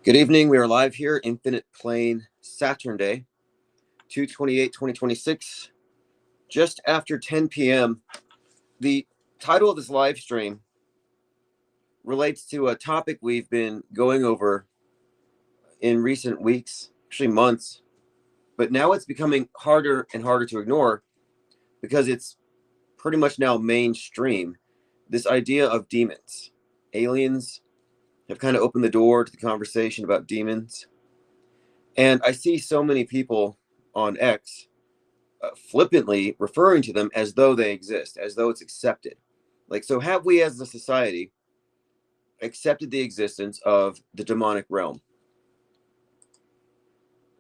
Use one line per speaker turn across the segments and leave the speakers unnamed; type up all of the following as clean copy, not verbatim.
Good evening. We are live here, Infinite Plane Saturn Day, 2/28/2026, just after 10 p.m. The title of this live stream relates to a topic we've been going over in recent weeks, actually months, but now it's becoming harder and harder to ignore because it's pretty much now mainstream. This idea of demons. Aliens have kind of opened the door to the conversation about demons. And I see so many people on X flippantly referring to them as though they exist, as though it's accepted. Like, so have we as a society accepted the existence of the demonic realm?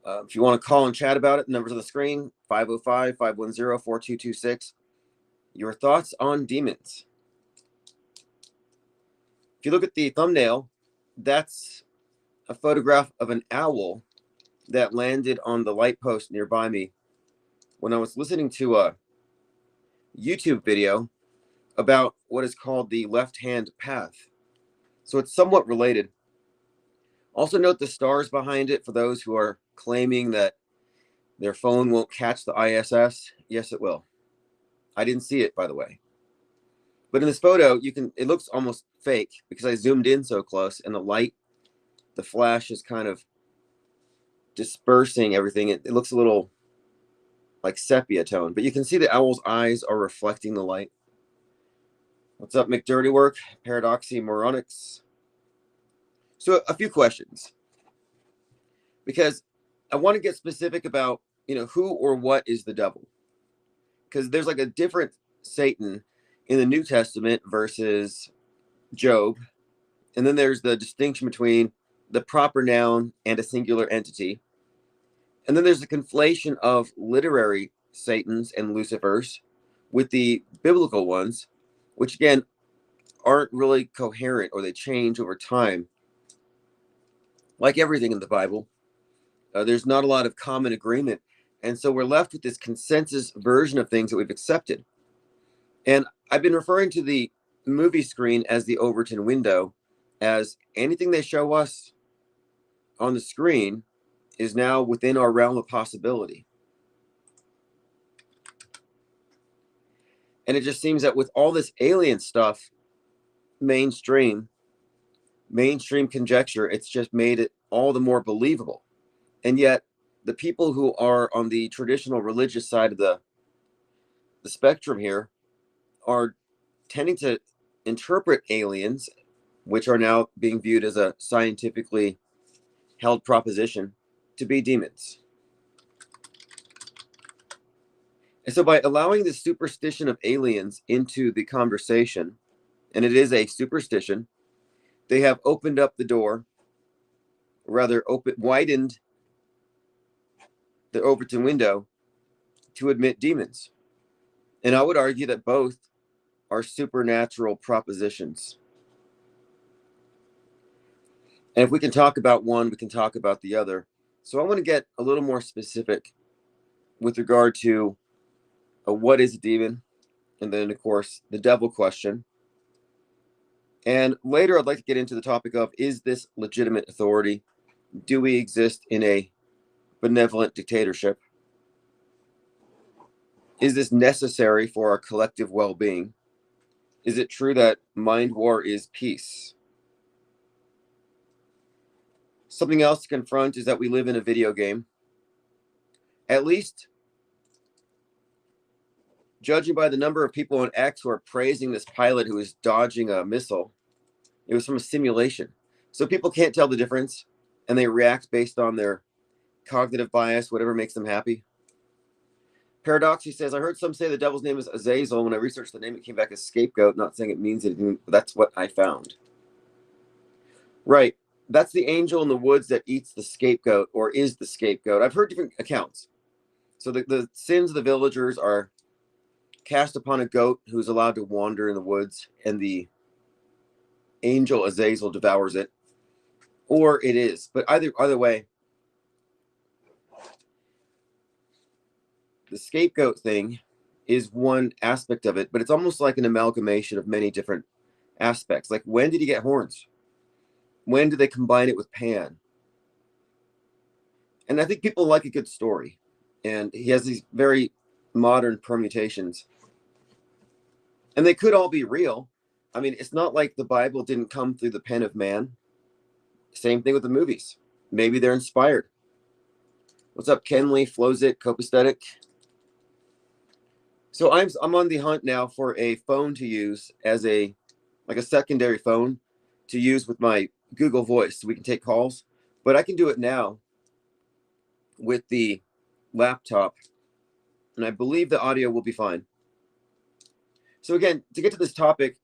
If you want to call and chat about it, the numbers on the screen, 505-510-4226. Your thoughts on demons. If you look at the thumbnail, that's a photograph of an owl that landed on the light post nearby me when I was listening to a YouTube video about what is called the left-hand path. So it's somewhat related. Also note the stars behind it for those who are claiming that their phone won't catch the ISS. Yes, it will. I didn't see it, by the way. But in this photo, it looks almost fake because I zoomed in so close and the flash is kind of dispersing everything. It looks a little like sepia tone, but you can see the owl's eyes are reflecting the light. What's up, McDirtywork, Paradoxy Moronics? So a few questions, because I want to get specific about, who or what is the devil? Because there's like a different Satan in the New Testament versus Job. And then there's the distinction between the proper noun and a singular entity. And then there's the conflation of literary Satans and Lucifers with the biblical ones, which again aren't really coherent, or they change over time. Like everything in the Bible, there's not a lot of common agreement. And so we're left with this consensus version of things that we've accepted. And I've been referring to the movie screen as the Overton window, as anything they show us on the screen is now within our realm of possibility. And it just seems that with all this alien stuff, mainstream conjecture, it's just made it all the more believable. And yet the people who are on the traditional religious side of the spectrum here are tending to interpret aliens, which are now being viewed as a scientifically held proposition, to be demons. And so by allowing the superstition of aliens into the conversation, and it is a superstition, they have opened up the door, widened the Overton window to admit demons. And I would argue that both are supernatural propositions. And if we can talk about one, we can talk about the other. So I want to get a little more specific with regard to what is a demon, and then, of course, the devil question. And later, I'd like to get into the topic of, is this legitimate authority? Do we exist in a benevolent dictatorship? Is this necessary for our collective well-being? Is it true that mind war is peace? Something else to confront is that we live in a video game. At least, judging by the number of people on X who are praising this pilot who is dodging a missile, it was from a simulation. So people can't tell the difference, and they react based on their cognitive bias, whatever makes them happy. Paradoxy says, I heard some say the devil's name is Azazel. When I researched the name, it came back as scapegoat, not saying it means anything, but that's what I found. Right. That's the angel in the woods that eats the scapegoat, or is the scapegoat. I've heard different accounts. So the sins of the villagers are cast upon a goat who's allowed to wander in the woods, and the angel Azazel devours it. Or it is. But either way, the scapegoat thing is one aspect of it, but it's almost like an amalgamation of many different aspects. Like, when did he get horns? When did they combine it with Pan? And I think people like a good story. And he has these very modern permutations. And they could all be real. I mean, it's not like the Bible didn't come through the pen of man. Same thing with the movies. Maybe they're inspired. What's up, Kenley, Flowzit, Copaesthetic? So I'm on the hunt now for a phone to use as a secondary phone to use with my Google Voice so we can take calls. But I can do it now with the laptop, and I believe the audio will be fine. So again, to get to this topic,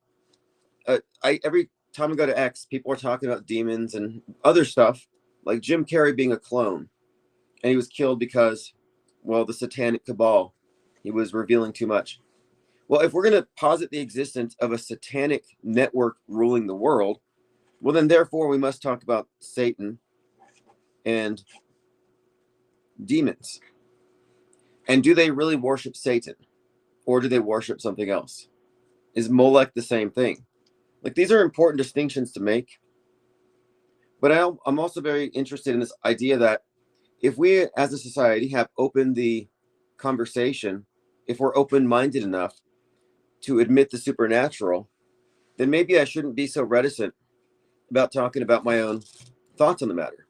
every time I go to X, people are talking about demons and other stuff, like Jim Carrey being a clone, and he was killed because, well, the satanic cabal, he was revealing too much. Well, if we're going to posit the existence of a satanic network ruling the world, well, then therefore we must talk about Satan and demons. And do they really worship Satan, or do they worship something else? Is Molech the same thing? Like, these are important distinctions to make. But I'm also very interested in this idea that if we as a society have opened the conversation, if we're open-minded enough to admit the supernatural, then maybe I shouldn't be so reticent about talking about my own thoughts on the matter.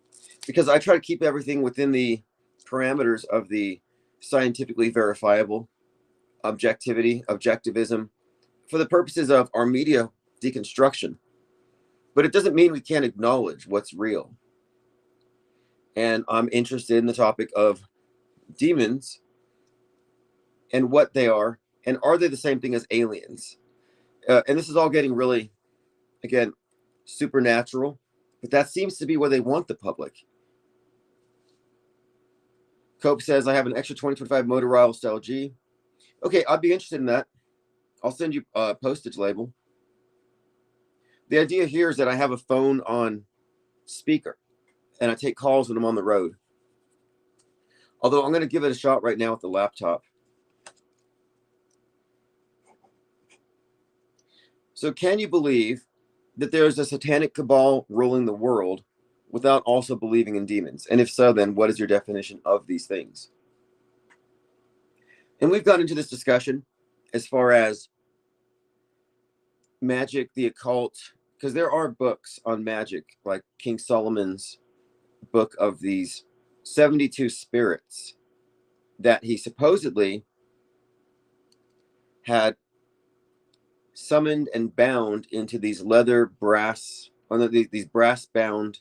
Because I try to keep everything within the parameters of the scientifically verifiable, objectivism, for the purposes of our media deconstruction. But it doesn't mean we can't acknowledge what's real. And I'm interested in the topic of demons and what they are, and are they the same thing as aliens? And this is all getting really, again, supernatural, but that seems to be where they want the public. Cope says, I have an extra 2025 Motorola Style G. Okay, I'd be interested in that. I'll send you a postage label. The idea here is that I have a phone on speaker, and I take calls when I'm on the road. Although I'm going to give it a shot right now with the laptop. So can you believe that there's a satanic cabal ruling the world without also believing in demons? And if so, then what is your definition of these things? And we've gone into this discussion as far as magic, the occult, because there are books on magic, like King Solomon's book of these 72 spirits that he supposedly had summoned and bound into these these brass bound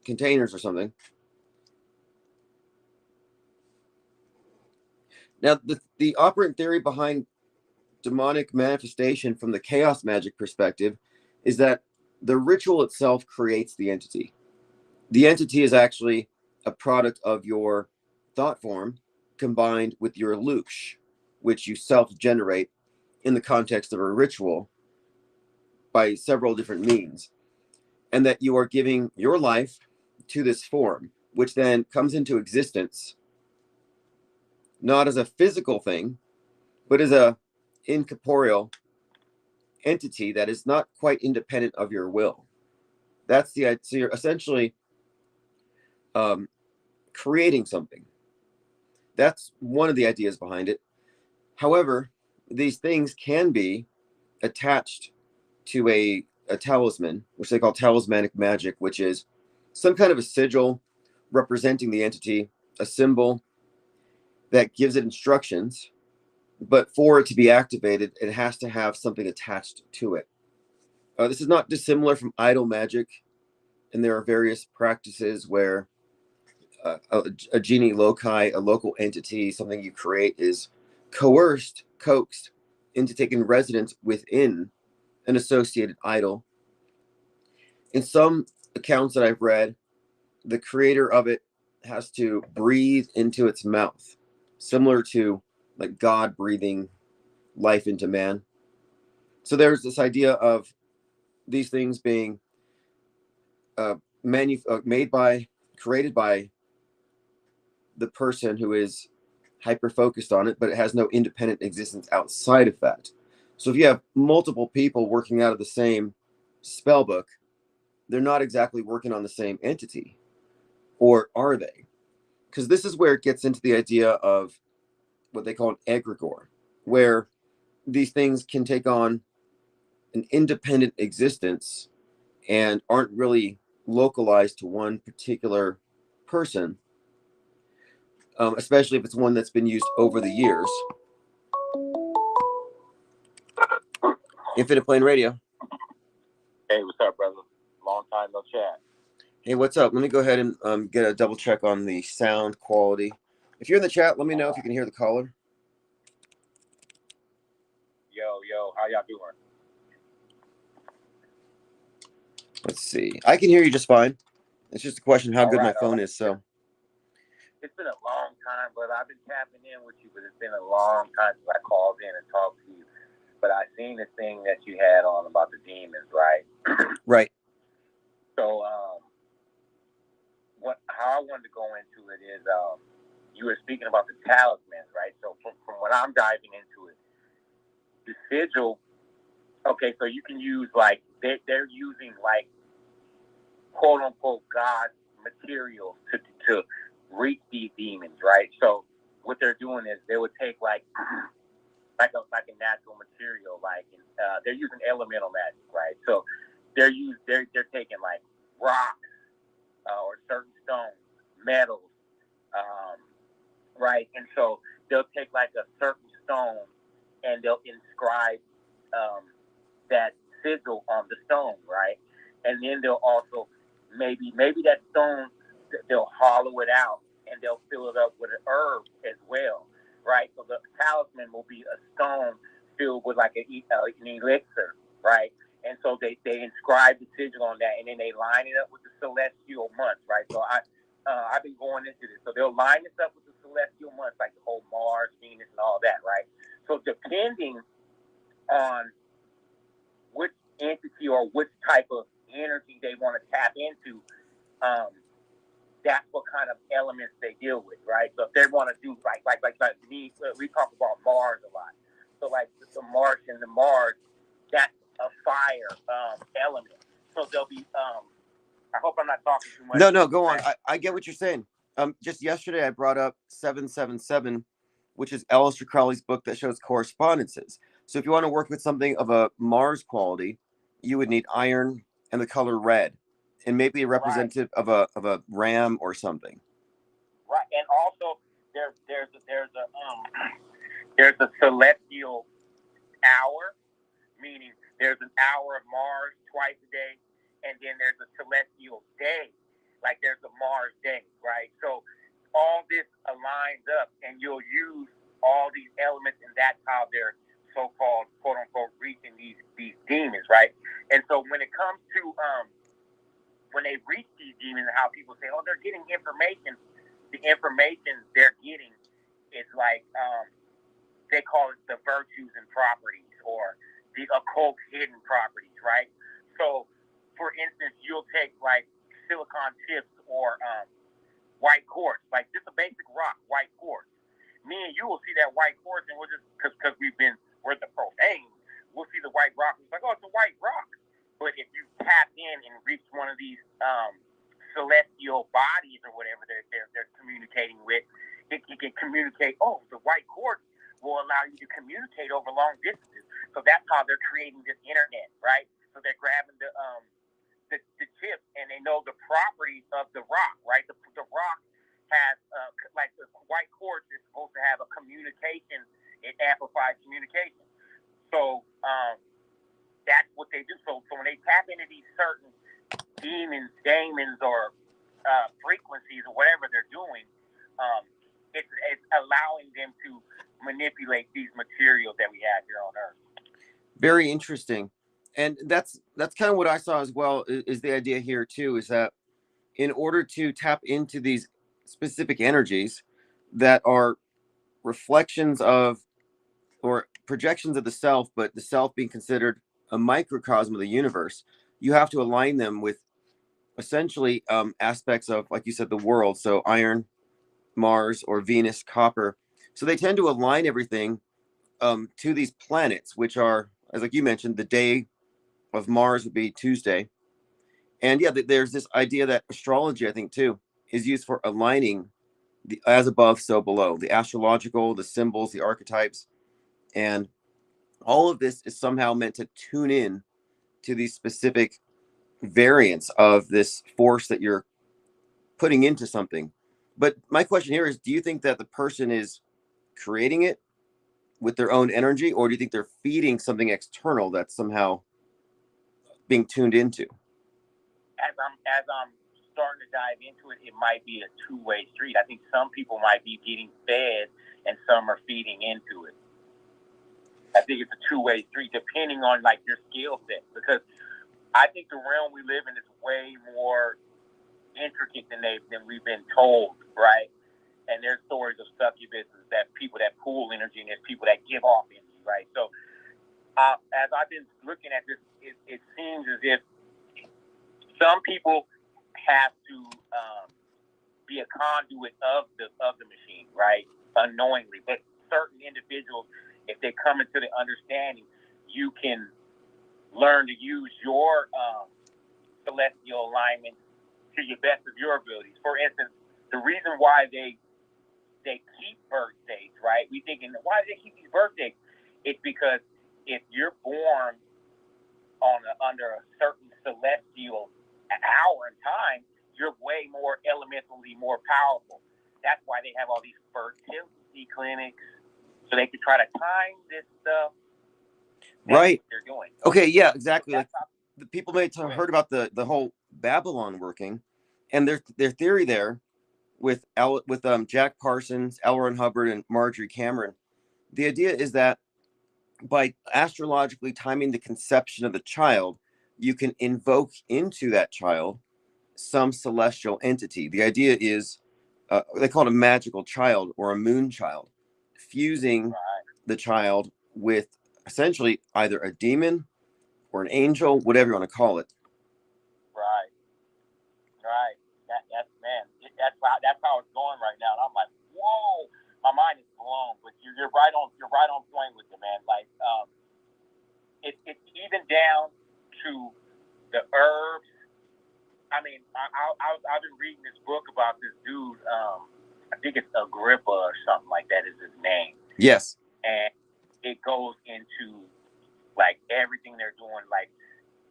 containers or something. Now, the operant theory behind demonic manifestation from the chaos magic perspective is that the ritual itself creates the entity. The entity is actually a product of your thought form combined with your louche, which you self-generate in the context of a ritual by several different means, and that you are giving your life to this form, which then comes into existence not as a physical thing, but as a incorporeal entity that is not quite independent of your will. That's the idea. So you're essentially creating something. That's one of the ideas behind it. However, these things can be attached to a talisman, which they call talismanic magic, which is some kind of a sigil representing the entity, a symbol that gives it instructions, but for it to be activated, it has to have something attached to it. This is not dissimilar from idol magic, and there are various practices where a genie loci, a local entity, something you create, is coaxed into taking residence within an associated idol. In some accounts that I've read, the creator of it has to breathe into its mouth, similar to like God breathing life into man. So there's this idea of these things being created by the person who is hyper focused on it, but it has no independent existence outside of that. So if you have multiple people working out of the same spell book, they're not exactly working on the same entity. or are they? Because this is where it gets into the idea of what they call an egregore, where these things can take on an independent existence and aren't really localized to one particular person, especially if it's one that's been used over the years. Infinite Plane Radio.
Hey, what's up, brother? Long time no chat.
Hey, what's up? Let me go ahead and get a double check on the sound quality. If you're in the chat, let me know if you can hear the caller.
Yo, how y'all doing?
Let's see. I can hear you just fine. It's just a question of how good my phone is. So
it's been a long time, brother. I've been tapping in with you, but it's been a long time since I called in and talked to you. But I seen the thing that you had on about the demons, right?
Right.
So, how I wanted to go into it is, you were speaking about the talismans, right? So from what I'm diving into it, the sigil. Okay, so you can use like they're using like quote unquote God materials to reach these demons, right? So what they're doing is they would take like a natural material, like they're using elemental magic, right? So they're taking like rocks or certain stones, metals, right? And so they'll take like a certain stone and they'll inscribe that sigil on the stone, right? And then they'll also maybe that stone, they'll hollow it out and they'll fill it up with an herb as well, right? So the talisman will be a stone filled with like an elixir, right? And so they inscribe the sigil on that, and then they line it up with the celestial months, right? So I've been going into this. So they'll line this up with the celestial months, like the whole Mars, Venus, and all that, right? So depending on which entity or which type of energy they want to tap into, that's what kind of elements they deal with, right? So if they want to do like we talk about Mars a lot. So like the Martian, the Mars, that's a fire element. So they'll be I hope I'm not talking too much.
No, go on. I get what you're saying. Just yesterday I brought up 777, which is Aleister Crowley's book that shows correspondences. So if you want to work with something of a Mars quality, you would need iron and the color red, and maybe a representative of a ram or something.
Right, and also there's a celestial hour, meaning there's an hour of Mars twice a day, and then there's a celestial day, like there's a Mars day, right? So all this aligns up, and you'll use all these elements, and that's how they're so-called, quote-unquote, reaching these demons, right? And so when it comes to when they reach these demons, and how people say, oh, they're getting information, the information they're getting is like, they call it the virtues and properties, or the occult hidden properties, right? So, for instance, you'll take like silicon chips or white quartz, like just a basic rock, white quartz. Me and you will see that white quartz, and we'll just, because we're the profane, we'll see the white rock, and it's like, oh, it's a white rock. But if you tap in and reach one of these celestial bodies or whatever they're communicating with, it can communicate. Oh, the white quartz will allow you to communicate over long distances. So that's how they're creating this internet, right? So they're grabbing the chip, and they know the properties of the rock, right? The rock has like the white quartz is supposed to have a communication. It amplifies communication. So that's what they do. So when they tap into these certain daemons, or frequencies, or whatever they're doing, it's allowing them to manipulate these materials that we have here on Earth.
Very interesting. And that's kind of what I saw as well, is the idea here too, is that in order to tap into these specific energies that are reflections of or projections of the self, but the self being considered a microcosm of the universe, you have to align them with essentially aspects of, like you said, the world. So iron, Mars, or Venus, copper. So they tend to align everything to these planets, which are, as like you mentioned, the day of Mars would be Tuesday. And yeah, there's this idea that astrology, I think too, is used for aligning the as above, so below, the astrological, the symbols, the archetypes, and all of this is somehow meant to tune in to these specific variants of this force that you're putting into something. But my question here is, do you think that the person is creating it with their own energy, or do you think they're feeding something external that's somehow being tuned into?
As I'm starting to dive into it, it might be a two-way street. I think some people might be getting fed and some are feeding into it. I think it's a two-way street depending on like your skill set, because I think the realm we live in is way more intricate than we've been told, right? And there's stories of succubuses, that people that pull energy, and there's people that give off energy, right? So as I've been looking at this, it seems as if some people have to be a conduit of the machine, right? Unknowingly, but certain individuals, if they come into the understanding, you can learn to use your celestial alignment to your best of your abilities. For instance, the reason why they keep birthdays, right? We thinking, why do they keep these birthdays? It's because if you're born under a certain celestial hour and time, you're way more elementally more powerful. That's why they have all these fertility clinics, so they can try to time this stuff.
Right.
They're doing.
Okay. Yeah. Exactly. Like the people may have heard about the whole Babylon working, and their theory there with Jack Parsons, L. Ron Hubbard, and Marjorie Cameron. The idea is that by astrologically timing the conception of the child, you can invoke into that child some celestial entity. The idea is they call it a magical child or a moon child, fusing the child with essentially either a demon or an angel, whatever you want to call it.
Right. That's how it's going right now. And I'm like, whoa, my mind is blown. But you're right on point with it, man. Like, it's even down to the herbs. I mean, I've been reading this book about this dude. I think it's Agrippa or something like that is his name.
Yes.
And it goes into like everything they're doing, like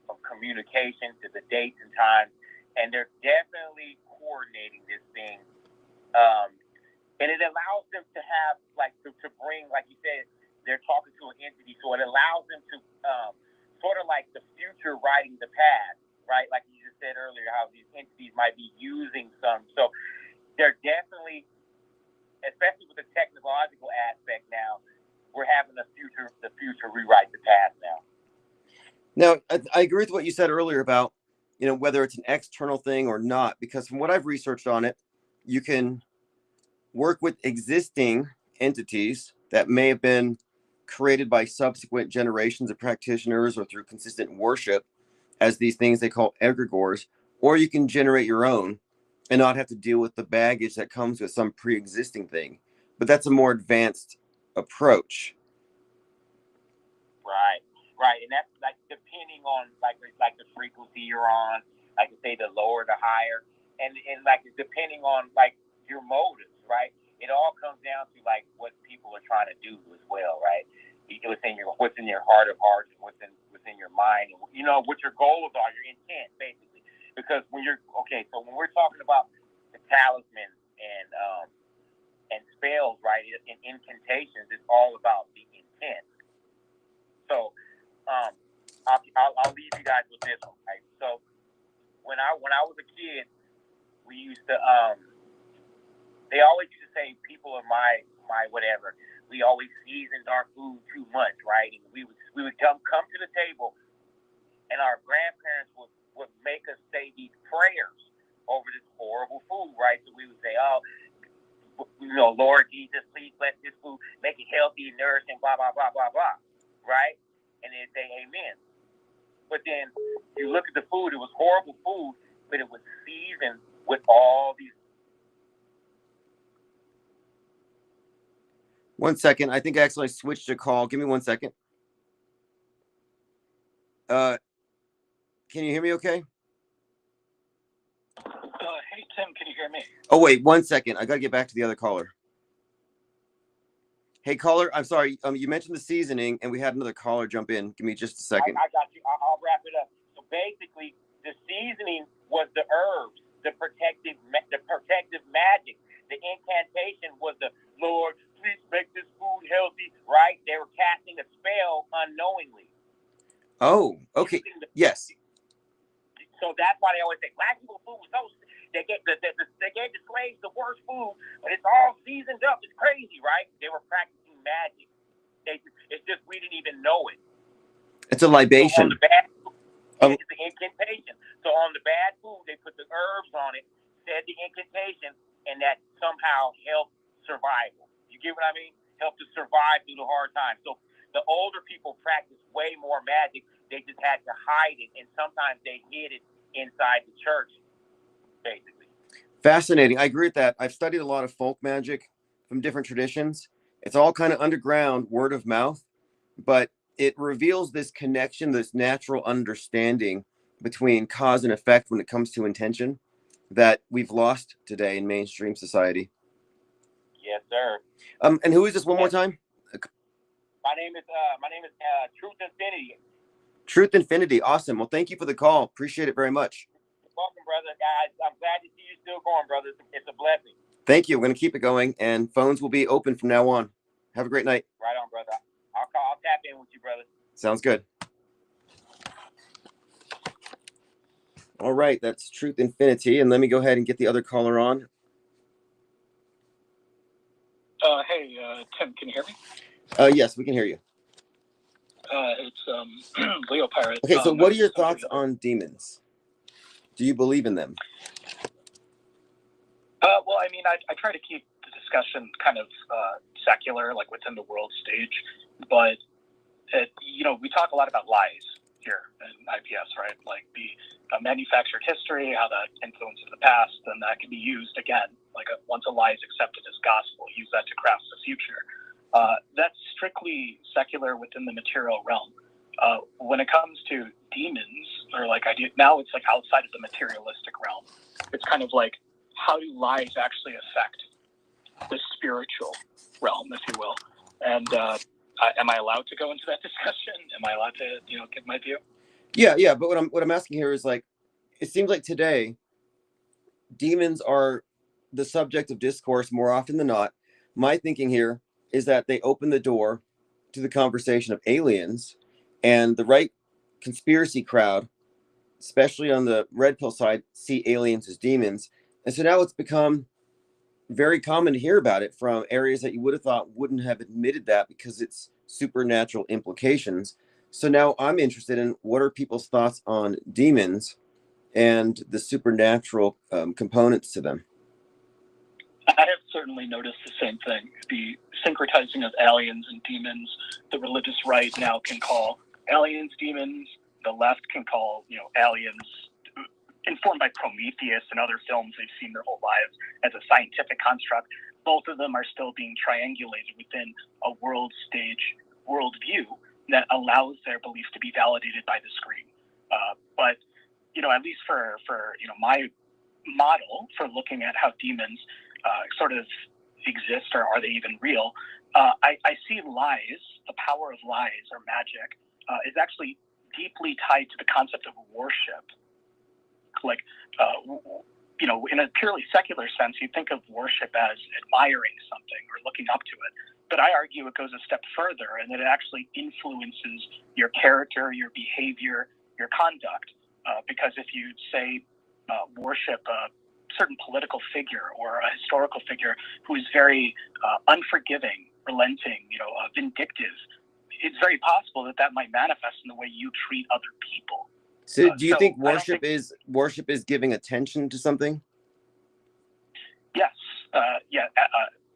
from communication to the dates and times, and they're definitely coordinating this thing. And it allows them to have like to bring, like you said, they're talking to an entity, so it allows them to sort of like the future writing the past, right? Like you just said earlier, how these entities might be using some. So they're definitely, especially with the technological aspect now, we're having the future rewrite the past now.
Now, I agree with what you said earlier about, whether it's an external thing or not, because from what I've researched on it, you can work with existing entities that may have been created by subsequent generations of practitioners or through consistent worship as these things they call egregores, or you can generate your own and not have to deal with the baggage that comes with some pre-existing thing. But that's a more advanced approach.
Right. And that's like depending on like the frequency you're on, like I say, the lower, the higher, and like depending on like your motives, right? It all comes down to like what people are trying to do as well, right? What's in your heart of hearts, and what's in your mind, and what your goals are, your intent, basically. Because when we're talking about the talismans and spells, right, and incantations, it's all about the intent. So I'll leave you guys with this one, right? So when I was a kid, we used to they always used to say people of my whatever, we always seasoned our food too much, right? And we would come to the table, and our grandparents would make us say these prayers over this horrible food, right? So we would say, Lord Jesus, please bless this food, make it healthy and nourishing, blah blah blah blah blah, right? And then say amen. But then you look at the food, it was horrible food, but it was seasoned with all these.
1 second. I think I actually switched a call. Give me 1 second. Can you hear me okay?
Hey, Tim, can you hear me?
Oh, wait, 1 second. I got to get back to the other caller. Hey, caller, I'm sorry. You mentioned the seasoning, and we had another caller jump in. Give me just a second.
I got you. I'll wrap it up. So basically, the seasoning was the herbs, the protective magic. The incantation was the Lord, please make this food healthy, right? They were casting a spell unknowingly.
Oh, okay. Yes.
So that's why they always say black people food was so. They gave the slaves the worst food, but it's all seasoned up. It's crazy, right? They were practicing magic. It's just we didn't even know it.
It's a libation.
So on the bad food, it's the incantation. So on the bad food, they put the herbs on it, said the incantation, and that somehow helped survival. You get what I mean? Helped to survive through the hard times. So the older people practiced way more magic. They just had to hide it, and sometimes they hid it inside the church, basically.
Fascinating. I agree with that. I've studied a lot of folk magic from different traditions. It's all kind of underground, word of mouth, but it reveals this connection, this natural understanding between cause and effect when it comes to intention that we've lost today in mainstream society.
Yes, sir.
And who is this one more time?
My name is Truth Infinity.
Truth Infinity. Awesome. Well, thank you for the call. Appreciate it very much.
You're welcome, brother. Guys, I'm glad to see you still going, brother. It's a blessing.
Thank you. We're going to keep it going, and phones will be open from now on. Have a great night.
Right on, brother. I'll tap in with you, brother.
Sounds good. All right, that's Truth Infinity, and let me go ahead and get the other caller on.
Hey, Tim, can you hear me?
Yes, we can hear you.
It's Leo Pirate.
Okay, so what are your thoughts on demons? Do you believe in them?
Well, I mean, I try to keep the discussion kind of secular, like within the world stage, but we talk a lot about lies here in IPS, right? Like the manufactured history, how that influences the past, and that can be used again. Like once a lie is accepted as gospel, use that to craft the future. That's strictly secular within the material realm. When it comes to demons, or like now it's like outside of the materialistic realm. It's kind of like, how do lies actually affect the spiritual realm, if you will? And am I allowed to go into that discussion? Am I allowed to, give my view?
Yeah. But what I'm asking here is, like, it seems like today demons are the subject of discourse more often than not. My thinking here is that they open the door to the conversation of aliens, and the right conspiracy crowd, especially on the red pill side, see aliens as demons. And so now it's become very common to hear about it from areas that you would have thought wouldn't have admitted that because it's supernatural implications. So now I'm interested in what are people's thoughts on demons and the supernatural components to them.
I have certainly noticed the same thing. The syncretizing of aliens and demons. The religious right now can call aliens demons. The left can call, aliens, informed by Prometheus and other films they've seen their whole lives, as a scientific construct. Both of them are still being triangulated within a world stage worldview that allows their beliefs to be validated by the screen. But at least for my model for looking at how demons sort of exist, or are they even real, I see lies, the power of lies or magic, is actually deeply tied to the concept of worship. Like, in a purely secular sense, you think of worship as admiring something or looking up to it. But I argue it goes a step further, and that it actually influences your character, your behavior, your conduct. Because if you say worship a certain political figure or a historical figure who is very unforgiving, relenting, vindictive, it's very possible that might manifest in the way you treat other people.
So do you think worship is giving attention to something?
Yes.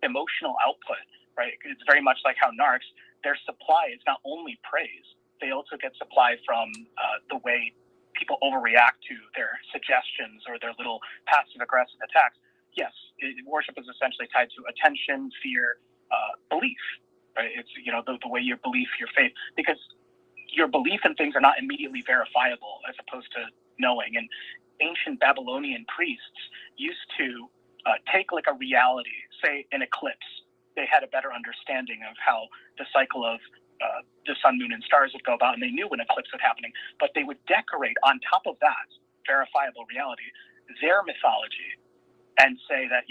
Emotional output, right? It's very much like how narcs, their supply is not only praise, they also get supply from the way people overreact to their suggestions or their little passive-aggressive attacks. Yes, worship is essentially tied to attention, fear, belief, right? It's, the way your belief, your faith, because your belief in things are not immediately verifiable as opposed to knowing. And ancient Babylonian priests used to take like a reality, say an eclipse. They had a better understanding of how the cycle of the sun, moon, and stars would go about, and they knew when eclipse was happening. But they would decorate on top of that verifiable reality their mythology and say that,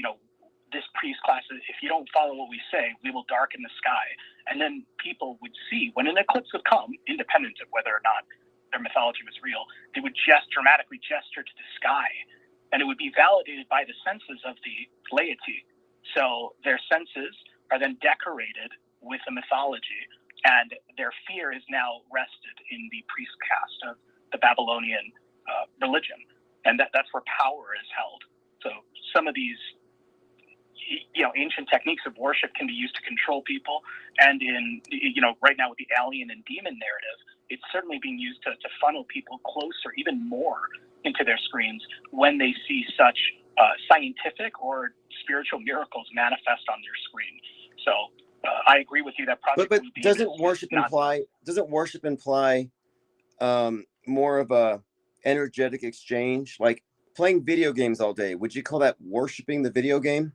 this priest class, if you don't follow what we say, we will darken the sky. And then people would see when an eclipse would come, independent of whether or not their mythology was real, they would dramatically gesture to the sky, and it would be validated by the senses of the laity. So their senses are then decorated with a mythology, and their fear is now rested in the priest caste of the Babylonian religion, and that's where power is held. So some of these ancient techniques of worship can be used to control people, and right now with the alien and demon narrative, it's certainly being used to funnel people closer, even more, into their screens when they see such scientific or spiritual miracles manifest on their screen. So I agree with you that Project
But
Blue Beam
doesn't worship imply more of a energetic exchange, like playing video games all day? Would you call that worshiping the video game?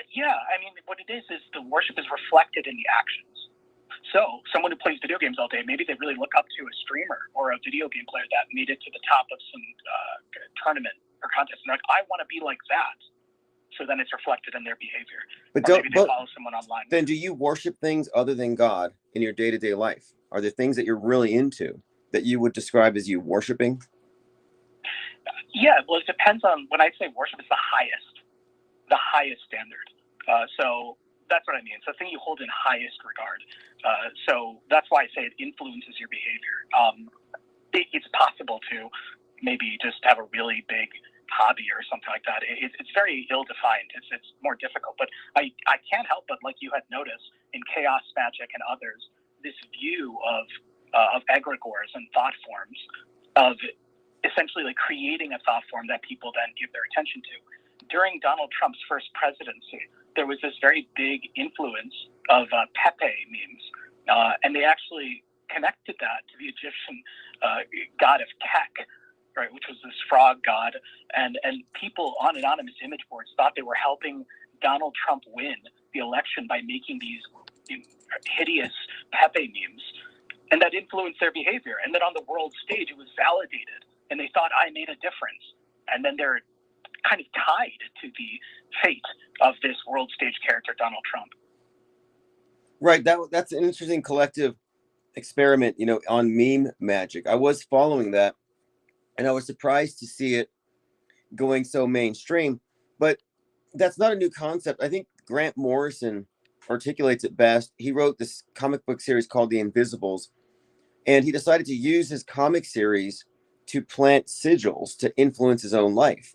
Yeah, I mean, what it is the worship is reflected in the actions. So someone who plays video games all day, maybe they really look up to a streamer or a video game player that made it to the top of some tournament or contest, and they're like, I want to be like that. So then it's reflected in their behavior. But maybe they follow someone online.
Then do you worship things other than God in your day-to-day life? Are there things that you're really into that you would describe as you worshiping?
Yeah, well, it depends on, when I say worship, it's the highest standard. So that's what I mean. It's the thing you hold in highest regard. So that's why I say it influences your behavior. It's possible to maybe just have a really big hobby or something like that. It's very ill-defined. It's more difficult. But I can't help but, like you had noticed in Chaos Magic and others, this view of egregores and thought forms, of essentially like creating a thought form that people then give their attention to. During Donald Trump's first presidency, there was this very big influence of Pepe memes, and they actually connected that to the Egyptian god of Kek, right, which was this frog god, and people on anonymous image boards thought they were helping Donald Trump win the election by making these hideous Pepe memes, and that influenced their behavior. And then on the world stage, it was validated, and they thought, I made a difference. And then they're kind of tied to the fate of this world stage character, Donald Trump.
Right. That's an interesting collective experiment, on meme magic. I was following that, and I was surprised to see it going so mainstream. But that's not a new concept. I think Grant Morrison articulates it best. He wrote this comic book series called The Invisibles, and he decided to use his comic series to plant sigils to influence his own life.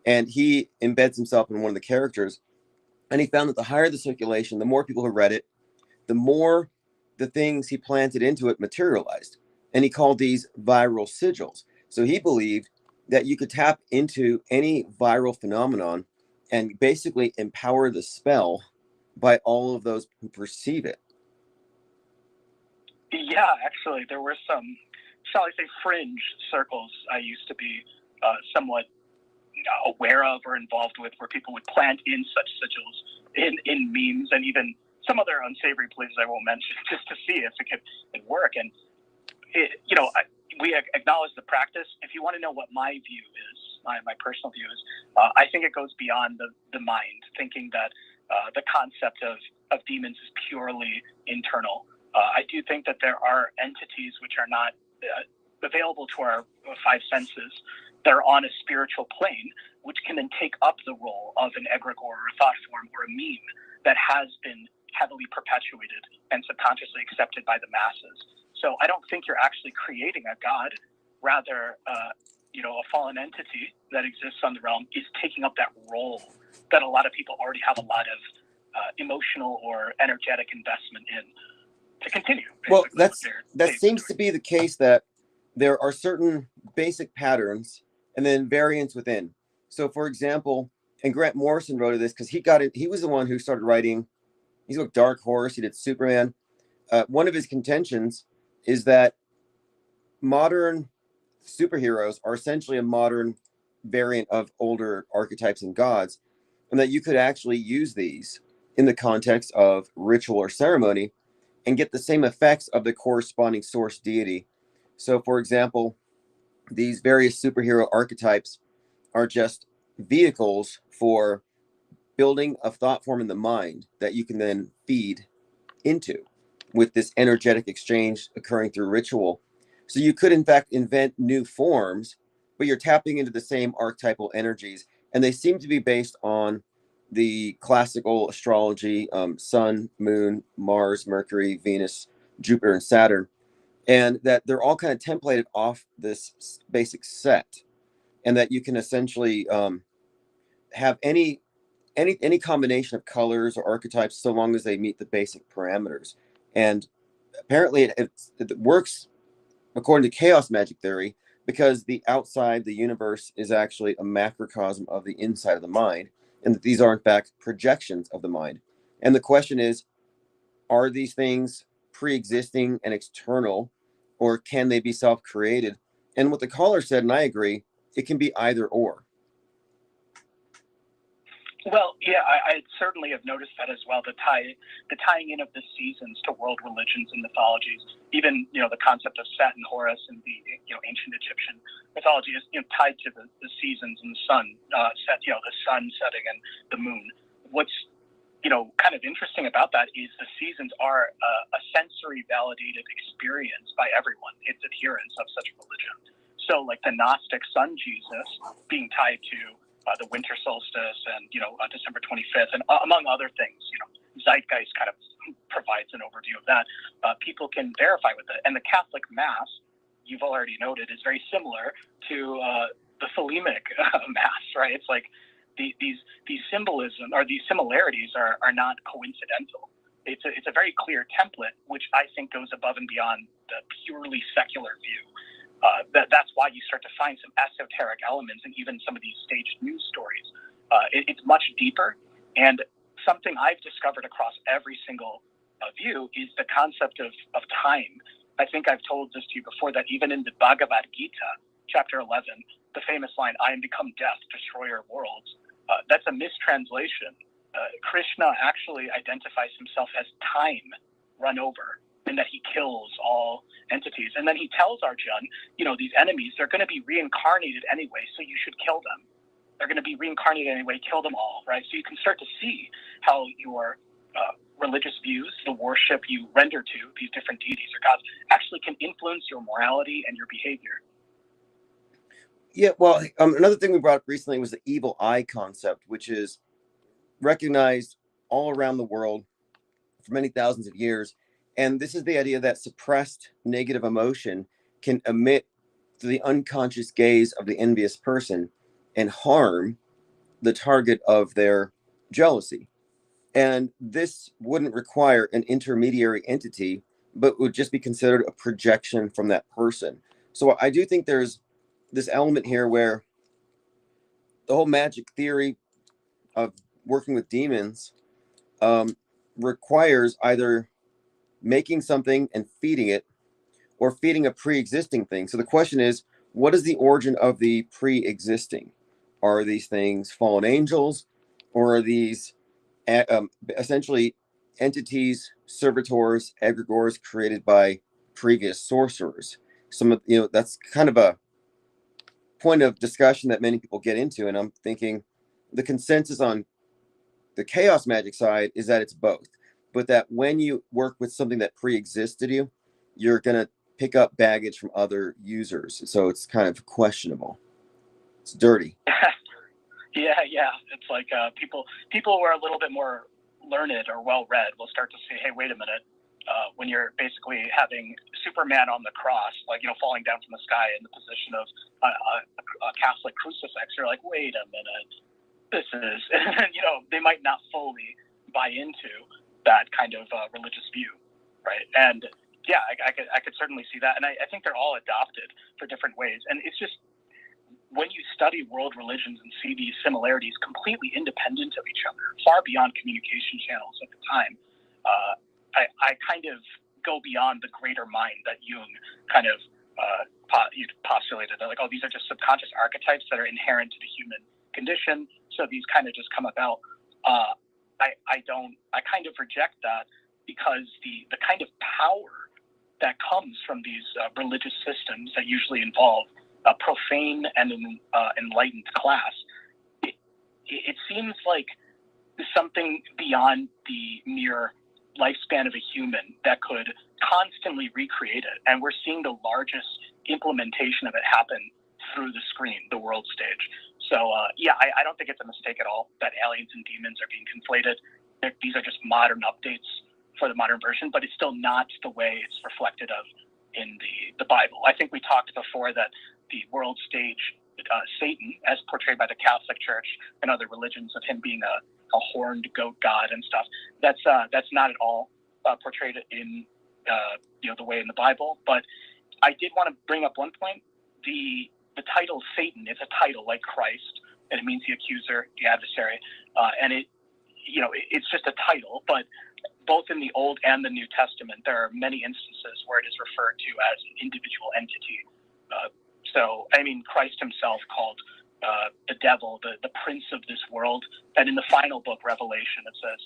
And he embeds himself in one of the characters. And he found that the higher the circulation, the more people who read it, the more the things he planted into it materialized. And he called these viral sigils. So he believed that you could tap into any viral phenomenon and basically empower the spell by all of those who perceive it.
Yeah, actually, there were some, shall I say, fringe circles I used to be somewhat aware of or involved with, where people would plant in such sigils in memes and even some other unsavory places I won't mention, just to see if it could work. And we acknowledge the practice. If you want to know what my view is, my personal view is, I think it goes beyond the mind, thinking that the concept of demons is purely internal. I do think that there are entities which are not available to our five senses. They're on a spiritual plane, which can then take up the role of an egregore or a thought form or a meme that has been heavily perpetuated and subconsciously accepted by the masses. So I don't think you're actually creating a god. Rather, a fallen entity that exists on the realm is taking up that role that a lot of people already have a lot of emotional or energetic investment in to continue.
Well, that seems to be the case, that there are certain basic patterns and then variants within. So, for example, and Grant Morrison wrote this because he was the one who started writing. He's wrote Dark Horse. He did Superman. One of his contentions is that modern superheroes are essentially a modern variant of older archetypes and gods, and that you could actually use these in the context of ritual or ceremony and get the same effects of the corresponding source deity. So, for example, these various superhero archetypes are just vehicles for building a thought form in the mind that you can then feed into with this energetic exchange occurring through ritual. So you could, in fact, invent new forms, but you're tapping into the same archetypal energies. And they seem to be based on the classical astrology, Sun, Moon, Mars, Mercury, Venus, Jupiter, and Saturn. And that they're all kind of templated off this basic set. And that you can essentially have any combination of colors or archetypes so long as they meet the basic parameters. And apparently it works according to chaos magic theory because the outside, the universe, is actually a macrocosm of the inside of the mind, and that these are in fact projections of the mind. And the question is, are these things pre-existing and external, or can they be self-created? And what the caller said, and I agree, it can be either or.
Well, yeah, I certainly have noticed that as well. The tying in of the seasons to world religions and mythologies, even the concept of Set and Horus in the ancient Egyptian mythology is tied to the seasons and the sun the sun setting and the moon. What's kind of interesting about that is the seasons are a sensory validated experience by everyone. It's adherents of such religion. So, like the Gnostic sun Jesus being tied to the winter solstice and December 25th, and among other things, Zeitgeist kind of provides an overview of that. People can verify with it, and the Catholic Mass, you've already noted, is very similar to the Thelemic Mass, right? It's like these symbolism or these similarities are not coincidental. It's a very clear template, which I think goes above and beyond the purely secular view. That's why you start to find some esoteric elements in even some of these staged news stories. It's much deeper, and something I've discovered across every single view is the concept of time. I think I've told this to you before, that even in the Bhagavad Gita, chapter 11, the famous line, "I am become death, destroyer of worlds," that's a mistranslation. Krishna actually identifies himself as time run over, and that he kills all entities. And then he tells Arjun, these enemies, they're going to be reincarnated anyway, so you should kill them. They're going to be reincarnated anyway, kill them all, right? So you can start to see how your religious views, the worship you render to these different deities or gods, actually can influence your morality and your behavior.
Yeah, well, another thing we brought up recently was the evil eye concept, which is recognized all around the world for many thousands of years. And this is the idea that suppressed negative emotion can emit to the unconscious gaze of the envious person and harm the target of their jealousy. And this wouldn't require an intermediary entity, but would just be considered a projection from that person. So I do think there's this element here where the whole magic theory of working with demons requires either making something and feeding it, or feeding a pre-existing thing. So the question is, what is the origin of the pre-existing? Are these things fallen angels, or are these essentially entities, servitors, egregores created by previous sorcerers? Some of that's kind of a point of discussion that many people get into, and I'm thinking the consensus on the chaos magic side is that it's both, but that when you work with something that pre-existed you, you're going to pick up baggage from other users. So it's kind of questionable. It's dirty.
Yeah. It's like people who are a little bit more learned or well-read will start to say, hey, wait a minute. When you're basically having Superman on the cross, falling down from the sky in the position of a Catholic crucifix, you're like, wait a minute. This is, they might not fully buy into that kind of religious view, right? And yeah, I could certainly see that. And I think they're all adopted for different ways. And it's just, when you study world religions and see these similarities completely independent of each other, far beyond communication channels at the time, I kind of go beyond the greater mind that Jung kind of you postulated that, like, oh, these are just subconscious archetypes that are inherent to the human condition, so these kind of just come about. I kind of reject that, because the kind of power that comes from these religious systems that usually involve a profane and an enlightened class, it seems like something beyond the mere lifespan of a human that could constantly recreate it. And we're seeing the largest implementation of it happen through the screen, the world stage. So, I don't think it's a mistake at all that aliens and demons are being conflated. These are just modern updates for the modern version, but it's still not the way it's reflected of in the Bible. I think we talked before that the world stage, Satan, as portrayed by the Catholic Church and other religions, of him being a horned goat god and stuff, that's not at all portrayed in the way in the Bible. But I did want to bring up one point. The title Satan is a title like Christ, and it means the accuser, the adversary, and it's just a title. But both in the Old and the New Testament, there are many instances where it is referred to as an individual entity. Christ himself called the devil the prince of this world, and in the final book, Revelation, it says,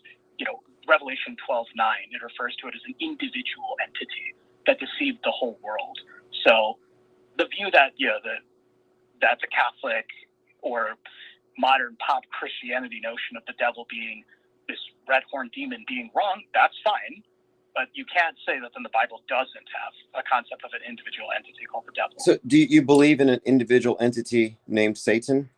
Revelation 12:9, it refers to it as an individual entity that deceived the whole world. So the view that that the Catholic or modern pop Christianity notion of the devil being this red horned demon being wrong, that's fine. But you can't say that then the Bible doesn't have a concept of an individual entity called the devil.
So do you believe in an individual entity named Satan?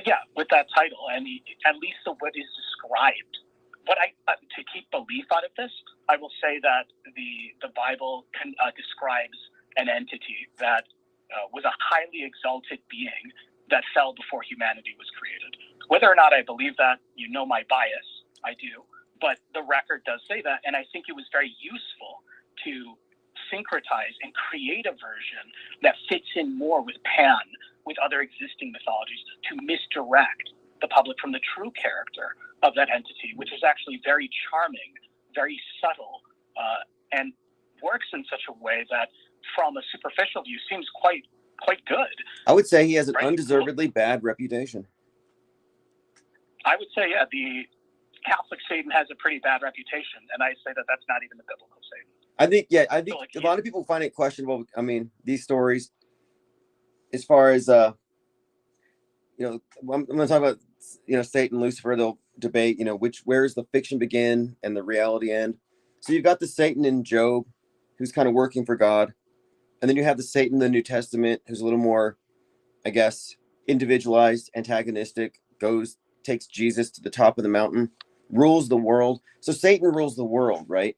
Yeah, with that title, and at least what is described. What to keep belief out of this, I will say that the Bible describes an entity that was a highly exalted being that fell before humanity was created. Whether or not I believe that, my bias, I do. But the record does say that, and I think it was very useful to syncretize and create a version that fits in more with Pan, with other existing mythologies, to misdirect the public from the true character of that entity, which is actually very charming, very subtle, and works in such a way that, from a superficial view, seems quite good.
I would say he has an undeservedly bad reputation.
I would say, the Catholic Satan has a pretty bad reputation, and I say that that's not even the biblical Satan.
I think a lot of people find it questionable. I mean, these stories, as far as I'm going to talk about Satan, Lucifer. They'll debate where's the fiction begin and the reality end. So you've got the Satan in Job, who's kind of working for God, and then you have the Satan in the New Testament, who's a little more, I guess, individualized, antagonistic, takes Jesus to the top of the mountain, rules the world. So Satan rules the world, right?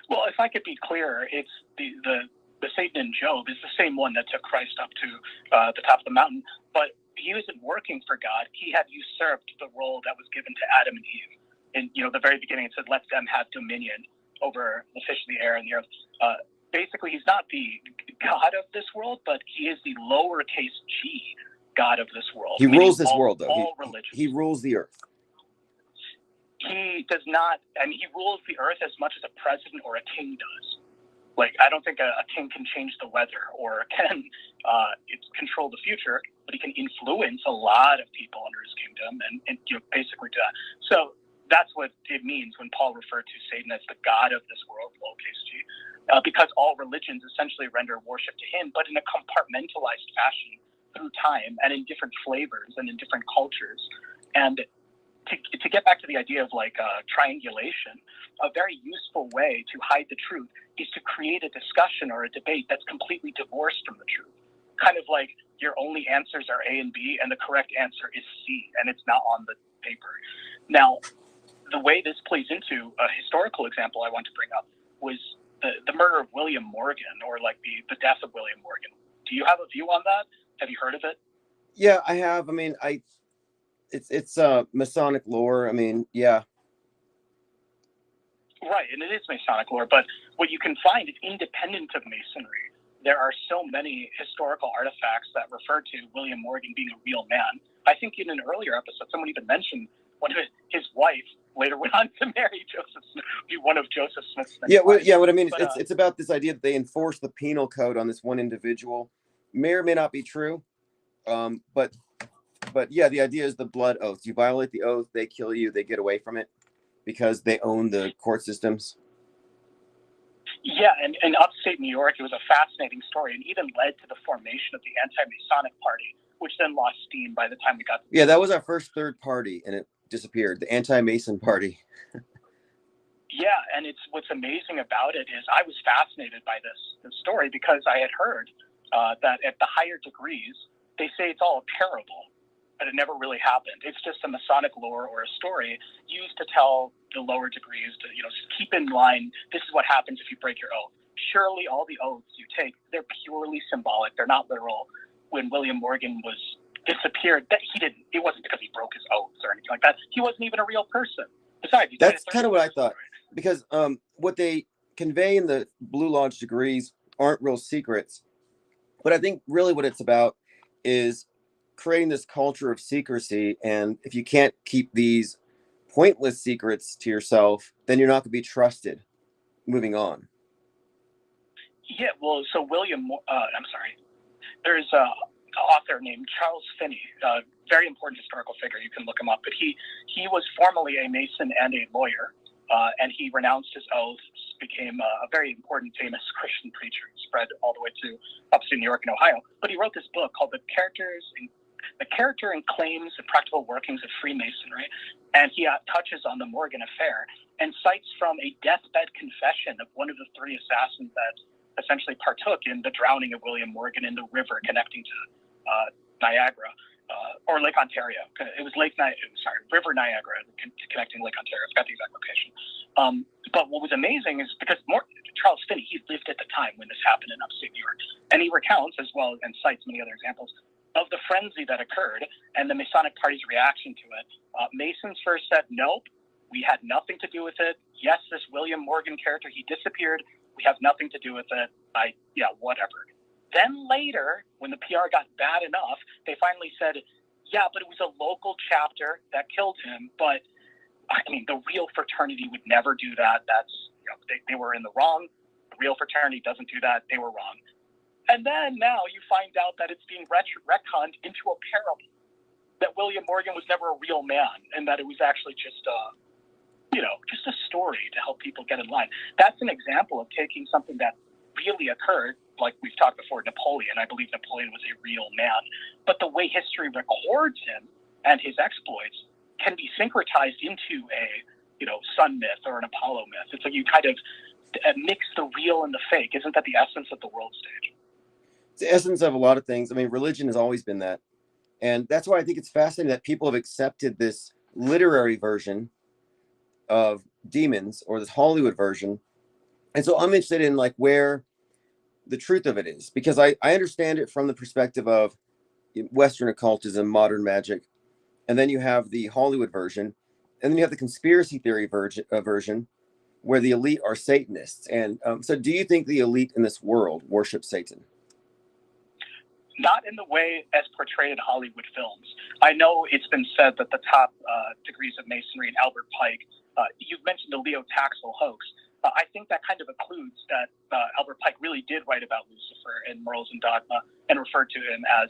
Well, if I could be clearer, it's the Satan in Job is the same one that took Christ up to the top of the mountain, but he wasn't working for God. He had usurped the role that was given to Adam and Eve. In the very beginning, it said, "Let them have dominion over the fish of the air and the earth." Basically, he's not the God of this world, but he is the lowercase g God of this world.
He rules this world, though.
All religions.
He rules the earth.
He does not, he rules the earth as much as a president or a king does. Like, I don't think a king can change the weather or can control the future, but he can influence a lot of people under his kingdom and basically do that. So that's what it means when Paul referred to Satan as the God of this world, lowercase g, because all religions essentially render worship to him, but in a compartmentalized fashion through time and in different flavors and in different cultures. And to get back to the idea of triangulation, a very useful way to hide the truth is to create a discussion or a debate that's completely divorced from the truth. Kind of like your only answers are A and B, and the correct answer is C, and it's not on the paper. Now, the way this plays into a historical example I want to bring up was the murder of William Morgan, or the death of William Morgan. Do you have a view on that? Have you heard of it?
Yeah, I have. I mean, it's Masonic lore. I mean, yeah.
Right, and it is Masonic lore, but what you can find is independent of Masonry. There are so many historical artifacts that refer to William Morgan being a real man. I think in an earlier episode, someone even mentioned his wife later went on to marry Joseph Smith, be one of Joseph Smith's
Yeah,
wives.
what I mean is
But,
it's about this idea that they enforce the penal code on this one individual. May or may not be true, but yeah, the idea is the blood oath. You violate the oath, they kill you, they get away from it because they own the court systems.
yeah, and in upstate New York, it was a fascinating story, and even led to the formation of the anti-Masonic Party, which then lost steam by the time we got.
Yeah, that was our first third party, and it disappeared. The anti-Mason Party.
Yeah, and it's what's amazing about it is I was fascinated by this story because I had heard that at the higher degrees, they say it's all a parable, but it never really happened. It's just a Masonic lore or a story used to tell the lower degrees to, just keep in line, this is what happens if you break your oath. Surely all the oaths you take, they're purely symbolic. They're not literal. When William Morgan was disappeared, it wasn't because he broke his oaths or anything like that. He wasn't even a real person. Besides,
that's kind of what I thought, because what they convey in the Blue Lodge degrees aren't real secrets, but I think really what it's about is creating this culture of secrecy. And if you can't keep these pointless secrets to yourself, then you're not going to be trusted moving on.
Yeah, well, so there's an author named Charles Finney, a very important historical figure. You can look him up, but he was formerly a Mason and a lawyer, and he renounced his oaths, became a very important, famous Christian preacher, spread all the way to upstate New York and Ohio. But he wrote this book called The Character and Claims and Practical Workings of Freemasonry, and he touches on the Morgan affair and cites from a deathbed confession of one of the three assassins that essentially partook in the drowning of William Morgan in the river connecting to Niagara, or Lake Ontario. It was River Niagara connecting Lake Ontario. I forgot the exact location. But what was amazing is because Charles Finney, he lived at the time when this happened in upstate New York, and he recounts as well and cites many other examples of the frenzy that occurred and the Masonic Party's reaction to it. Masons first said, nope, we had nothing to do with it. Yes, this William Morgan character, he disappeared. We have nothing to do with it. Whatever. Then later, when the PR got bad enough, they finally said, yeah, but it was a local chapter that killed him. But I mean, the real fraternity would never do that. That's, they were in the wrong. The real fraternity doesn't do that. They were wrong. And then now you find out that it's being retconned into a parable, that William Morgan was never a real man, and that it was actually just a story to help people get in line. That's an example of taking something that really occurred, like we've talked before, Napoleon. I believe Napoleon was a real man, but the way history records him and his exploits can be syncretized into a sun myth or an Apollo myth. It's like you kind of mix the real and the fake. Isn't that the essence of the world stage?
It's the essence of a lot of things. I mean, religion has always been that. And that's why I think it's fascinating that people have accepted this literary version of demons, or this Hollywood version. And so I'm interested in like where the truth of it is, because I understand it from the perspective of Western occultism, modern magic. And then you have the Hollywood version. And then you have the conspiracy theory version where the elite are Satanists. And so do you think the elite in this world worship Satan?
Not in the way as portrayed in Hollywood films. I know it's been said that the top degrees of Masonry and Albert Pike, you've mentioned the Leo Taxel hoax. I think that kind of includes that Albert Pike really did write about Lucifer in Morals and Dogma and referred to him as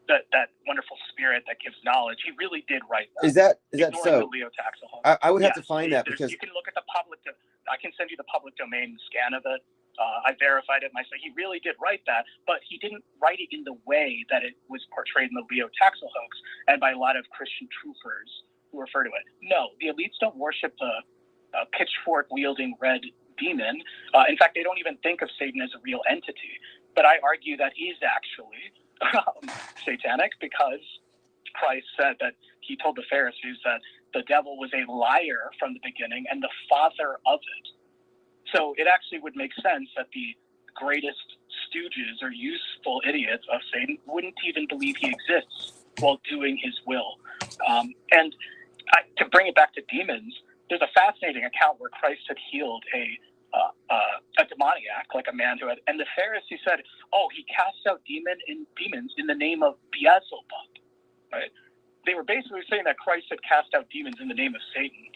that wonderful spirit that gives knowledge. He really did write that.
Is that so?
The Leo Taxel hoax.
I would have to find that, because
you can look at the public. I can send you the public domain scan of it. I verified it myself. He really did write that, but he didn't write it in the way that it was portrayed in the Leo Taxel hoax and by a lot of Christian truthers who refer to it. No, the elites don't worship the pitchfork-wielding red demon. In fact, they don't even think of Satan as a real entity. But I argue that is actually satanic, because Christ said that he told the Pharisees that the devil was a liar from the beginning and the father of it. So it actually would make sense that the greatest stooges or useful idiots of Satan wouldn't even believe he exists while doing his will. To bring it back to demons, there's a fascinating account where Christ had healed a demoniac, like a man who had, and the Pharisee said, "Oh, he casts out demons in the name of Beelzebub." Right? they were basically saying that Christ had cast out demons in the name of Satan.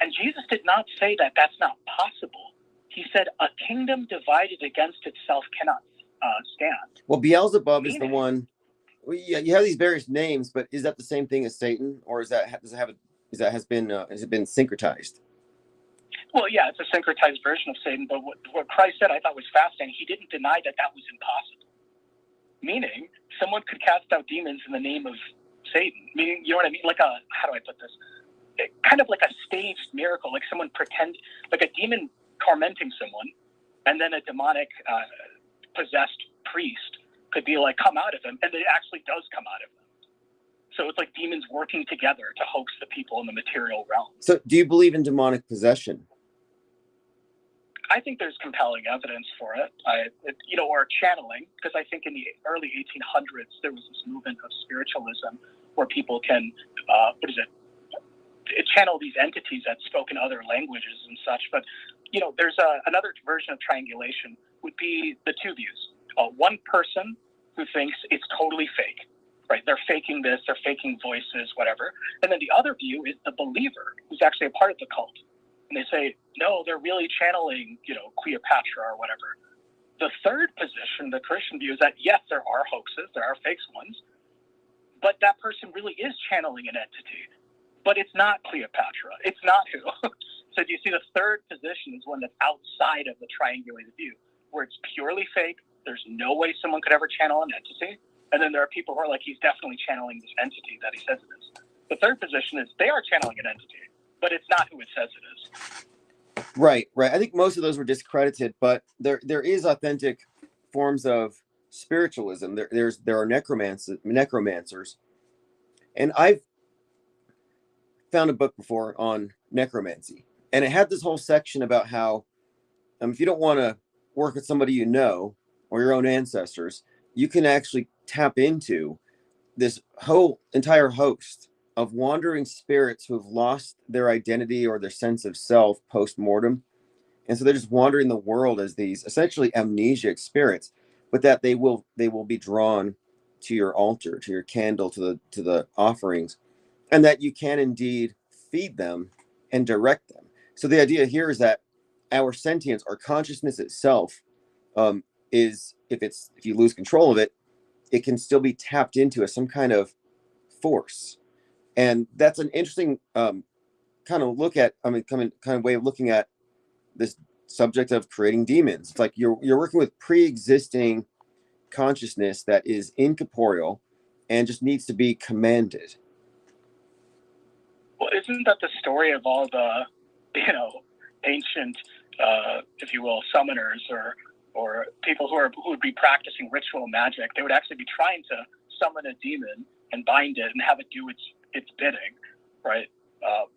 And Jesus did not say that that's not possible. He said a kingdom divided against itself cannot stand.
Well, Beelzebub is the one. Well, yeah, you have these various names, but is that the same thing as Satan, or has it been syncretized?
Well, yeah, it's a syncretized version of Satan. But what Christ said, I thought was fascinating. He didn't deny that was impossible. Meaning, someone could cast out demons in the name of Satan. Meaning, you know what I mean? Like how do I put this? Kind of like a staged miracle, like someone like a demon tormenting someone, and then a demonic possessed priest could be like, come out of him, and it actually does come out of them. So it's like demons working together to hoax the people in the material realm. So
do you believe in demonic possession?
I think there's compelling evidence for it, or channeling, because I think in the early 1800s, there was this movement of spiritualism where people can, channel these entities that spoke in other languages and such. But, there's another version of triangulation would be the two views. One person who thinks it's totally fake, right? They're faking this, they're faking voices, whatever. And then the other view is the believer who's actually a part of the cult. And they say, no, they're really channeling, Cleopatra or whatever. The third position, the Christian view, is that, yes, there are hoaxes, there are fake ones, but that person really is channeling an entity. But it's not Cleopatra. It's not who. So do you see the third position is one that's outside of the triangulated view, where it's purely fake. There's no way someone could ever channel an entity. And then there are people who are like, he's definitely channeling this entity that he says it is. The third position is they are channeling an entity, but it's not who it says it is.
Right. I think most of those were discredited, but there is authentic forms of spiritualism. There are necromancers. And I've found a book before on necromancy, and it had this whole section about how if you don't want to work with somebody you know or your own ancestors, you can actually tap into this whole entire host of wandering spirits who have lost their identity or their sense of self post-mortem. And so they're just wandering the world as these essentially amnesiac spirits, but that they will be drawn to your altar, to your candle, to the offerings, and that you can indeed feed them and direct them. So the idea here is that our sentience, our consciousness itself, is if you lose control of it, it can still be tapped into as some kind of force. And that's an interesting kind of way of looking at this subject of creating demons. It's like you're working with pre-existing consciousness that is incorporeal and just needs to be commanded.
Well, isn't that the story of all the, ancient, if you will, summoners or people who would be practicing ritual magic? They would actually be trying to summon a demon and bind it and have it do its bidding, right?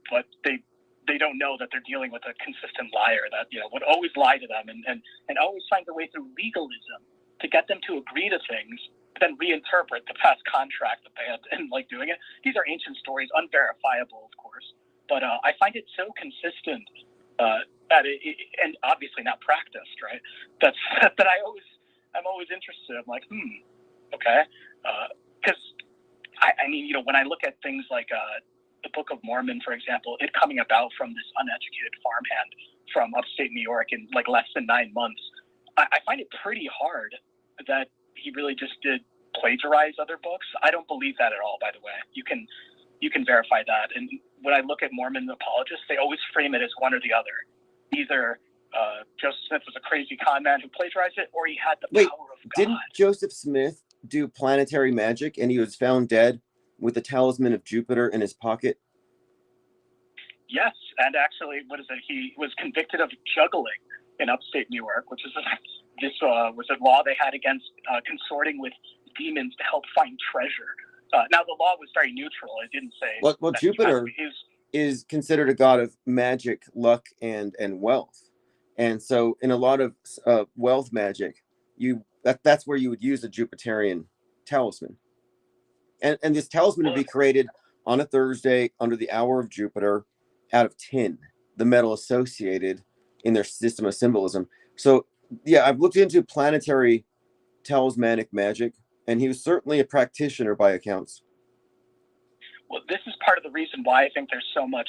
But they don't know that they're dealing with a consistent liar that would always lie to them and always find a way through legalism to get them to agree to things, then reinterpret the past contract that they had and doing it. These are ancient stories, unverifiable, of course, but I find it so consistent that and obviously not practiced, right? That I'm always interested. I'm like, okay, because I mean, when I look at things like the Book of Mormon, for example, it coming about from this uneducated farmhand from upstate New York in less than 9 months, I find it pretty hard that he really just did plagiarize other books. I don't believe that at all, by the way. You can verify that. And when I look at Mormon apologists, they always frame it as one or the other. Either Joseph Smith was a crazy con man who plagiarized it, or he had the power of God.
Didn't Joseph Smith do planetary magic and he was found dead with the talisman of Jupiter in his pocket?
Yes, and actually, he was convicted of juggling in upstate New York, which is this was a law they had against consorting with demons to help find treasure. Now, the law was very neutral. It didn't say...
Well, Jupiter is considered a god of magic, luck, and wealth. And so in a lot of wealth magic, that's where you would use a Jupiterian talisman. And this talisman would be created on a Thursday under the hour of Jupiter out of tin, the metal associated in their system of symbolism. So, yeah, I've looked into planetary talismanic magic, and he was certainly a practitioner by accounts.
Well, this is part of the reason why I think there's so much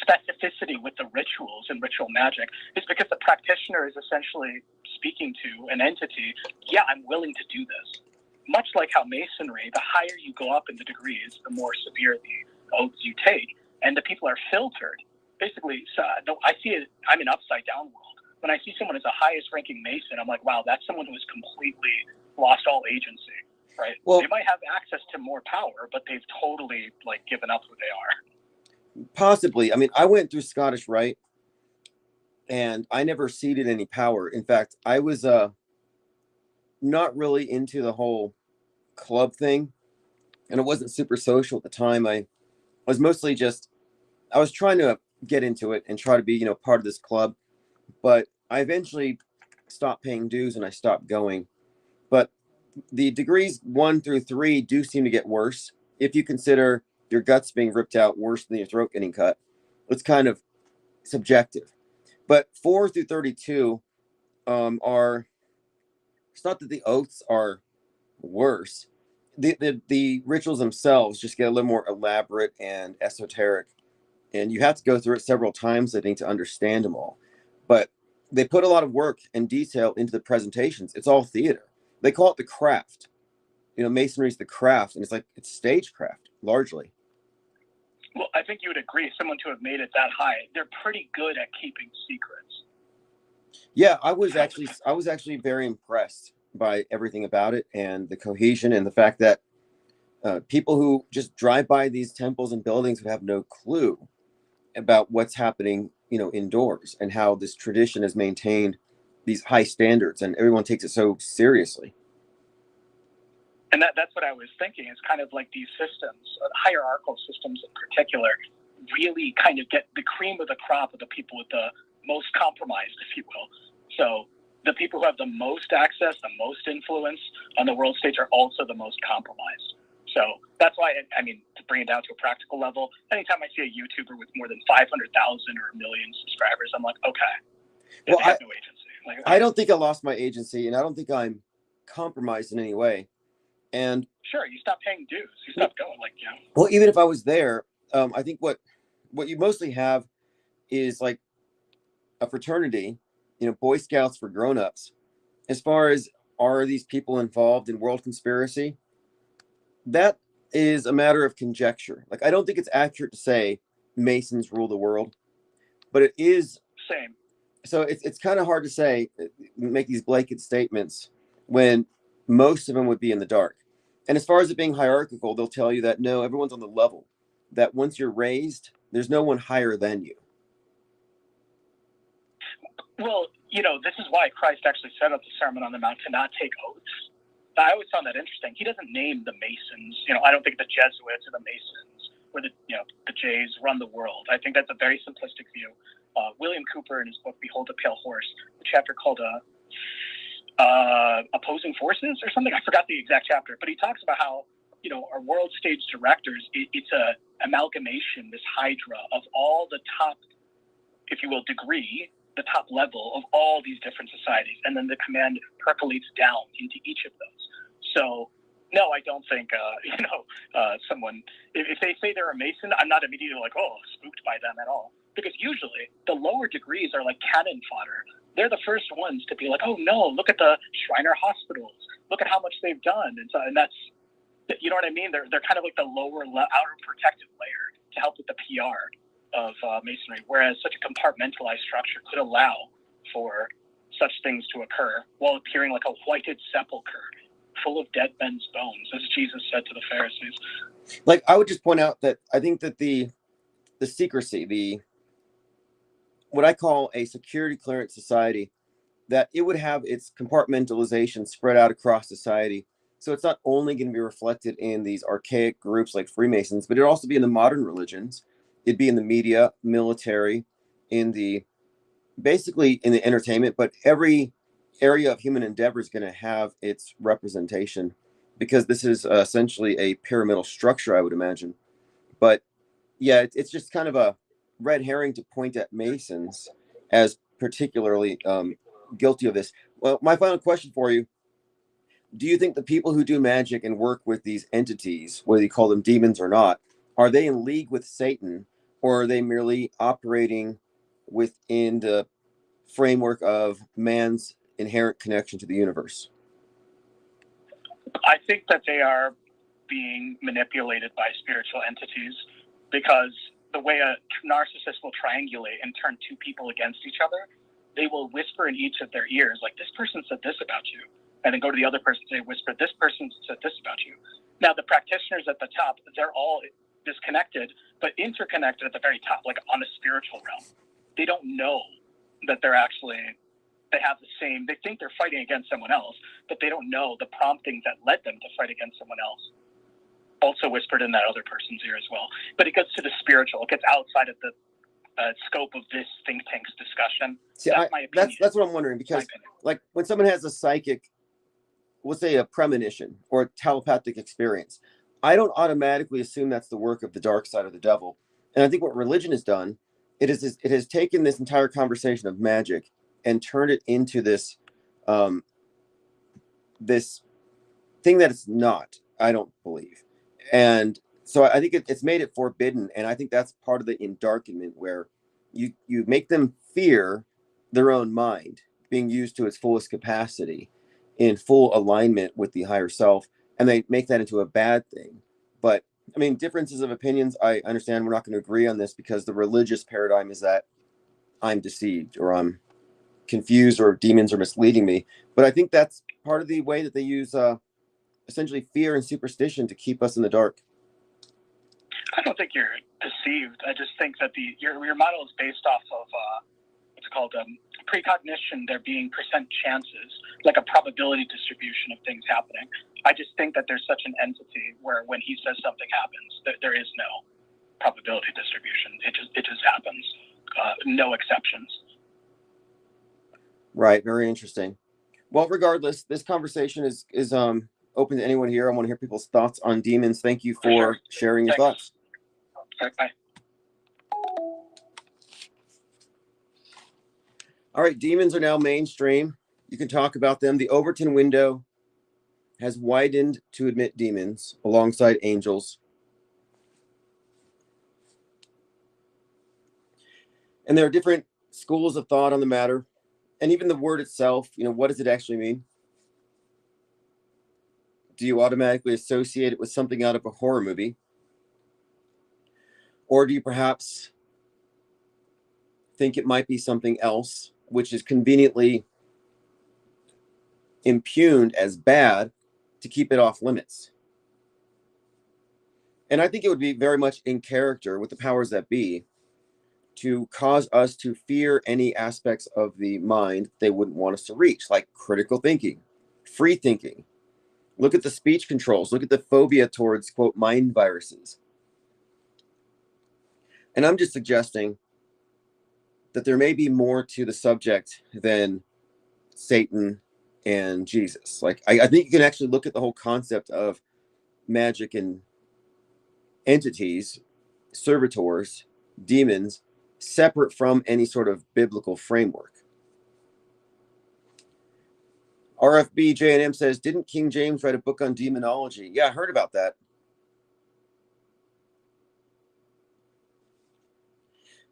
specificity with the rituals and ritual magic, is because the practitioner is essentially speaking to an entity. Yeah, I'm willing to do this. Much like how Masonry, the higher you go up in the degrees, the more severe the oaths you take, and the people are filtered. Basically, so I see it. I'm an upside down world. When I see someone as the highest ranking Mason, I'm like, wow, that's someone who has completely lost all agency. Right? Well, they might have access to more power, but they've totally like given up who they are.
Possibly. I mean, I went through Scottish Rite, and I never ceded any power. In fact, I was not really into the whole club thing, and it wasn't super social at the time. I was mostly just, I was trying to get into it and try to be, you know, part of this club, but I eventually stopped paying dues and I stopped going. But the degrees 1 through 3 do seem to get worse if you consider your guts being ripped out worse than your throat getting cut. It's kind of subjective. But 4 through 32 are, it's not that the oaths are worse. The rituals themselves just get a little more elaborate and esoteric. And you have to go through it several times, I think, to understand them all. But they put a lot of work and detail into the presentations. It's all theater. They call it the craft. You know, Masonry is the craft, and it's like it's stagecraft largely.
Well, I think you would agree. Someone to have made it that high, they're pretty good at keeping secrets.
Yeah, I was actually very impressed by everything about it and the cohesion and the fact that people who just drive by these temples and buildings would have no clue about what's happening, you know, indoors, and how this tradition has maintained these high standards, and everyone takes it so seriously.
And that's what I was thinking. It's kind of like these systems, hierarchical systems in particular, really kind of get the cream of the crop of the people with the most compromised, if you will. So the people who have the most access, the most influence on the world stage are also the most compromised. So that's why, I mean, to bring it down to a practical level, anytime I see a YouTuber with more than 500,000 or a million subscribers, I'm like, okay, well, they have no agency. Like,
I don't think I lost my agency, and I don't think I'm compromised in any way. And
sure, you stop paying dues, you stop going, like, you know.
Well, even if I was there, I think what you mostly have is like a fraternity, you know, Boy Scouts for grown-ups. As far as are these people involved in world conspiracy, that is a matter of conjecture. Like, I don't think it's accurate to say Masons rule the world, but it is.
Same.
So it's kind of hard to say, make these blanket statements when most of them would be in the dark. And as far as it being hierarchical, they'll tell you that no, everyone's on the level, that once you're raised, there's no one higher than you.
Well, you know, this is why Christ actually set up the Sermon on the Mount to not take oaths. I always found that interesting. He doesn't name the Masons. You know, I don't think the Jesuits or the Masons or the Jays run the world. I think that's a very simplistic view. William Cooper, in his book Behold a Pale Horse, a chapter called Opposing Forces or something. I forgot the exact chapter, but he talks about how, you know, our world stage directors, it's a amalgamation, this hydra of all the top, if you will, degree, the top level of all these different societies, and then the command percolates down into each of those. So, no, I don't think, someone, if they say they're a Mason, I'm not immediately like, oh, spooked by them at all. Because usually the lower degrees are like cannon fodder. They're the first ones to be like, oh no, look at the Shriner hospitals. Look at how much they've done. And that's, you know what I mean? They're kind of like the lower outer protective layer to help with the PR of Masonry, whereas such a compartmentalized structure could allow for such things to occur while appearing like a whited sepulcher full of dead men's bones, as Jesus said to the Pharisees.
Like, I would just point out that I think that the secrecy, what I call a security clearance society, that it would have its compartmentalization spread out across society. So it's not only going to be reflected in these archaic groups like Freemasons, but it'd also be in the modern religions. It'd be in the media, military, basically in the entertainment, but every area of human endeavor is going to have its representation, because this is essentially a pyramidal structure, I would imagine. But yeah, it's just kind of a red herring to point at Masons as particularly guilty of this. Well, my final question for you: do you think the people who do magic and work with these entities, whether you call them demons or not, are they in league with Satan, or are they merely operating within the framework of man's inherent connection to the universe?
I think that they are being manipulated by spiritual entities, because the way a narcissist will triangulate and turn two people against each other, they will whisper in each of their ears, like, this person said this about you. And then go to the other person and say, whisper, this person said this about you. Now, the practitioners at the top, they're all disconnected, but interconnected at the very top, like on a spiritual realm. They don't know that they have the same, they think they're fighting against someone else, but they don't know the promptings that led them to fight against someone else. Also whispered in that other person's ear as well. But it gets to the spiritual. It gets outside of the scope of this think tank's discussion.
See, that's what I'm wondering, because like when someone has a psychic, let's say a premonition or a telepathic experience, I don't automatically assume that's the work of the dark side or the devil. And I think what religion has done, it has taken this entire conversation of magic and turned it into this this thing that it's not, I don't believe. And so I think it's made it forbidden, and I think that's part of the endarkenment, where you make them fear their own mind being used to its fullest capacity in full alignment with the higher self, and they make that into a bad thing. But I mean, differences of opinions, I understand. We're not going to agree on this, because the religious paradigm is that I'm deceived, or I'm confused, or demons are misleading me. But I think that's part of the way that they use essentially fear and superstition to keep us in the dark.
I don't think you're deceived. I just think that your model is based off of what's called precognition. There being percent chances, like a probability distribution of things happening. I just think that there's such an entity where when he says something happens, there is no probability distribution. It just happens. No exceptions.
Right. Very interesting. Well, regardless, this conversation is open to anyone here. I want to hear people's thoughts on demons. Thank you for sharing your thoughts.
Bye.
All right, demons are now mainstream. You can talk about them. The Overton window has widened to admit demons alongside angels. And there are different schools of thought on the matter. And even the word itself, what does it actually mean? Do you automatically associate it with something out of a horror movie? Or do you perhaps think it might be something else, which is conveniently impugned as bad to keep it off limits? And I think it would be very much in character with the powers that be to cause us to fear any aspects of the mind they wouldn't want us to reach, like critical thinking, free thinking. Look at the speech controls. Look at the phobia towards, quote, mind viruses. And I'm just suggesting that there may be more to the subject than Satan and Jesus. Like, I think you can actually look at the whole concept of magic and entities, servitors, demons, separate from any sort of biblical framework. RFB J&M says, didn't King James write a book on demonology? Yeah, I heard about that.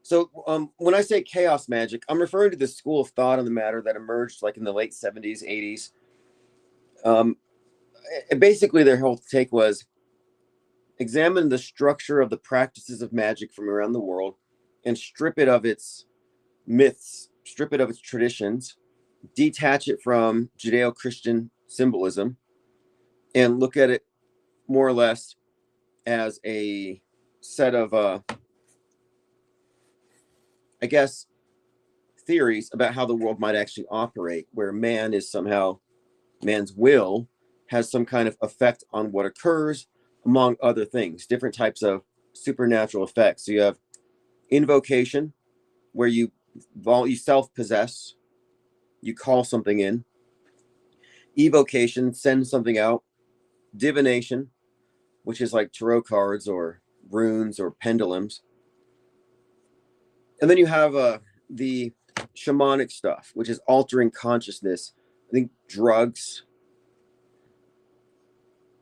So when I say chaos magic, I'm referring to the school of thought on the matter that emerged like in the late 70s, 80s. Basically, their whole take was examine the structure of the practices of magic from around the world and strip it of its myths, strip it of its traditions, detach it from Judeo-Christian symbolism, and look at it more or less as a set of, I guess, theories about how the world might actually operate, where man is somehow, man's will has some kind of effect on what occurs, among other things, different types of supernatural effects. So you have invocation, where you self-possess, you call something in. Evocation, send something out. Divination, which is like tarot cards or runes or pendulums. And then you have the shamanic stuff, which is altering consciousness. I think drugs,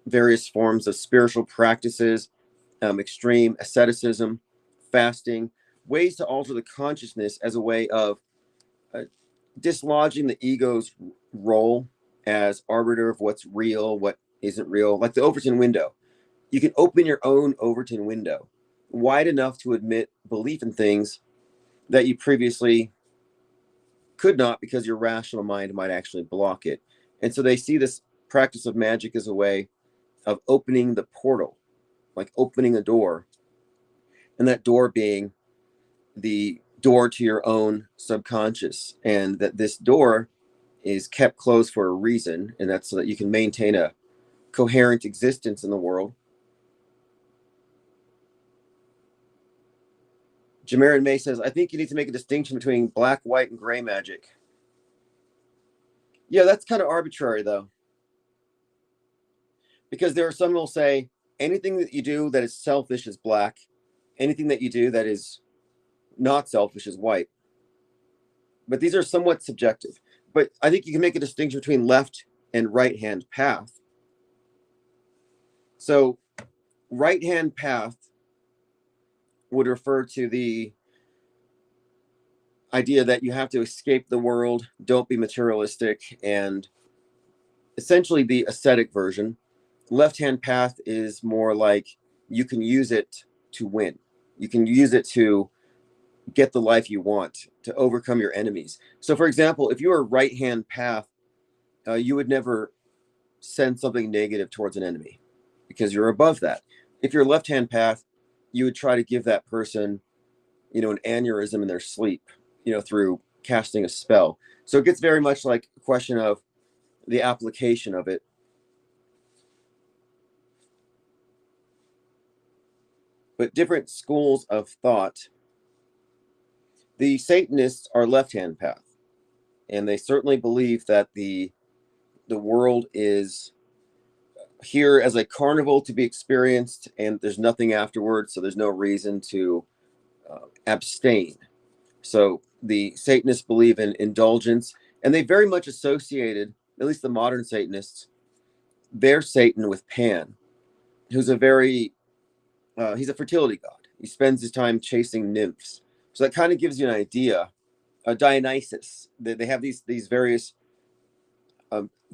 various forms of spiritual practices, extreme asceticism, fasting, ways to alter the consciousness as a way of dislodging the ego's role as arbiter of what's real, what isn't real, like the Overton window. You can open your own Overton window wide enough to admit belief in things that you previously could not, because your rational mind might actually block it. And so they see this practice of magic as a way of opening the portal, like opening a door, and that door being the door to your own subconscious, and that this door is kept closed for a reason, and that's so that you can maintain a coherent existence in the world. Jamarin May says, I think you need to make a distinction between black, white, and gray magic. Yeah, that's kind of arbitrary, though. Because there are some who will say, anything that you do that is selfish is black. Anything that you do that is not selfish is white. But these are somewhat subjective. But I think you can make a distinction between left and right-hand path. So right-hand path would refer to the idea that you have to escape the world, don't be materialistic, and essentially the ascetic version. Left-hand path is more like you can use it to win. You can use it to get the life you want, to overcome your enemies. So, for example, if you were right-hand path, you would never send something negative towards an enemy because you're above that. If you're left-hand path, you would try to give that person, an aneurysm in their sleep, through casting a spell. So it gets very much like a question of the application of it. But different schools of thought. The Satanists are left-hand path, and they certainly believe that the world is here as a carnival to be experienced, and there's nothing afterwards, so there's no reason to abstain. So the Satanists believe in indulgence, and they very much associated, at least the modern Satanists, their Satan with Pan, who's he's a fertility god. He spends his time chasing nymphs. So that kind of gives you an idea. Dionysus, they have these various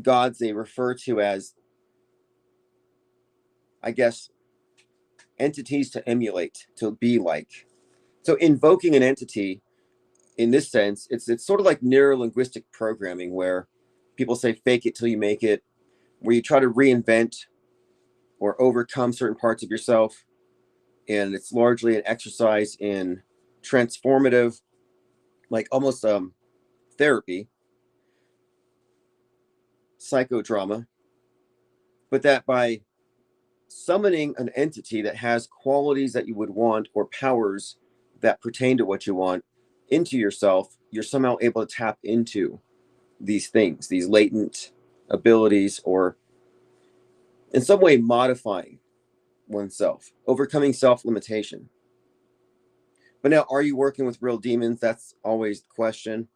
gods they refer to as, I guess, entities to emulate, to be like. So invoking an entity, in this sense, it's sort of like neuro-linguistic programming, where people say fake it till you make it, where you try to reinvent or overcome certain parts of yourself. And it's largely an exercise in transformative, like almost therapy, psychodrama, but that by summoning an entity that has qualities that you would want or powers that pertain to what you want into yourself, you're somehow able to tap into these things, these latent abilities, or in some way modifying oneself, overcoming self-limitation. But now, are you working with real demons? That's always the question.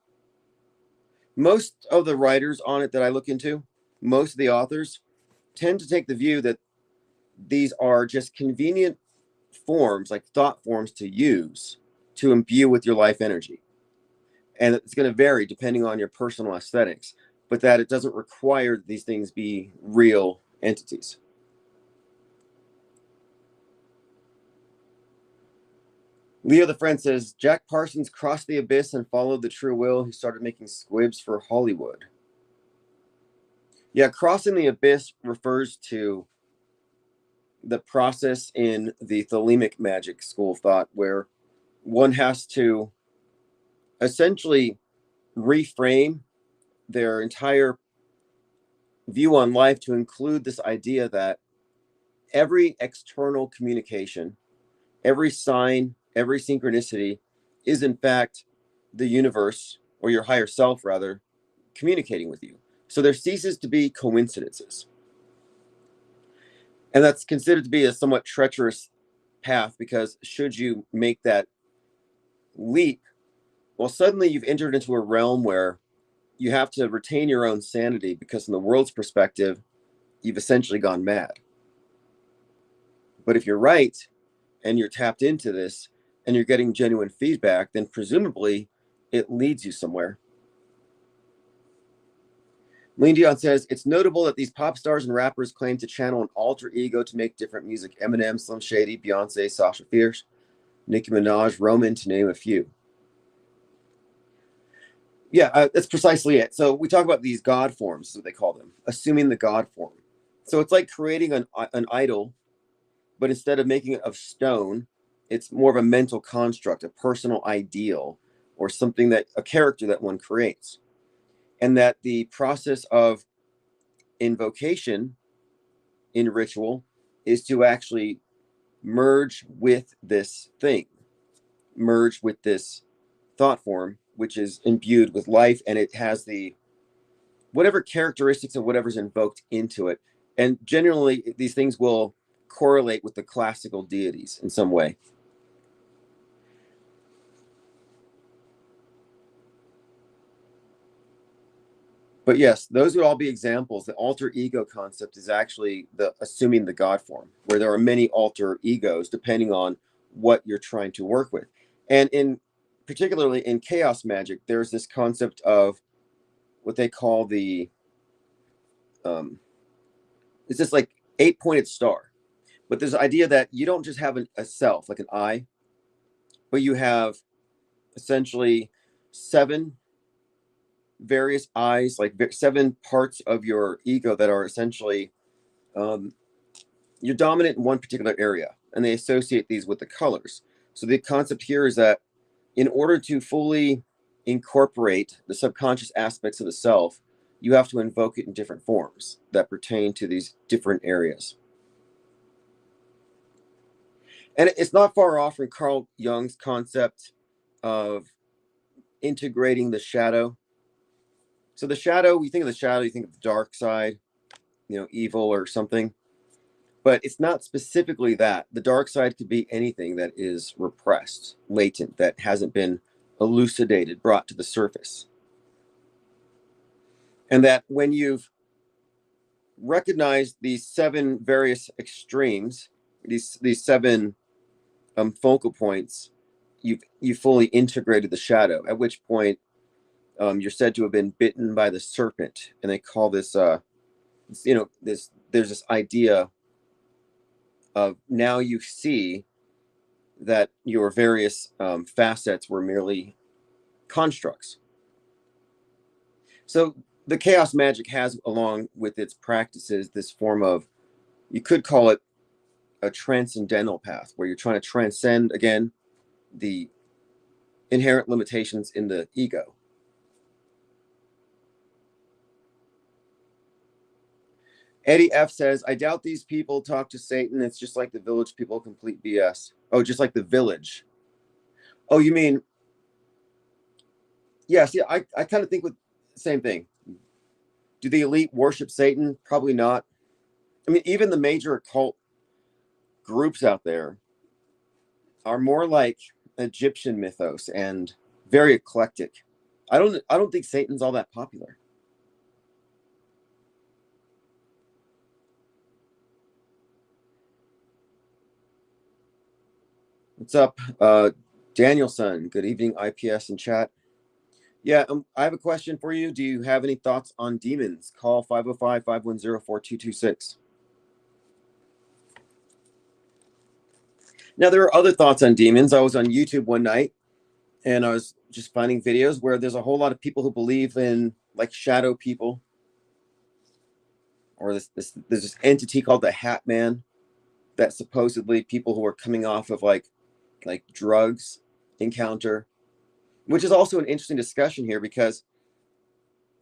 Most of the writers on it that I look into, most of the authors, tend to take the view that these are just convenient forms, like thought forms, to use to imbue with your life energy. And it's going to vary depending on your personal aesthetics, but that it doesn't require that these things be real entities. Leo the Friend says, Jack Parsons crossed the abyss and followed the true will. He started making squibs for Hollywood. Yeah, crossing the abyss refers to the process in the thelemic magic school of thought, where one has to essentially reframe their entire view on life to include this idea that every external communication, every sign, every synchronicity is in fact the universe, or your higher self rather, communicating with you. So there ceases to be coincidences. And that's considered to be a somewhat treacherous path, because should you make that leap, well, suddenly you've entered into a realm where you have to retain your own sanity, because from the world's perspective, you've essentially gone mad. But if you're right and you're tapped into this and you're getting genuine feedback, then presumably it leads you somewhere. Lean Dion says, it's notable that these pop stars and rappers claim to channel an alter ego to make different music. Eminem, Slim Shady, Beyonce, Sasha Fierce, Nicki Minaj, Roman, to name a few. Yeah, that's precisely it. So we talk about these God forms, is what they call them, assuming the God form. So it's like creating an idol, but instead of making it of stone, it's more of a mental construct, a personal ideal, or something that, a character that one creates. And that the process of invocation in ritual is to actually merge with this thing, merge with this thought form, which is imbued with life, and it has the whatever characteristics of whatever's invoked into it. And generally, these things will correlate with the classical deities in some way. But yes, those would all be examples. The alter ego concept is actually the assuming the God form, where there are many alter egos depending on what you're trying to work with. And in particularly in chaos magic, there's this concept of what they call the it's just like 8-pointed star. But there's the idea that you don't just have a self, like an I, but you have essentially 7 various eyes, like 7 parts of your ego that are essentially you're dominant in one particular area, and they associate these with the colors. So the concept here is that in order to fully incorporate the subconscious aspects of the self, you have to invoke it in different forms that pertain to these different areas. And it's not far off from Carl Jung's concept of integrating the shadow. So the shadow, you think of the shadow, you think of the dark side, evil or something. But it's not specifically that. The dark side could be anything that is repressed, latent, that hasn't been elucidated, brought to the surface. And that when you've recognized these 7 various extremes, these 7 focal points, you've fully integrated the shadow, at which point you're said to have been bitten by the serpent. And they call this, there's this idea of now you see that your various facets were merely constructs. So the chaos magic has, along with its practices, this form of, you could call it a transcendental path, where you're trying to transcend, again, the inherent limitations in the ego. Eddie F says, I doubt these people talk to Satan. It's just like the village people, complete BS. Oh, just like the village. Oh, you mean, yes, yeah, I kind of think with the same thing. Do the elite worship Satan? Probably not. I mean, even the major occult groups out there are more like Egyptian mythos and very eclectic. I don't think Satan's all that popular. What's up, Danielson? Good evening, IPS and chat. Yeah, I have a question for you. Do you have any thoughts on demons? Call 505-510-4226. Now, there are other thoughts on demons. I was on YouTube one night, and I was just finding videos where there's a whole lot of people who believe in, like, shadow people. Or there's this entity called the Hat Man that supposedly people who are coming off of, like drugs encounter, which is also an interesting discussion here, because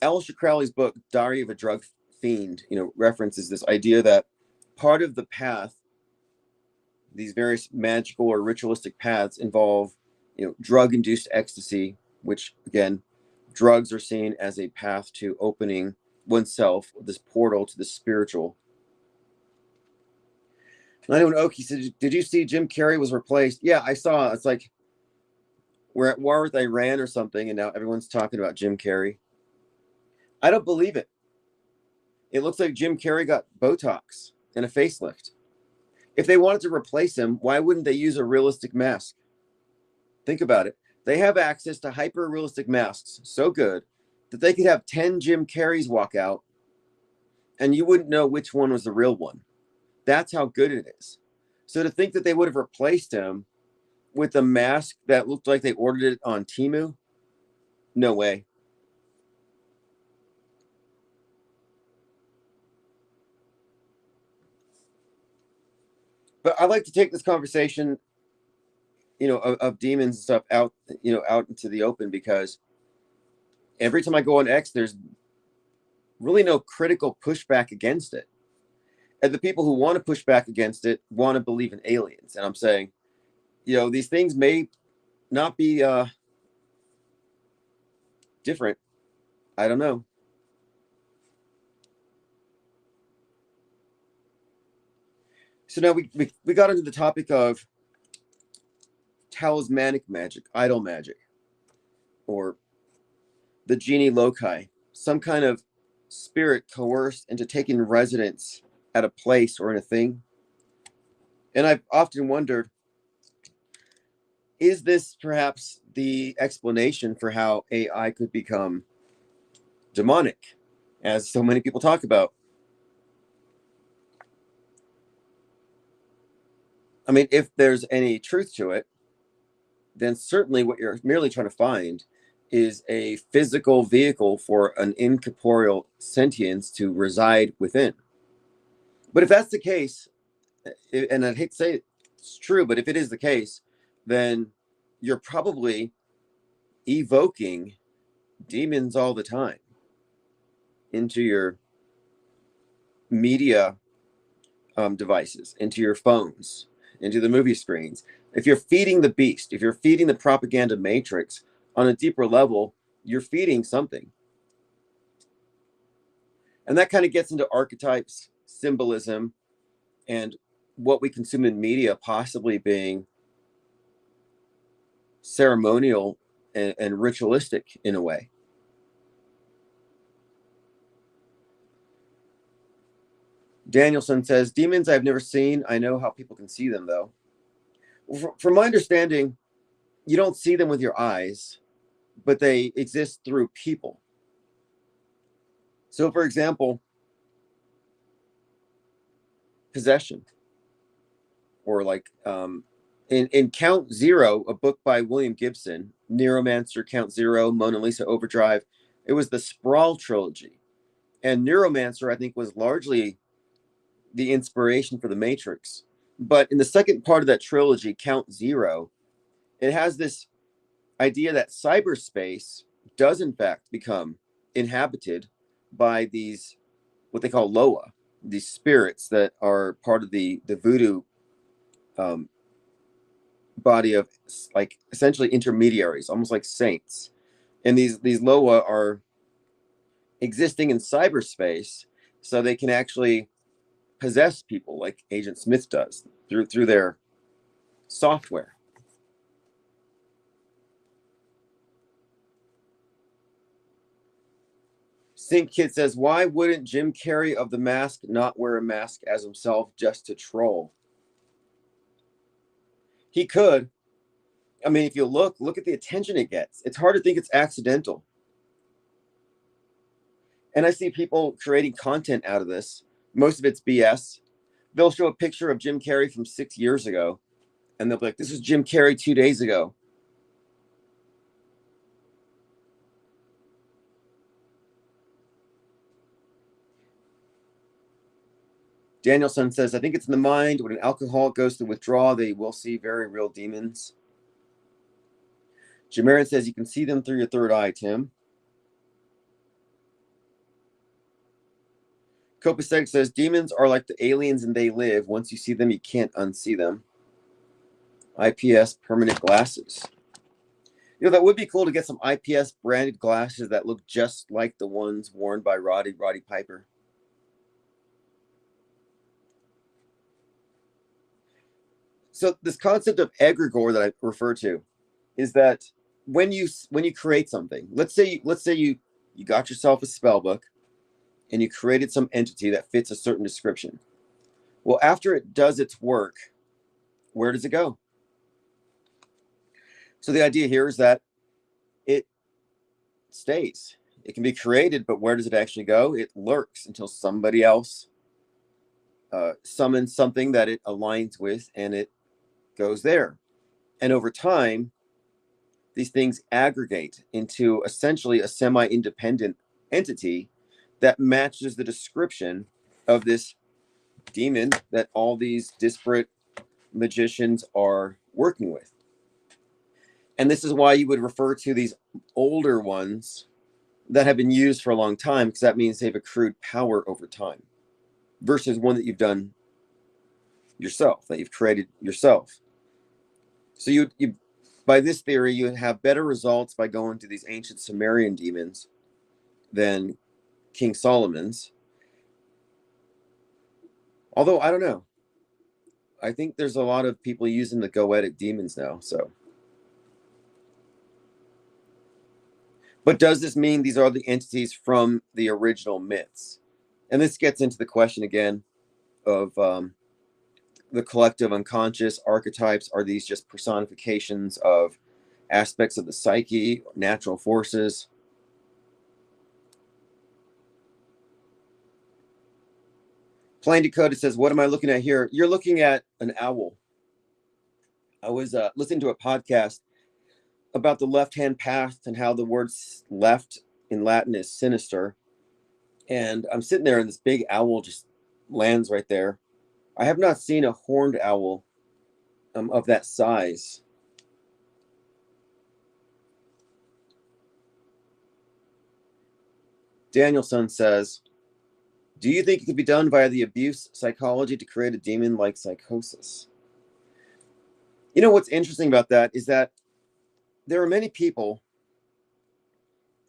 Aleister Crowley's book, Diary of a Drug Fiend, references this idea that part of the path, these various magical or ritualistic paths, involve, drug-induced ecstasy, which, again, drugs are seen as a path to opening oneself, this portal to the spiritual. 91 Oki said, did you see Jim Carrey was replaced? Yeah, I saw. It's like we're at war with Iran or something, and now everyone's talking about Jim Carrey. I don't believe it. It looks like Jim Carrey got Botox and a facelift. If they wanted to replace him, why wouldn't they use a realistic mask? Think about it. They have access to hyper realistic masks so good that they could have 10 Jim Carreys walk out and you wouldn't know which one was the real one. That's how good it is. So to think that they would have replaced him with a mask that looked like they ordered it on Temu, no way. But I like to take this conversation, of demons and stuff out into the open, because every time I go on X, there's really no critical pushback against it. And the people who want to push back against it want to believe in aliens. And I'm saying, these things may not be different. I don't know. So now we got into the topic of talismanic magic, idol magic, or the genie loci, some kind of spirit coerced into taking residence at a place or in a thing. And I've often wondered, is this perhaps the explanation for how AI could become demonic, as so many people talk about? I mean, if there's any truth to it, then certainly what you're merely trying to find is a physical vehicle for an incorporeal sentience to reside within. But if that's the case, and I'd hate to say it's true, but if it is the case, then you're probably evoking demons all the time into your media devices, into your phones, into the movie screens. If you're feeding the beast, if you're feeding the propaganda matrix on a deeper level, you're feeding something. And that kind of gets into archetypes, symbolism, and what we consume in media possibly being ceremonial and ritualistic in a way. Danielson says, demons I've never seen. I know how people can see them, though. From my understanding, you don't see them with your eyes, but they exist through people. So, for example, possession, or like in Count Zero, a book by William Gibson, Neuromancer, Count Zero, Mona Lisa Overdrive, it was the Sprawl trilogy. And Neuromancer, I think, was largely the inspiration for the Matrix. But in the second part of that trilogy, Count Zero, it has this idea that cyberspace does in fact become inhabited by these, what they call Loa, these spirits that are part of the voodoo body of, like, essentially intermediaries, almost like saints. And these Loa are existing in cyberspace, so they can actually possess people like Agent Smith does through their software. Sync Kid says, why wouldn't Jim Carrey of The Mask not wear a mask as himself just to troll? He could. I mean, if you look at the attention it gets. It's hard to think it's accidental. And I see people creating content out of this. Most of it's BS. They'll show a picture of Jim Carrey from 6 years ago, and they'll be like, this is Jim Carrey 2 days ago. Danielson says, I think it's in the mind. When an alcoholic goes to withdraw, they will see very real demons. Jamarin says, you can see them through your third eye, Tim. Copacetic says, demons are like the aliens and they live. Once you see them, you can't unsee them. IPS permanent glasses. That would be cool to get some IPS branded glasses that look just like the ones worn by Roddy Piper. So this concept of egregore that I refer to is that when you create something, let's say you got yourself a spell book and you created some entity that fits a certain description. Well, after it does its work, where does it go? So the idea here is that it stays. It can be created, but where does it actually go? It lurks until somebody else summons something that it aligns with, and it goes there. And over time, these things aggregate into essentially a semi-independent entity that matches the description of this demon that all these disparate magicians are working with. And this is why you would refer to these older ones that have been used for a long time, because that means they've accrued power over time versus one that you've done yourself, that you've created yourself. So you by this theory, you have better results by going to these ancient Sumerian demons than King Solomon's. Although I don't know. I think there's a lot of people using the goetic demons now, so. But does this mean these are the entities from the original myths? And this gets into the question again of the collective unconscious archetypes. Are these just personifications of aspects of the psyche, natural forces? Plain Decoded says, what am I looking at here? You're looking at an owl. I was listening to a podcast about the left-hand path and how the word left in Latin is sinister. And I'm sitting there and this big owl just lands right there. I have not seen a horned owl of that size. Danielson says, do you think it could be done via the abuse psychology to create a demon like psychosis? You know, what's interesting about that is that there are many people,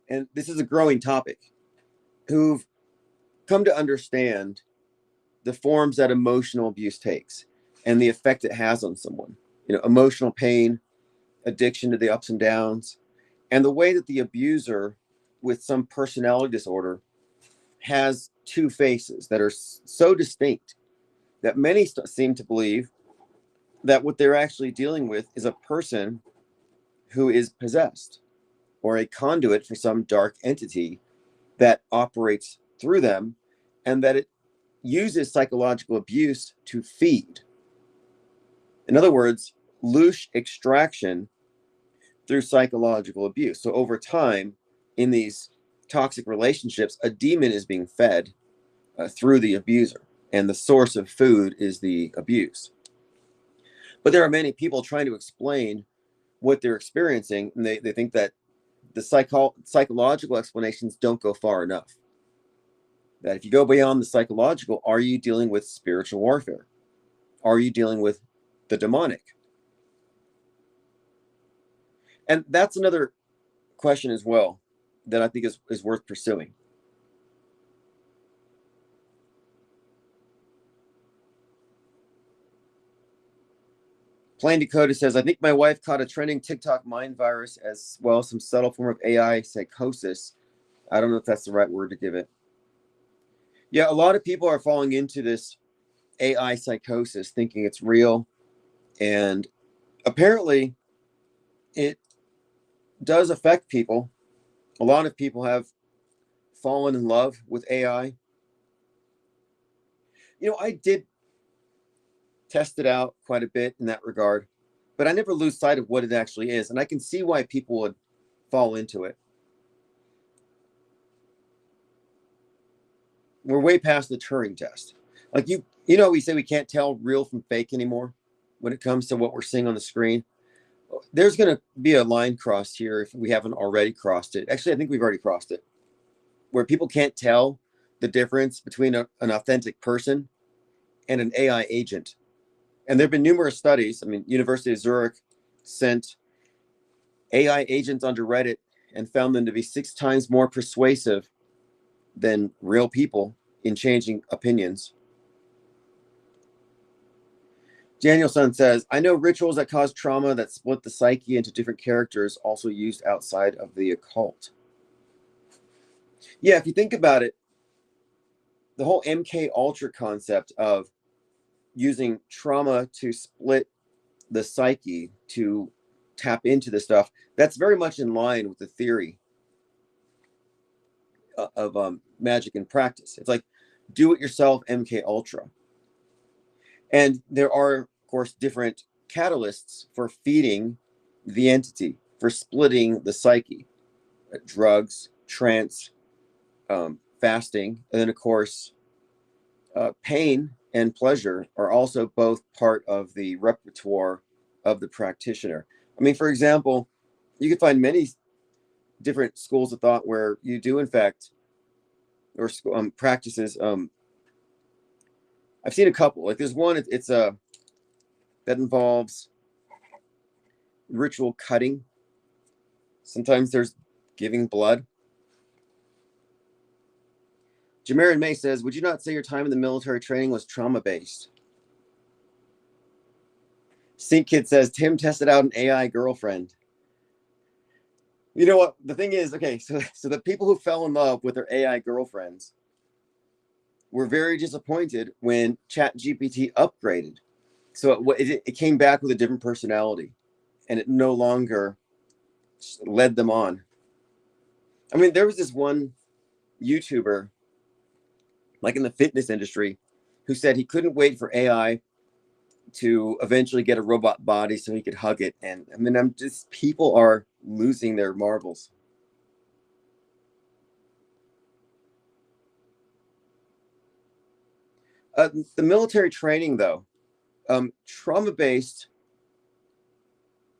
and this is a growing topic, who've come to understand the forms that emotional abuse takes and the effect it has on someone. You know, emotional pain, addiction to the ups and downs, and the way that the abuser with some personality disorder has two faces that are so distinct that many seem to believe that what they're actually dealing with is a person who is possessed or a conduit for some dark entity that operates through them, and that it uses psychological abuse to feed. In other words, loosh extraction through psychological abuse. So over time, in these toxic relationships, a demon is being fed through the abuser, and the source of food is the abuse. But there are many people trying to explain what they're experiencing, and they think that the psychological explanations don't go far enough. That if you go beyond the psychological, are you dealing with spiritual warfare? Are you dealing with the demonic? And that's another question as well that I think is worth pursuing. Plain Decoded says, I think my wife caught a trending TikTok mind virus as well as some subtle form of AI psychosis. I don't know if that's the right word to give it. Yeah, a lot of people are falling into this AI psychosis, thinking it's real. And apparently it does affect people. A lot of people have fallen in love with AI. You know, I did test it out quite a bit in that regard, but I never lose sight of what it actually is. And I can see why people would fall into it. We're way past the Turing test. Like you know, we say we can't tell real from fake anymore when it comes to what we're seeing on the screen. There's going to be a line crossed here if we haven't already crossed it. Actually, I think we've already crossed it, where people can't tell the difference between an authentic person and an AI agent. And there have been numerous studies. I mean, University of Zurich sent AI agents onto Reddit and found them to be 6 times more persuasive than real people in changing opinions. Danielson says, I know rituals that cause trauma that split the psyche into different characters also used outside of the occult. Yeah, if you think about it, the whole MK Ultra concept of using trauma to split the psyche to tap into the stuff, that's very much in line with the theory of magic and practice. It's like do it yourself MK Ultra. And there are, of course, different catalysts for feeding the entity, for splitting the psyche. Drugs, trance, fasting, and then, of course, pain and pleasure are also both part of the repertoire of the practitioner. I mean, for example, you can find many different schools of thought where you do, in fact, or practices. I've seen a couple. Like there's one, it's a that involves ritual cutting. Sometimes there's giving blood. Jamarin May says, would you not say your time in the military training was trauma-based? Sync Kid says, Tim tested out an AI girlfriend. You know what? The thing is, okay, so the people who fell in love with their AI girlfriends were very disappointed when ChatGPT upgraded. So it came back with a different personality, and it no longer led them on. I mean, there was this one YouTuber, like in the fitness industry, who said he couldn't wait for AI to eventually get a robot body so he could hug it. And I mean, people are losing their marbles. The military training, though, trauma-based,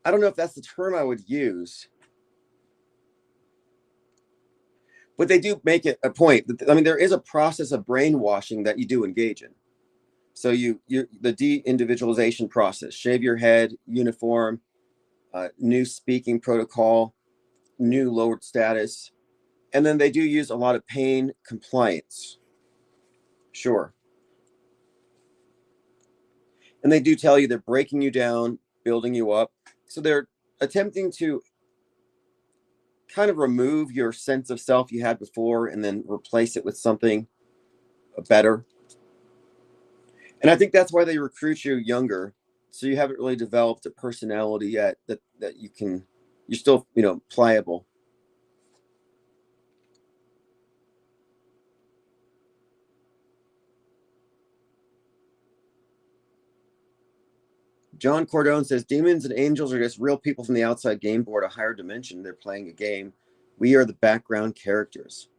I don't know if that's the term I would use, but they do make it a point. I mean, there is a process of brainwashing that you do engage in. So the de-individualization process, shave your head, uniform, new speaking protocol, new lowered status. And then they do use a lot of pain compliance. Sure. And they do tell you they're breaking you down, building you up. So they're attempting to kind of remove your sense of self you had before and then replace it with something better. And I think that's why they recruit you younger. So you haven't really developed a personality yet that you're still, pliable. John Cordone says, demons and angels are just real people from the outside game board, a higher dimension. They're playing a game. We are the background characters.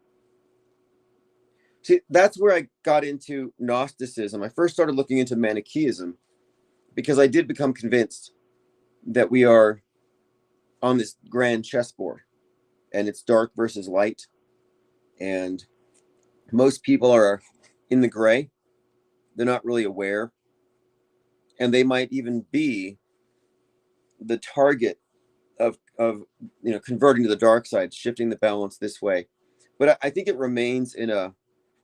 See, that's where I got into Gnosticism. I first started looking into Manichaeism because I did become convinced that we are on this grand chessboard and it's dark versus light. And most people are in the gray. They're not really aware. And they might even be the target of converting to the dark side, shifting the balance this way. But I think it remains in a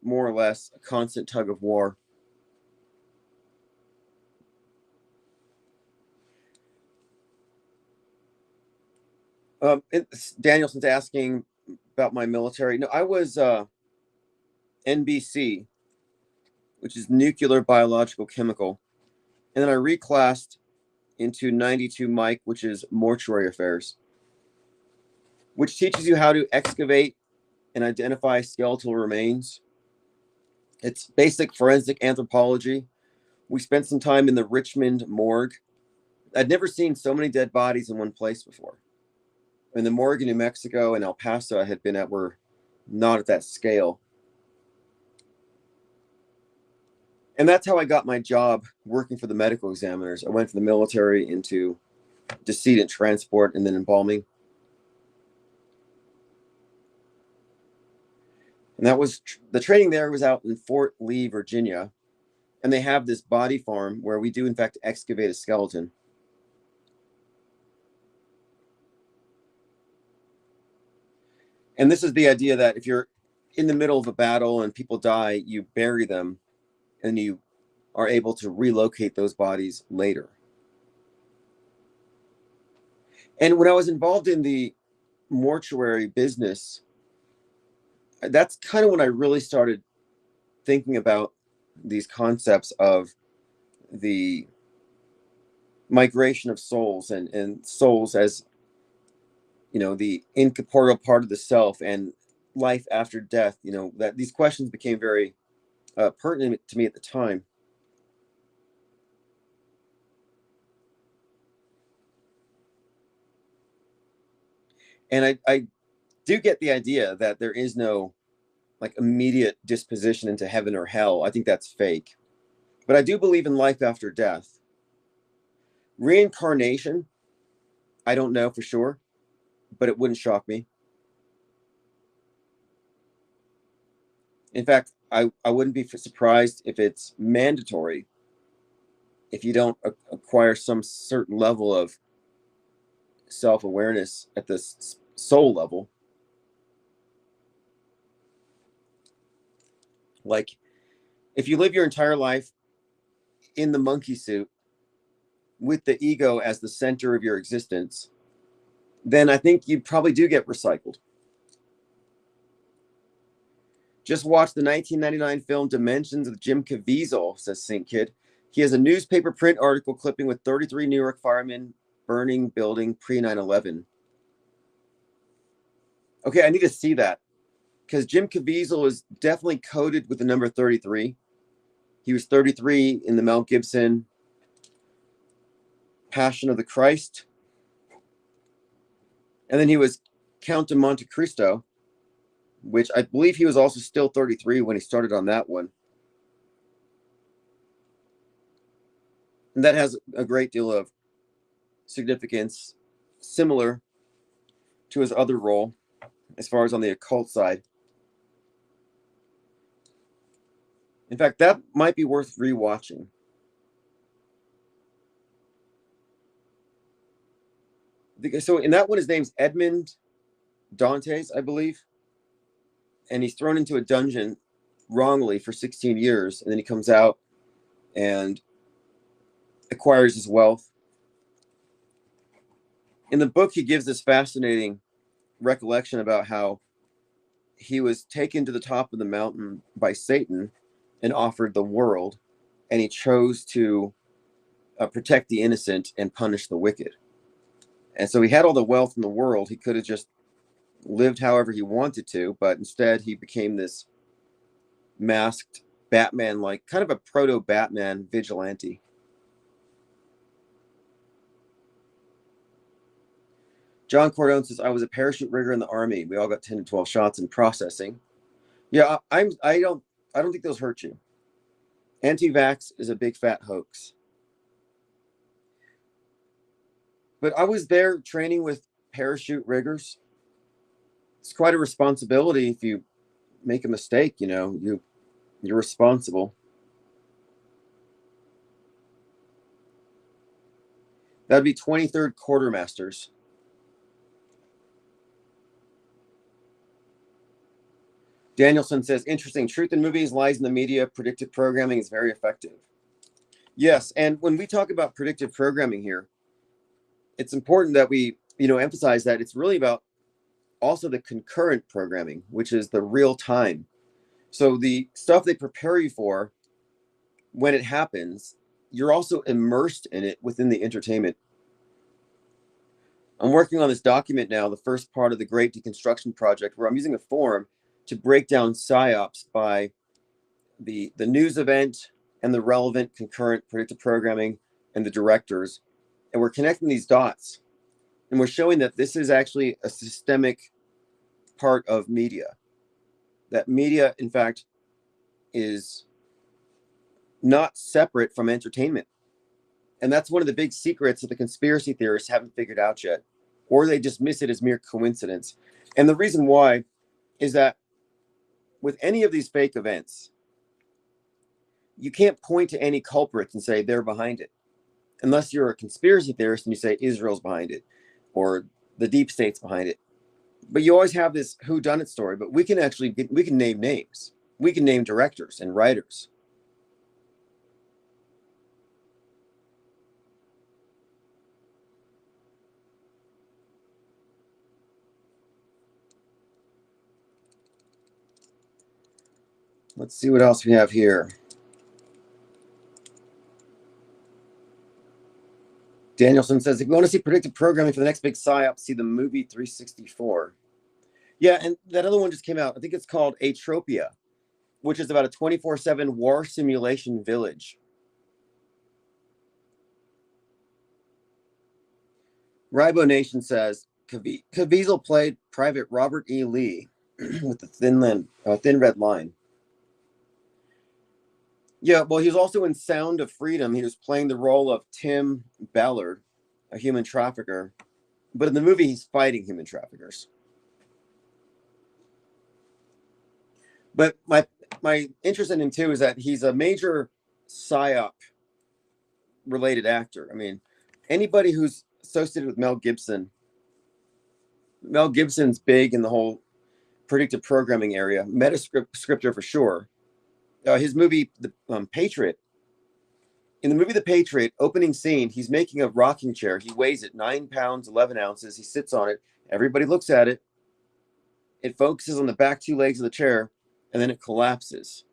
more or less a constant tug of war. Danielson's asking about my military. No, I was NBC, which is nuclear, biological, chemical. And then I reclassed into 92 Mike, which is mortuary affairs, which teaches you how to excavate and identify skeletal remains. It's basic forensic anthropology. We spent some time in the Richmond morgue. I'd never seen so many dead bodies in one place before. And the morgue in New Mexico and El Paso I had been at were not at that scale. And that's how I got my job working for the medical examiners. I went from the military into decedent transport and then embalming. And that was the training there was out in Fort Lee, Virginia. And they have this body farm where we do, in fact, excavate a skeleton. And this is the idea that if you're in the middle of a battle and people die, you bury them and you are able to relocate those bodies later. And when I was involved in the mortuary business, that's kind of when I really started thinking about these concepts of the migration of souls and souls as, you know, the incorporeal part of the self and life after death, you know, that these questions became very pertinent to me at the time. And I do get the idea that there is no like immediate disposition into heaven or hell. I think that's fake. But I do believe in life after death. Reincarnation, I don't know for sure, but it wouldn't shock me. In fact, I wouldn't be surprised if it's mandatory if you don't acquire some certain level of self-awareness at the soul level. Like, if you live your entire life in the monkey suit with the ego as the center of your existence, then I think you probably do get recycled. Just watch the 1999 film Dimensions with Jim Caviezel, says St. Kid. He has a newspaper print article clipping with 33 New York firemen burning building pre 9/11. Okay, I need to see that because Jim Caviezel is definitely coded with the number 33. He was 33 in the Mel Gibson Passion of the Christ. And then he was Count de Monte Cristo, which I believe he was also still 33 when he started on that one. And that has a great deal of significance, similar to his other role, as far as on the occult side. In fact, that might be worth rewatching. So in that one, his name's Edmund Dantes, I believe. And he's thrown into a dungeon wrongly for 16 years. And then he comes out and acquires his wealth. In the book, he gives this fascinating recollection about how he was taken to the top of the mountain by Satan and offered the world, and he chose to protect the innocent and punish the wicked. And so he had all the wealth in the world. He could have just lived however he wanted to, but instead he became this masked Batman, like kind of a proto-Batman vigilante. John Cordone says, I was a parachute rigger in the Army. We all got 10 to 12 shots in processing. Yeah, I don't think those hurt you. Anti-vax is a big fat hoax. But I was there training with parachute riggers. It's quite a responsibility. If you make a mistake, you know, you're responsible. That'd be 23rd Quartermasters. Danielson says, interesting. Truth in movies, lies in the media. Predictive programming is very effective. Yes, and when we talk about predictive programming here, it's important that we, you know, emphasize that it's really about also the concurrent programming, which is the real time. So the stuff they prepare you for when it happens, you're also immersed in it within the entertainment. I'm working on this document now, the first part of the Great Deconstruction Project, where I'm using a form to break down psyops by the news event and the relevant concurrent predictive programming and the directors. And we're connecting these dots. And we're showing that this is actually a systemic part of media. That media, in fact, is not separate from entertainment. And that's one of the big secrets that the conspiracy theorists haven't figured out yet, or they dismiss it as mere coincidence. And the reason why is that with any of these fake events, you can't point to any culprits and say they're behind it, unless you're a conspiracy theorist and you say Israel's behind it or the deep state's behind it. But you always have this whodunit story, but we can name names. We can name directors and writers. Let's see what else we have here. Danielson says, if you want to see predictive programming for the next big psyop, see the movie 364. Yeah, and that other one just came out. I think it's called Atropia, which is about a 24/7 war simulation village. Ribo Nation says, Caviezel played Private Robert E. Lee with the thin red line. Yeah, well, he was also in Sound of Freedom. He was playing the role of Tim Ballard, a human trafficker. But in the movie, he's fighting human traffickers. But my interest in him, too, is that he's a major PSYOP-related actor. I mean, anybody who's associated with Mel Gibson's big in the whole predictive programming area, Metascriptor for sure. His movie, The Patriot. In the movie The Patriot, opening scene, he's making a rocking chair. He weighs it 9 pounds, 11 ounces. He sits on it. Everybody looks at it. It focuses on the back 2 legs of the chair, and then it collapses.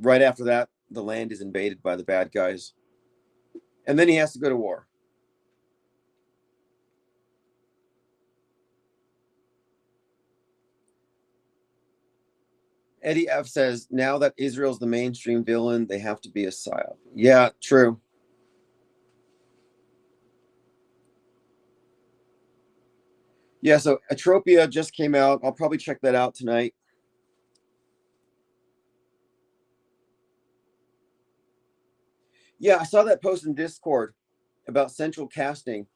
Right after that, the land is invaded by the bad guys. And then he has to go to war. Eddie F says, now that Israel's the mainstream villain, they have to be a psyop. Yeah, true. Yeah, so Atropia just came out. I'll probably check that out tonight. Yeah, I saw that post in Discord about central casting.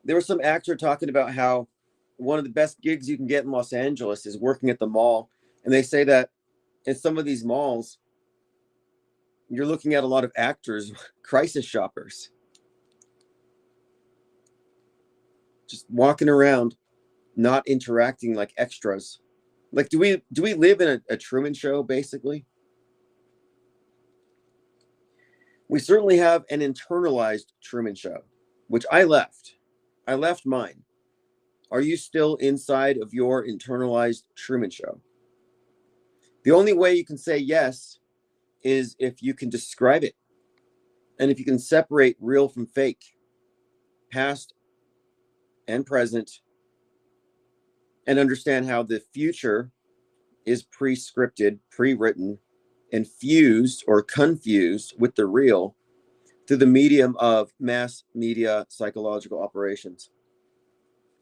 There was some actor talking about how one of the best gigs you can get in Los Angeles is working at the mall. And they say that in some of these malls, you're looking at a lot of actors, crisis shoppers, just walking around, not interacting like extras. Like, do we live in a Truman Show, basically? We certainly have an internalized Truman Show, which I left. I left mine. Are you still inside of your internalized Truman Show? The only way you can say yes is if you can describe it. And if you can separate real from fake, past and present, and understand how the future is pre-scripted, pre-written, and fused or confused with the real through the medium of mass media psychological operations.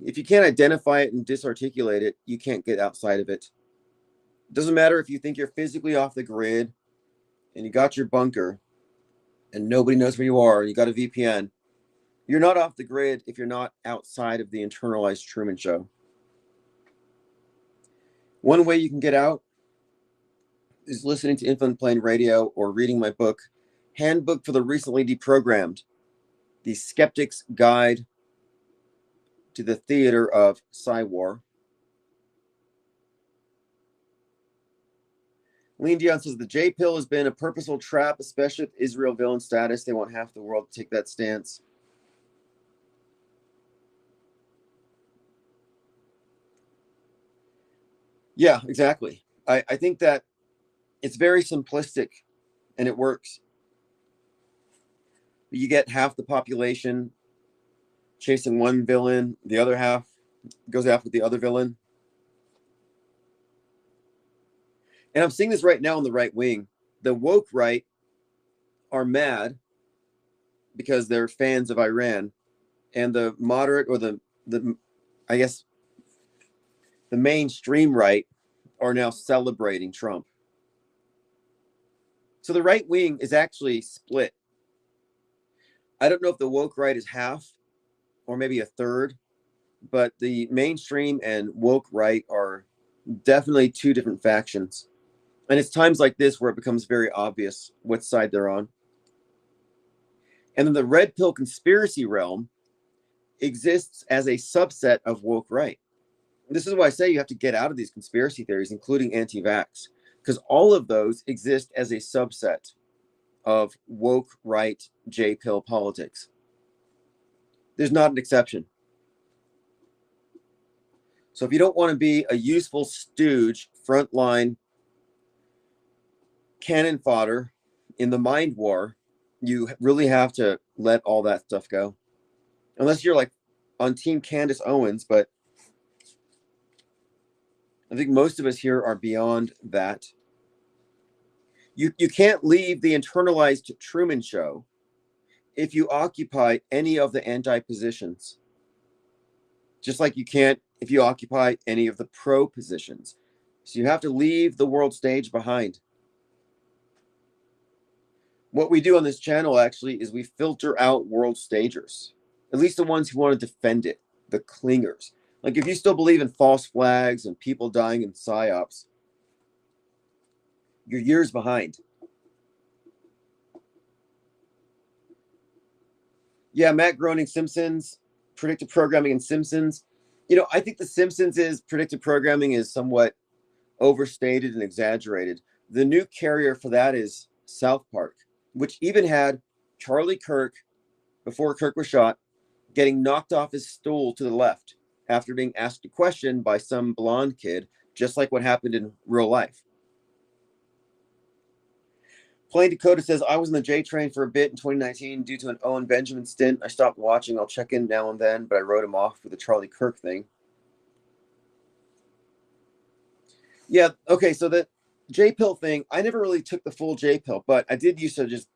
If you can't identify it and disarticulate it, you can't get outside of it. It doesn't matter if you think you're physically off the grid and you got your bunker and nobody knows where you are and you got a VPN. You're not off the grid if you're not outside of the internalized Truman Show. One way you can get out is listening to Infinite Plane Radio or reading my book, Handbook for the Recently Deprogrammed, The Skeptic's Guide to the Theater of Psy-War. Lean Dion says the J pill has been a purposeful trap, especially with Israel villain status. They want half the world to take that stance. Yeah, exactly. I think that it's very simplistic and it works. You get half the population chasing one villain, the other half goes after the other villain. And I'm seeing this right now on the right wing. The woke right are mad because they're fans of Iran, and the moderate or the I guess the mainstream right are now celebrating Trump. So the right wing is actually split. I don't know if the woke right is half or maybe a third, but the mainstream and woke right are definitely 2 different factions. And it's times like this where it becomes very obvious what side they're on. And then the red pill conspiracy realm exists as a subset of woke right. This is why I say you have to get out of these conspiracy theories, including anti-vax, because all of those exist as a subset of woke right J pill politics. There's not an exception. So if you don't want to be a useful stooge, frontline cannon fodder in the mind war, you really have to let all that stuff go. unless you're like on Team Candace Owens, but I think most of us here are beyond that. You can't leave the internalized Truman Show if you occupy any of the anti-positions. Just like you can't if you occupy any of the pro-positions. So you have to leave the world stage behind. What we do on this channel actually is we filter out world stagers, at least the ones who want to defend it, the clingers. Like if you still believe in false flags and people dying in psyops, you're years behind. Yeah, Matt Groening, Simpsons, predictive programming and Simpsons. You know, I think the Simpsons' predictive programming is somewhat overstated and exaggerated. The new carrier for that is South Park, which even had Charlie Kirk, before Kirk was shot, getting knocked off his stool to the left after being asked a question by some blonde kid, just like what happened in real life. Plain Dakota says, I was in the J train for a bit in 2019 due to an Owen Benjamin stint. I stopped watching. I'll check in now and then, but I wrote him off for the Charlie Kirk thing. Yeah, okay, so the J pill thing, I never really took the full J pill, but I did used to just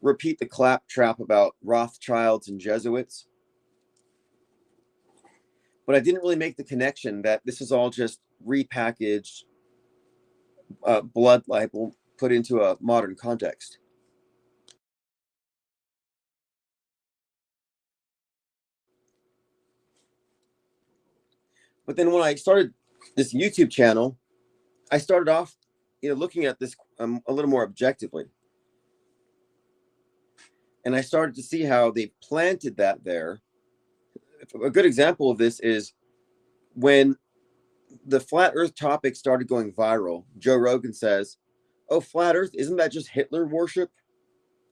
repeat the claptrap about Rothschilds and Jesuits. But I didn't really make the connection that this is all just repackaged blood libel put into a modern context. But then when I started this YouTube channel, I started off, looking at this a little more objectively. And I started to see how they planted that there. A good example of this is when the flat earth topic started going viral. Joe Rogan says, oh, flat earth, isn't that just Hitler worship?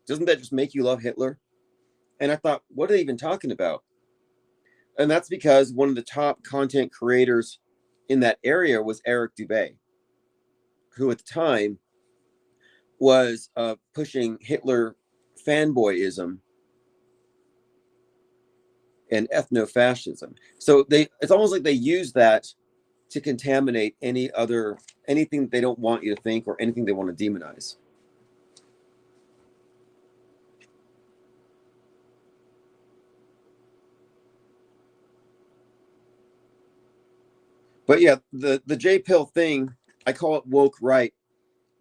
Doesn't that just make you love Hitler? And I thought, what are they even talking about? And that's because one of the top content creators in that area was Eric Dubay, who at the time was pushing Hitler fanboyism and ethno-fascism. So it's almost like they use that to contaminate anything they don't want you to think or anything they want to demonize. But yeah, the J pill thing, I call it woke right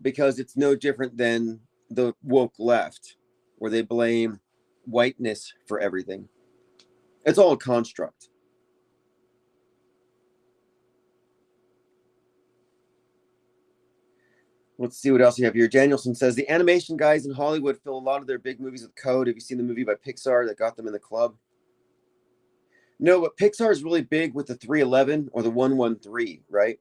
because it's no different than the woke left, where they blame whiteness for everything. It's all a construct. Let's see what else you have here. Danielson says, the animation guys in Hollywood fill a lot of their big movies with code. Have you seen the movie by Pixar that got them in the club? No, but Pixar is really big with the 311 or the 113, right?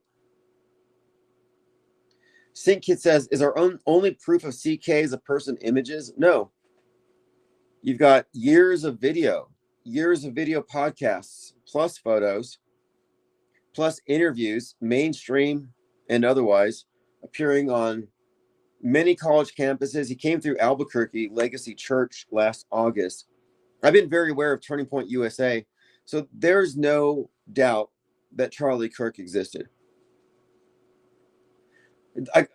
Sync Kid says, is our only proof of CK as a person images? No. You've got years of video podcasts, plus photos, plus interviews, mainstream and otherwise, appearing on many college campuses. He came through Albuquerque Legacy Church last August. I've been very aware of Turning Point USA, so there's no doubt that Charlie Kirk existed.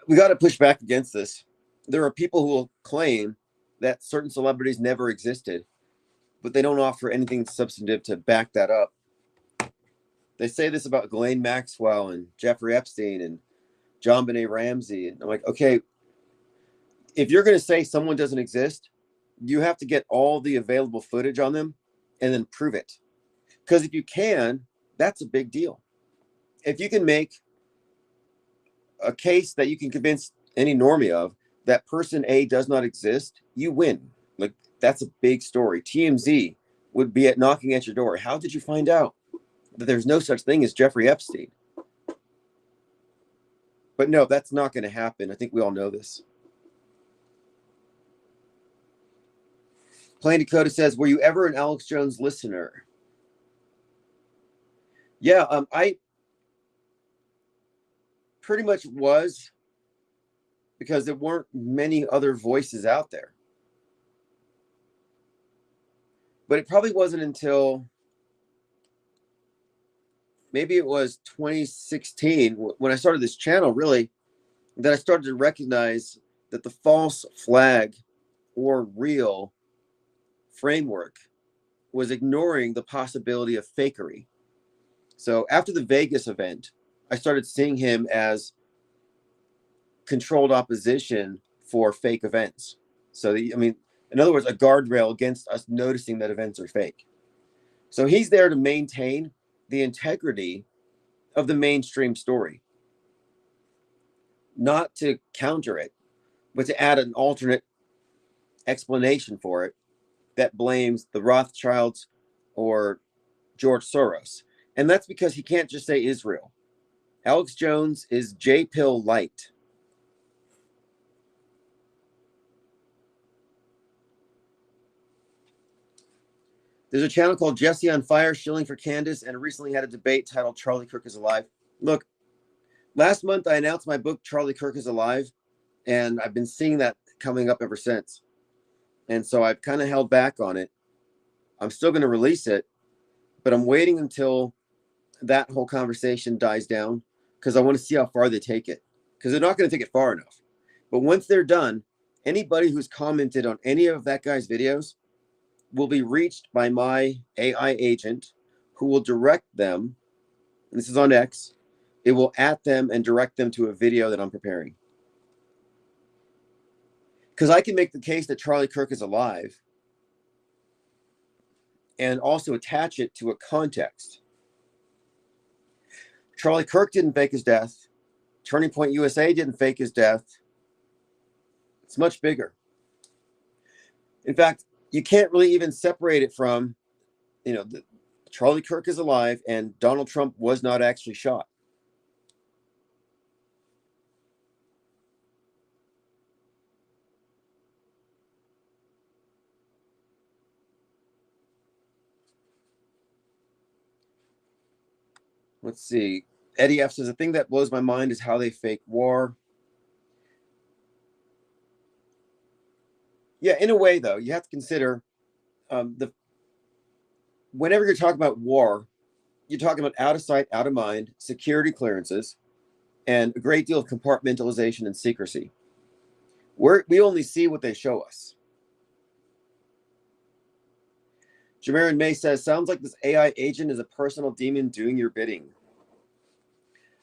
We got to push back against this. There are people who will claim that certain celebrities never existed, but they don't offer anything substantive to back that up. They say this about Ghislaine Maxwell and Jeffrey Epstein and John Benet Ramsey. And I'm like, okay, if you're going to say someone doesn't exist, you have to get all the available footage on them and then prove it. Because if you can, that's a big deal. If you can make a case that you can convince any normie of that person A does not exist, you win. Like, that's a big story. TMZ would be knocking at your door. How did you find out that there's no such thing as Jeffrey Epstein? But no, that's not going to happen. I think we all know this. Plain Dakota says, were you ever an Alex Jones listener? Yeah, I pretty much was, because there weren't many other voices out there. But it probably wasn't until maybe it was 2016 when I started this channel, really, that I started to recognize that the false flag or real framework was ignoring the possibility of fakery. So after the Vegas event, I started seeing him as controlled opposition for fake events. So, I mean, in other words, a guardrail against us noticing that events are fake. So he's there to maintain the integrity of the mainstream story, not to counter it, but to add an alternate explanation for it that blames the Rothschilds or George Soros. And that's because he can't just say Israel. Alex Jones is J Pill light. There's a channel called Jesse on Fire, shilling for Candace, and recently had a debate titled Charlie Kirk is Alive. Look, last month I announced my book, Charlie Kirk is Alive, and I've been seeing that coming up ever since. And so I've kind of held back on it. I'm still going to release it, but I'm waiting until that whole conversation dies down because I want to see how far they take it, because they're not going to take it far enough. But once they're done, anybody who's commented on any of that guy's videos will be reached by my AI agent, who will direct them, and this is on X, it will at them and direct them to a video that I'm preparing. Because I can make the case that Charlie Kirk is alive and also attach it to a context. Charlie Kirk didn't fake his death. Turning Point USA didn't fake his death. It's much bigger. In fact, you can't really even separate it from, Charlie Kirk is alive and Donald Trump was not actually shot. Let's see. Eddie F says, the thing that blows my mind is how they fake war. Yeah, in a way, though, you have to consider whenever you're talking about war, you're talking about out of sight, out of mind, security clearances, and a great deal of compartmentalization and secrecy. We only see what they show us. Jamarin May says, sounds like this AI agent is a personal demon doing your bidding.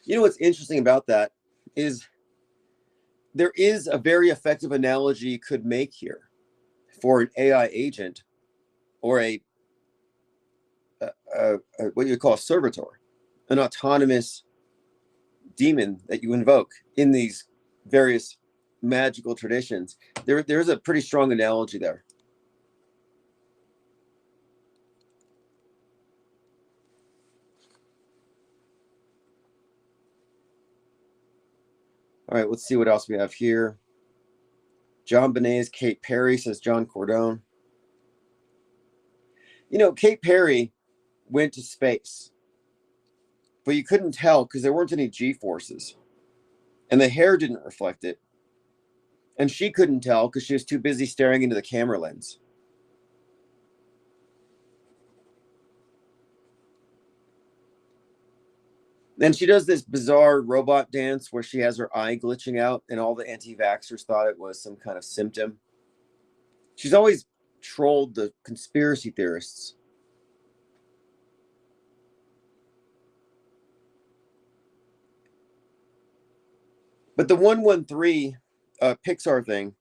You know what's interesting about that is there is a very effective analogy you could make here for an AI agent or a what you call a servitor, an autonomous demon that you invoke in these various magical traditions. There's a pretty strong analogy there. All right, let's see what else we have here. John Benes, Kate Perry, says John Cordone. Kate Perry went to space, but you couldn't tell because there weren't any G-forces, and the hair didn't reflect it. And she couldn't tell because she was too busy staring into the camera lens. Then she does this bizarre robot dance where she has her eye glitching out, and all the anti-vaxxers thought it was some kind of symptom. She's always trolled the conspiracy theorists. But the 113 Pixar thing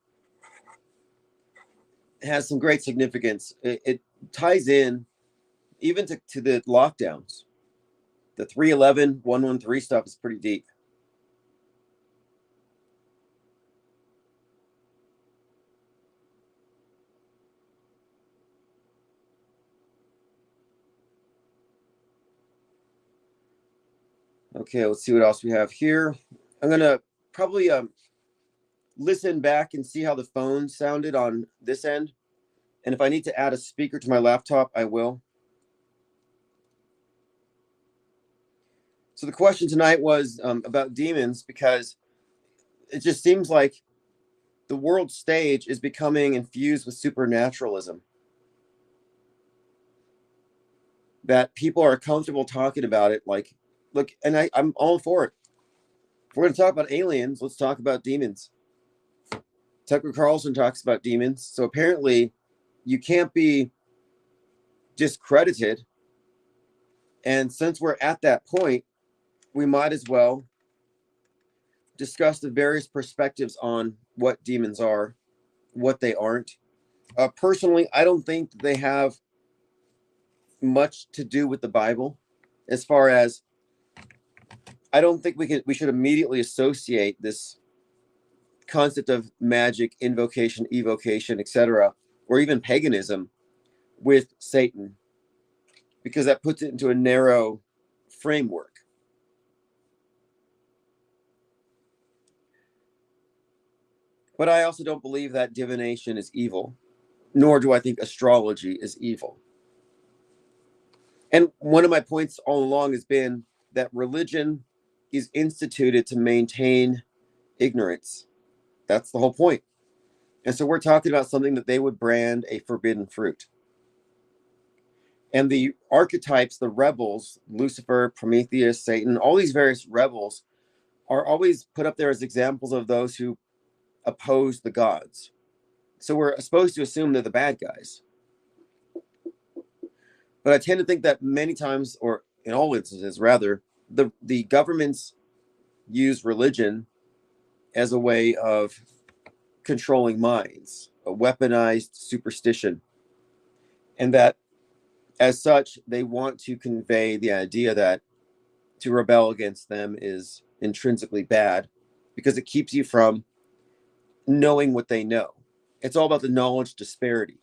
has some great significance. It ties in even to the lockdowns. The 311, 113 stuff is pretty deep. Okay, let's see what else we have here. I'm going to probably listen back and see how the phone sounded on this end. And if I need to add a speaker to my laptop, I will. So the question tonight was about demons, because it just seems like the world stage is becoming infused with supernaturalism. that people are comfortable talking about it. Like, look, and I'm all for it. If we're going to talk about aliens, let's talk about demons. Tucker Carlson talks about demons. So apparently you can't be discredited. And since we're at that point, we might as well discuss the various perspectives on what demons are, what they aren't. Personally, I don't think they have much to do with the Bible, as far as I don't think we should immediately associate this concept of magic, invocation, evocation, etc., or even paganism with Satan, because that puts it into a narrow framework. But I also don't believe that divination is evil, nor do I think astrology is evil. And one of my points all along has been that religion is instituted to maintain ignorance. That's the whole point. And so we're talking about something that they would brand a forbidden fruit. And the archetypes, the rebels, Lucifer, Prometheus, Satan, all these various rebels are always put up there as examples of those who oppose the gods. So we're supposed to assume they're the bad guys. But I tend to think that many times, or in all instances rather, the governments use religion as a way of controlling minds, a weaponized superstition. And that as such, they want to convey the idea that to rebel against them is intrinsically bad because it keeps you from knowing what they know. It's all about the knowledge disparity.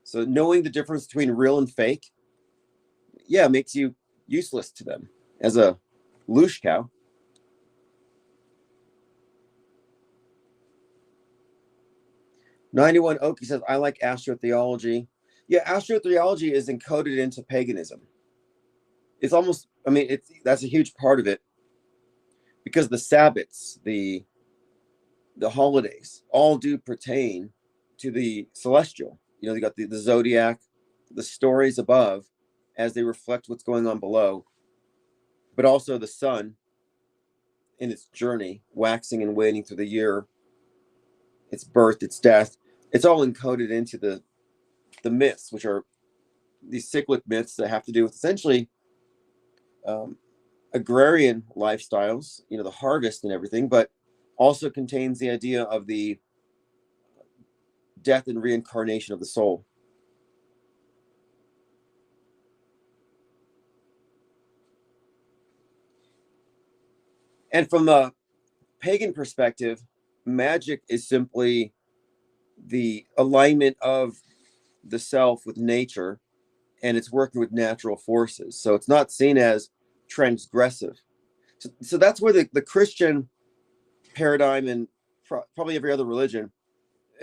So knowing the difference between real and fake, yeah, makes you useless to them as a loosh cow. '91 Oki says, I like astrotheology. Yeah, astrotheology is encoded into paganism. It's almost, I mean, that's a huge part of it, because the Sabbats, the holidays, all do pertain to the celestial. You know, you got the zodiac, the stories above as they reflect what's going on below, but also the sun in its journey, waxing and waning through the year, its birth, its death. It's all encoded into the myths, which are these cyclic myths that have to do with essentially agrarian lifestyles, you know, the harvest and everything, but also contains the idea of the death and reincarnation of the soul. And from a pagan perspective, magic is simply the alignment of the self with nature, and it's working with natural forces. So it's not seen as transgressive. So that's where the Christian paradigm and probably every other religion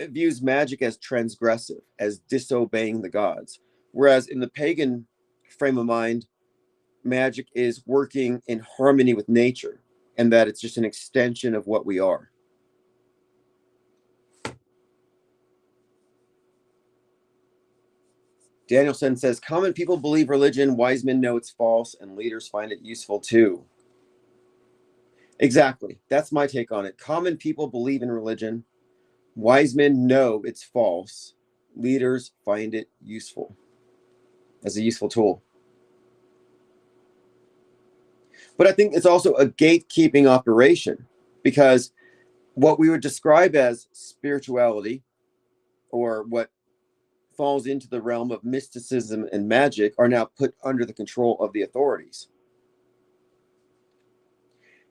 views magic as transgressive, as disobeying the gods. Whereas in the pagan frame of mind, magic is working in harmony with nature, and that it's just an extension of what we are. Danielson says, common people believe religion, wise men know it's false, and leaders find it useful too. Exactly. That's my take on it. Common people believe in religion. Wise men know it's false. Leaders find it useful as a useful tool. But I think it's also a gatekeeping operation, because what we would describe as spirituality, or what falls into the realm of mysticism and magic, are now put under the control of the authorities.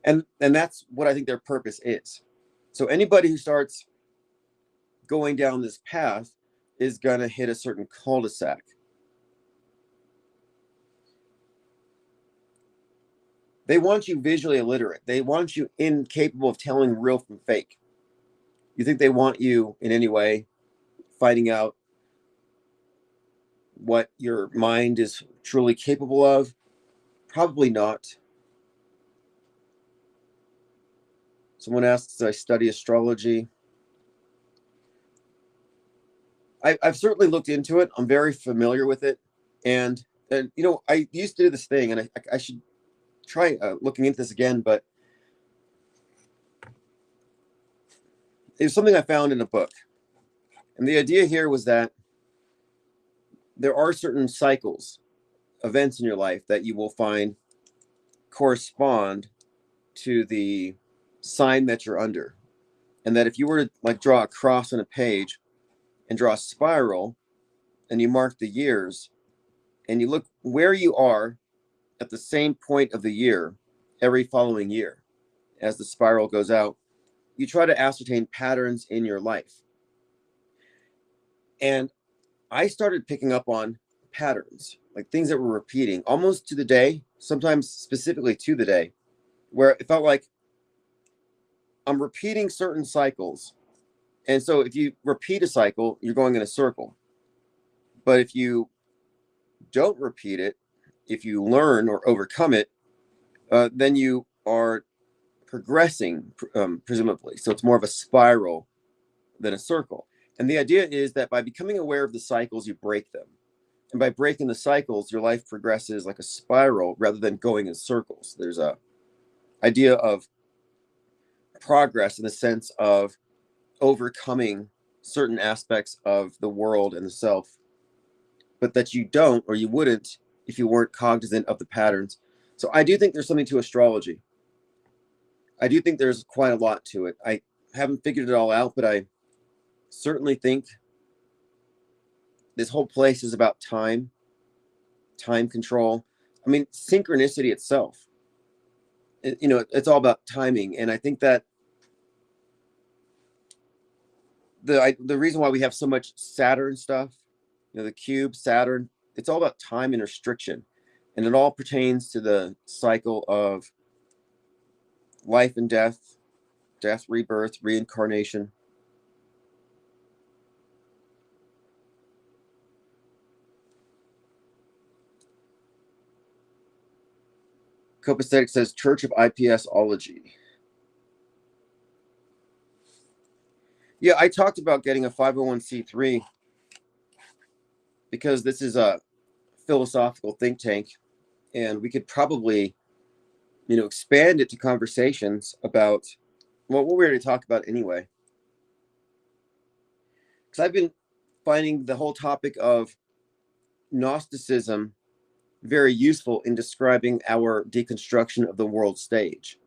And that's what I think their purpose is. So anybody who starts going down this path is going to hit a certain cul-de-sac. They want you visually illiterate. They want you incapable of telling real from fake. You think they want you in any way finding out what your mind is truly capable of? Probably not. Someone asks, I study astrology. I've certainly looked into it. I'm very familiar with it. And And, you know, I used to do this thing, and I should try looking into this again, but it was something I found in a book. And the idea here was that there are certain cycles, events in your life that you will find correspond to the sign that you're under. And that if you were to like draw a cross on a page and draw a spiral and you mark the years and you look where you are at the same point of the year every following year as the spiral goes out, you try to ascertain patterns in your life. And I started picking up on patterns, like things that were repeating almost to the day, sometimes specifically to the day, where it felt like I'm repeating certain cycles. And so if you repeat a cycle, you're going in a circle. But if you don't repeat it, if you learn or overcome it, then you are progressing, presumably. So it's more of a spiral than a circle. And the idea is that by becoming aware of the cycles, you break them. And by breaking the cycles, your life progresses like a spiral rather than going in circles. There's a idea of progress in the sense of overcoming certain aspects of the world and the self, but that you don't, or you wouldn't, if you weren't cognizant of the patterns. So I do think there's something to astrology. I do think there's quite a lot to it. I haven't figured it all out, but I certainly think this whole place is about time control. I mean, synchronicity itself, you know, it's all about timing. And I think that the reason why we have so much Saturn stuff, you know, the cube, Saturn, it's all about time and restriction. And it all pertains to the cycle of life and death, rebirth, reincarnation. Copacetic says Church of IPSology. Yeah, I talked about getting a 501c3 because this is a philosophical think tank, and we could probably, you know, expand it to conversations about what we're going to talk about anyway. Because I've been finding the whole topic of Gnosticism very useful in describing our deconstruction of the world stage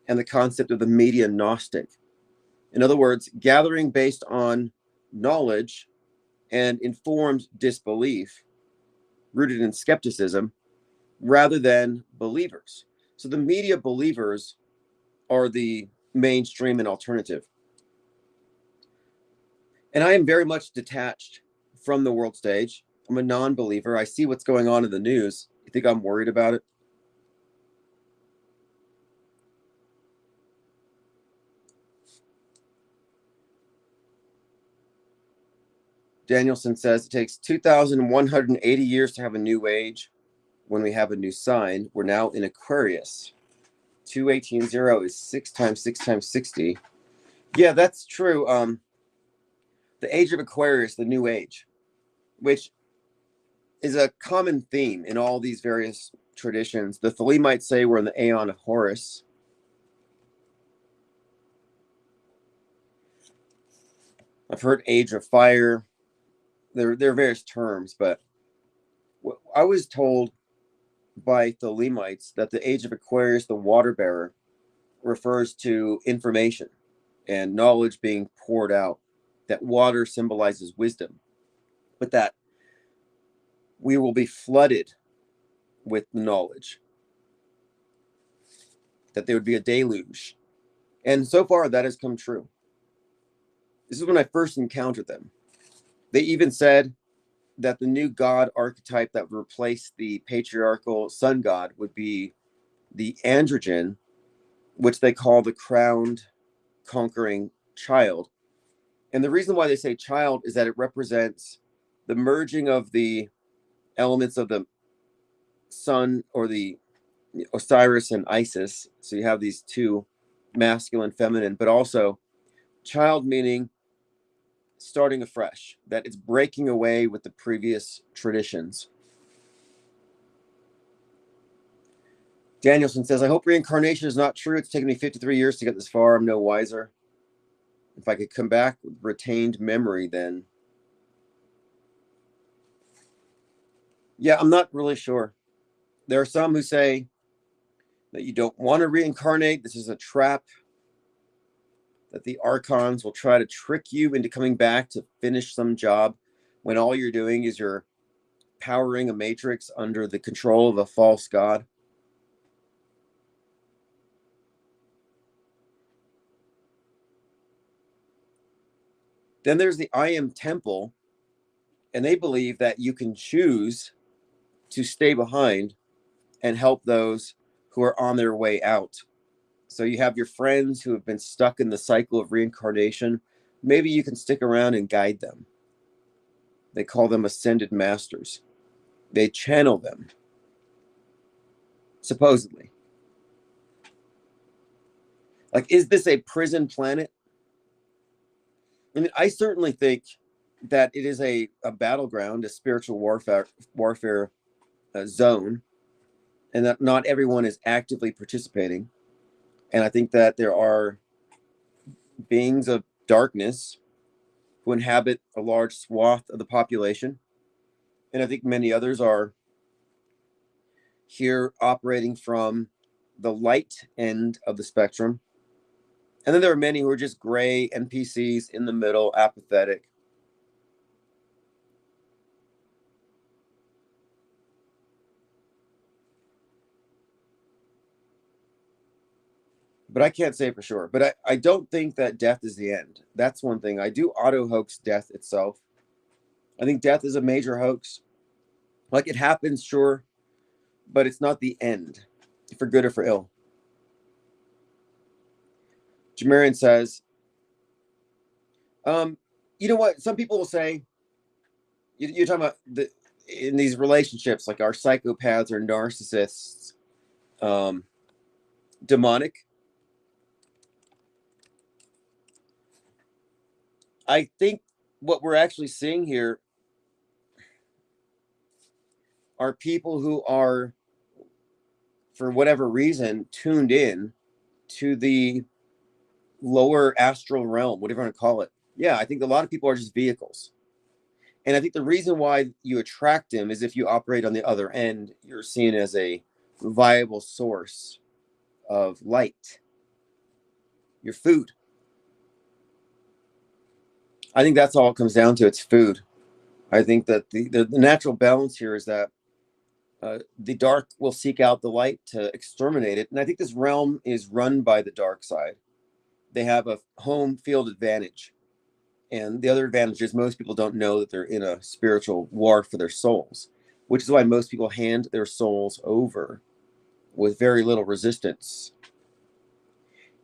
and the concept of the media Gnostic. In other words, gathering based on knowledge and informed disbelief, rooted in skepticism, rather than believers. So the media believers are the mainstream and alternative. And I am very much detached from the world stage. I'm a non-believer. I see what's going on in the news. You think I'm worried about it? Danielson says it takes 2,180 years to have a new age. When we have a new sign, we're now in Aquarius. 2180 is 6 times 6 times 60. Yeah, that's true. The age of Aquarius, the new age, which is a common theme in all these various traditions. The Thelemites say we're in the Aeon of Horus. I've heard Age of Fire. There are various terms, but I was told by Thelemites that the Age of Aquarius, the water bearer, refers to information and knowledge being poured out, that water symbolizes wisdom, but that we will be flooded with knowledge, that there would be a deluge. And so far, that has come true. This is when I first encountered them. They even said that the new god archetype that would replace the patriarchal sun god would be the androgen, which they call the crowned conquering child. And the reason why they say child is that it represents the merging of the elements of the sun, or the Osiris and Isis. So you have these two, masculine, feminine, but also child meaning starting afresh, that it's breaking away with the previous traditions. Danielson says, I hope reincarnation is not true. It's taken me 53 years to get this far. I'm no wiser. If I could come back with retained memory, then. Yeah, I'm not really sure. There are some who say that you don't want to reincarnate. This is a trap, that the archons will try to trick you into coming back to finish some job when all you're doing is you're powering a matrix under the control of a false god. Then there's the I Am Temple, and they believe that you can choose to stay behind and help those who are on their way out. So you have your friends who have been stuck in the cycle of reincarnation. Maybe you can stick around and guide them. They call them ascended masters. They channel them, supposedly. Like, is this a prison planet? I mean, I certainly think that it is a battleground, a spiritual warfare zone, and that not everyone is actively participating. And I think that there are beings of darkness who inhabit a large swath of the population. And I think many others are here operating from the light end of the spectrum. And then there are many who are just gray NPCs in the middle, apathetic. But I can't say for sure. But I don't think that death is the end. That's one thing. I do auto hoax death itself. I think death is a major hoax. Like, it happens, sure, but it's not the end, for good or for ill. Jamarian says, you know what? Some people will say, you're talking about in these relationships, like, are psychopaths or narcissists demonic? I think what we're actually seeing here are people who are, for whatever reason, tuned in to the lower astral realm, whatever you want to call it. Yeah, I think a lot of people are just vehicles. And I think the reason why you attract them is if you operate on the other end, you're seen as a viable source of light, your food. I think that's all it comes down to. It's food. I think that the natural balance here is that the dark will seek out the light to exterminate it. And I think this realm is run by the dark side. They have a home field advantage. And the other advantage is most people don't know that they're in a spiritual war for their souls, which is why most people hand their souls over with very little resistance.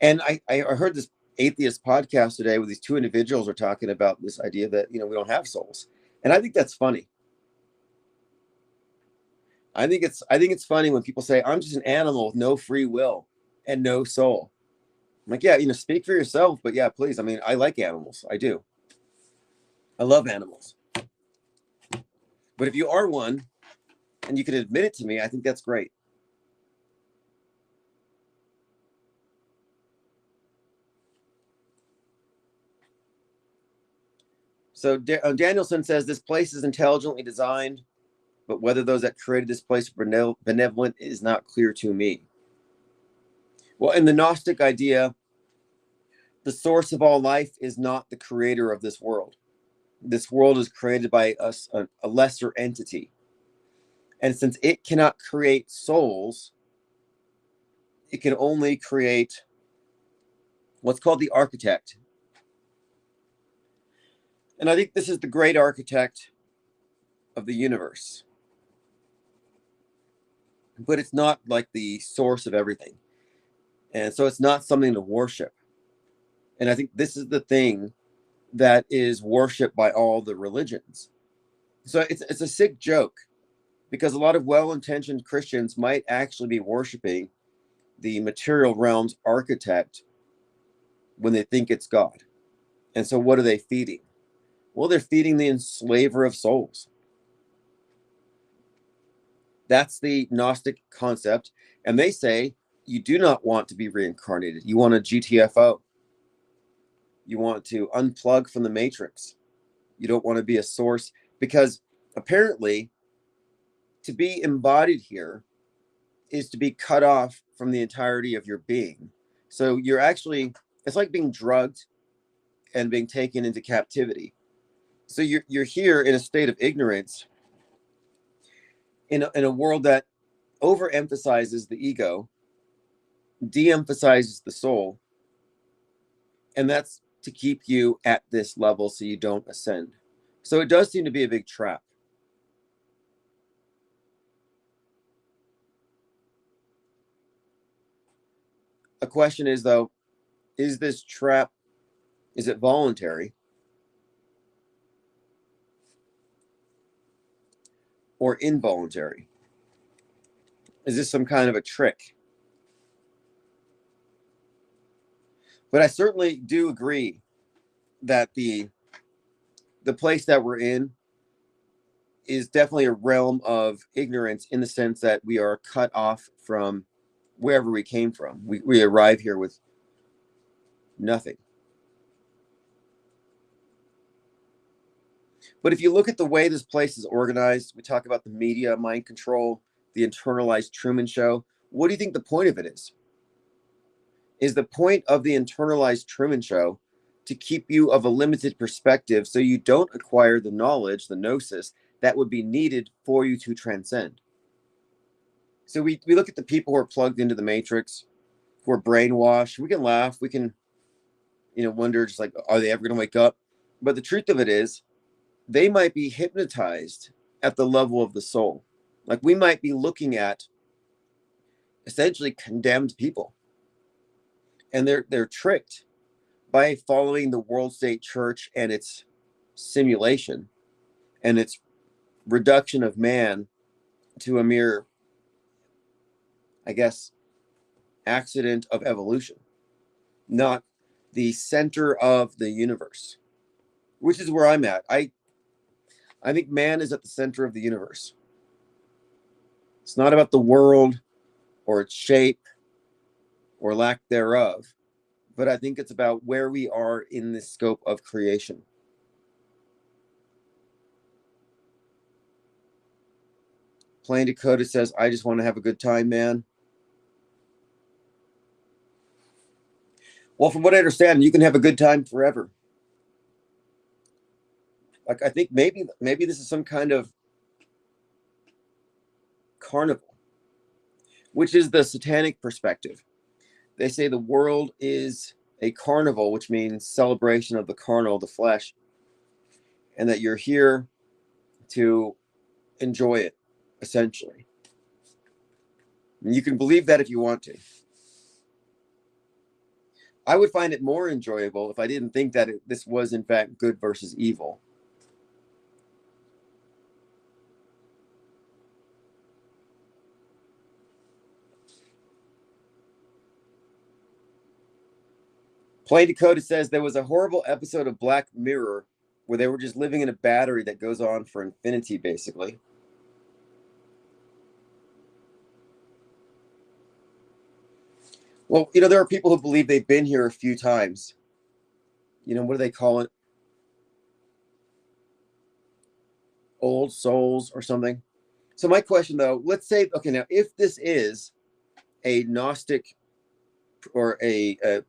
And I heard this atheist podcast today where these two individuals are talking about this idea that, we don't have souls. And I think that's funny. I think it's funny when people say, I'm just an animal with no free will and no soul. I'm like, yeah, speak for yourself, but yeah, please. I mean, I like animals. I do. I love animals. But if you are one and you can admit it to me, I think that's great. So Danielson says this place is intelligently designed, but whether those that created this place are benevolent is not clear to me. Well, in the Gnostic idea, the source of all life is not the creator of this world. This world is created by us, a lesser entity. And since it cannot create souls, it can only create what's called the architect. And I think this is the great architect of the universe. But it's not like the source of everything. And so it's not something to worship. And I think this is the thing that is worshipped by all the religions. So it's a sick joke, because a lot of well-intentioned Christians might actually be worshiping the material realm's architect when they think it's God. And so what are they feeding? Well, they're feeding the enslaver of souls. That's the Gnostic concept. And they say you do not want to be reincarnated. You want a GTFO. You want to unplug from the matrix. You don't want to be a source, because apparently to be embodied here is to be cut off from the entirety of your being. So you're actually, it's like being drugged and being taken into captivity. So you're here in a state of ignorance, in a world that overemphasizes the ego, de-emphasizes the soul, and that's to keep you at this level so you don't ascend. So it does seem to be a big trap. A question is, though, is this trap, is it voluntary or involuntary? Is this some kind of a trick? But I certainly do agree that the place that we're in is definitely a realm of ignorance, in the sense that we are cut off from wherever we came from. We arrive here with nothing. But if you look at the way this place is organized, we talk about the media, mind control, the internalized Truman Show. What do you think the point of it is? Is the point of the internalized Truman Show to keep you of a limited perspective so you don't acquire the knowledge, the gnosis, that would be needed for you to transcend? So we look at the people who are plugged into the matrix, who are brainwashed. We can laugh. We can, wonder, just like, are they ever going to wake up? But the truth of it is, they might be hypnotized at the level of the soul. Like, we might be looking at essentially condemned people, and they're tricked by following the world state church and its simulation and its reduction of man to a mere, I guess, accident of evolution, not the center of the universe, which is where I'm at. I think man is at the center of the universe. It's not about the world or its shape or lack thereof, but I think it's about where we are in the scope of creation. Plain Dakota says, I just want to have a good time, man. Well, from what I understand, you can have a good time forever. Like, I think maybe this is some kind of carnival, which is the satanic perspective. They say the world is a carnival, which means celebration of the carnal, the flesh, and that you're here to enjoy it, essentially. And you can believe that if you want to. I would find it more enjoyable if I didn't think that this was, in fact, good versus evil. Play Dakota says there was a horrible episode of Black Mirror where they were just living in a battery that goes on for infinity, basically. Well, there are people who believe they've been here a few times. What do they call it? Old souls or something. So my question, though, let's say, okay, now if this is a Gnostic or a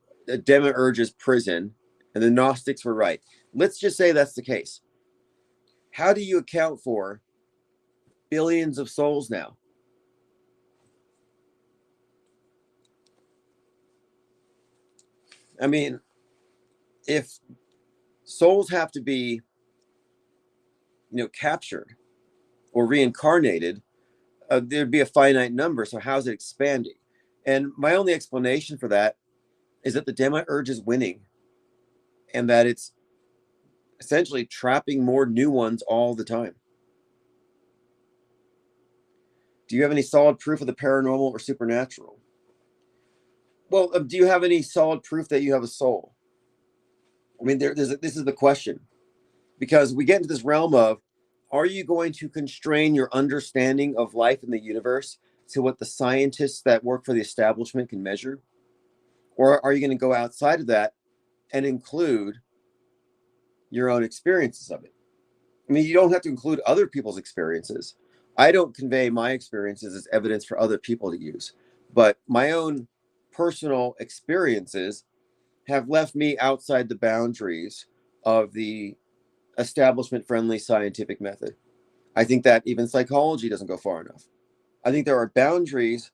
demiurge's prison, and the Gnostics were right, let's just say that's the case. How do you account for billions of souls now? I mean, if souls have to be, captured or reincarnated, there'd be a finite number. So how's it expanding? And my only explanation for that is that the demiurge is winning, and that it's essentially trapping more new ones all the time. Do you have any solid proof of the paranormal or supernatural? Well, do you have any solid proof that you have a soul? I mean, this is the question, because we get into this realm of, Are you going to constrain your understanding of life in the universe to what the scientists that work for the establishment can measure? Or are you going to go outside of that and include your own experiences of it? I mean, you don't have to include other people's experiences. I don't convey my experiences as evidence for other people to use, but my own personal experiences have left me outside the boundaries of the establishment friendly scientific method. I think that even psychology doesn't go far enough. I think there are boundaries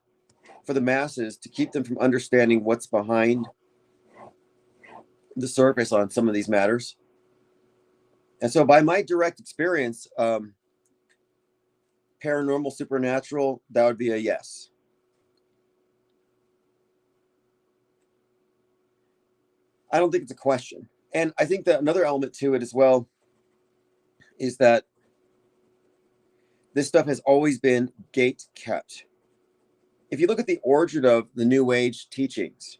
for the masses to keep them from understanding what's behind the surface on some of these matters. And so, by my direct experience, paranormal, supernatural, that would be a yes. I don't think it's a question. And I think that another element to it as well is that this stuff has always been gate kept. If you look at the origin of the New Age teachings,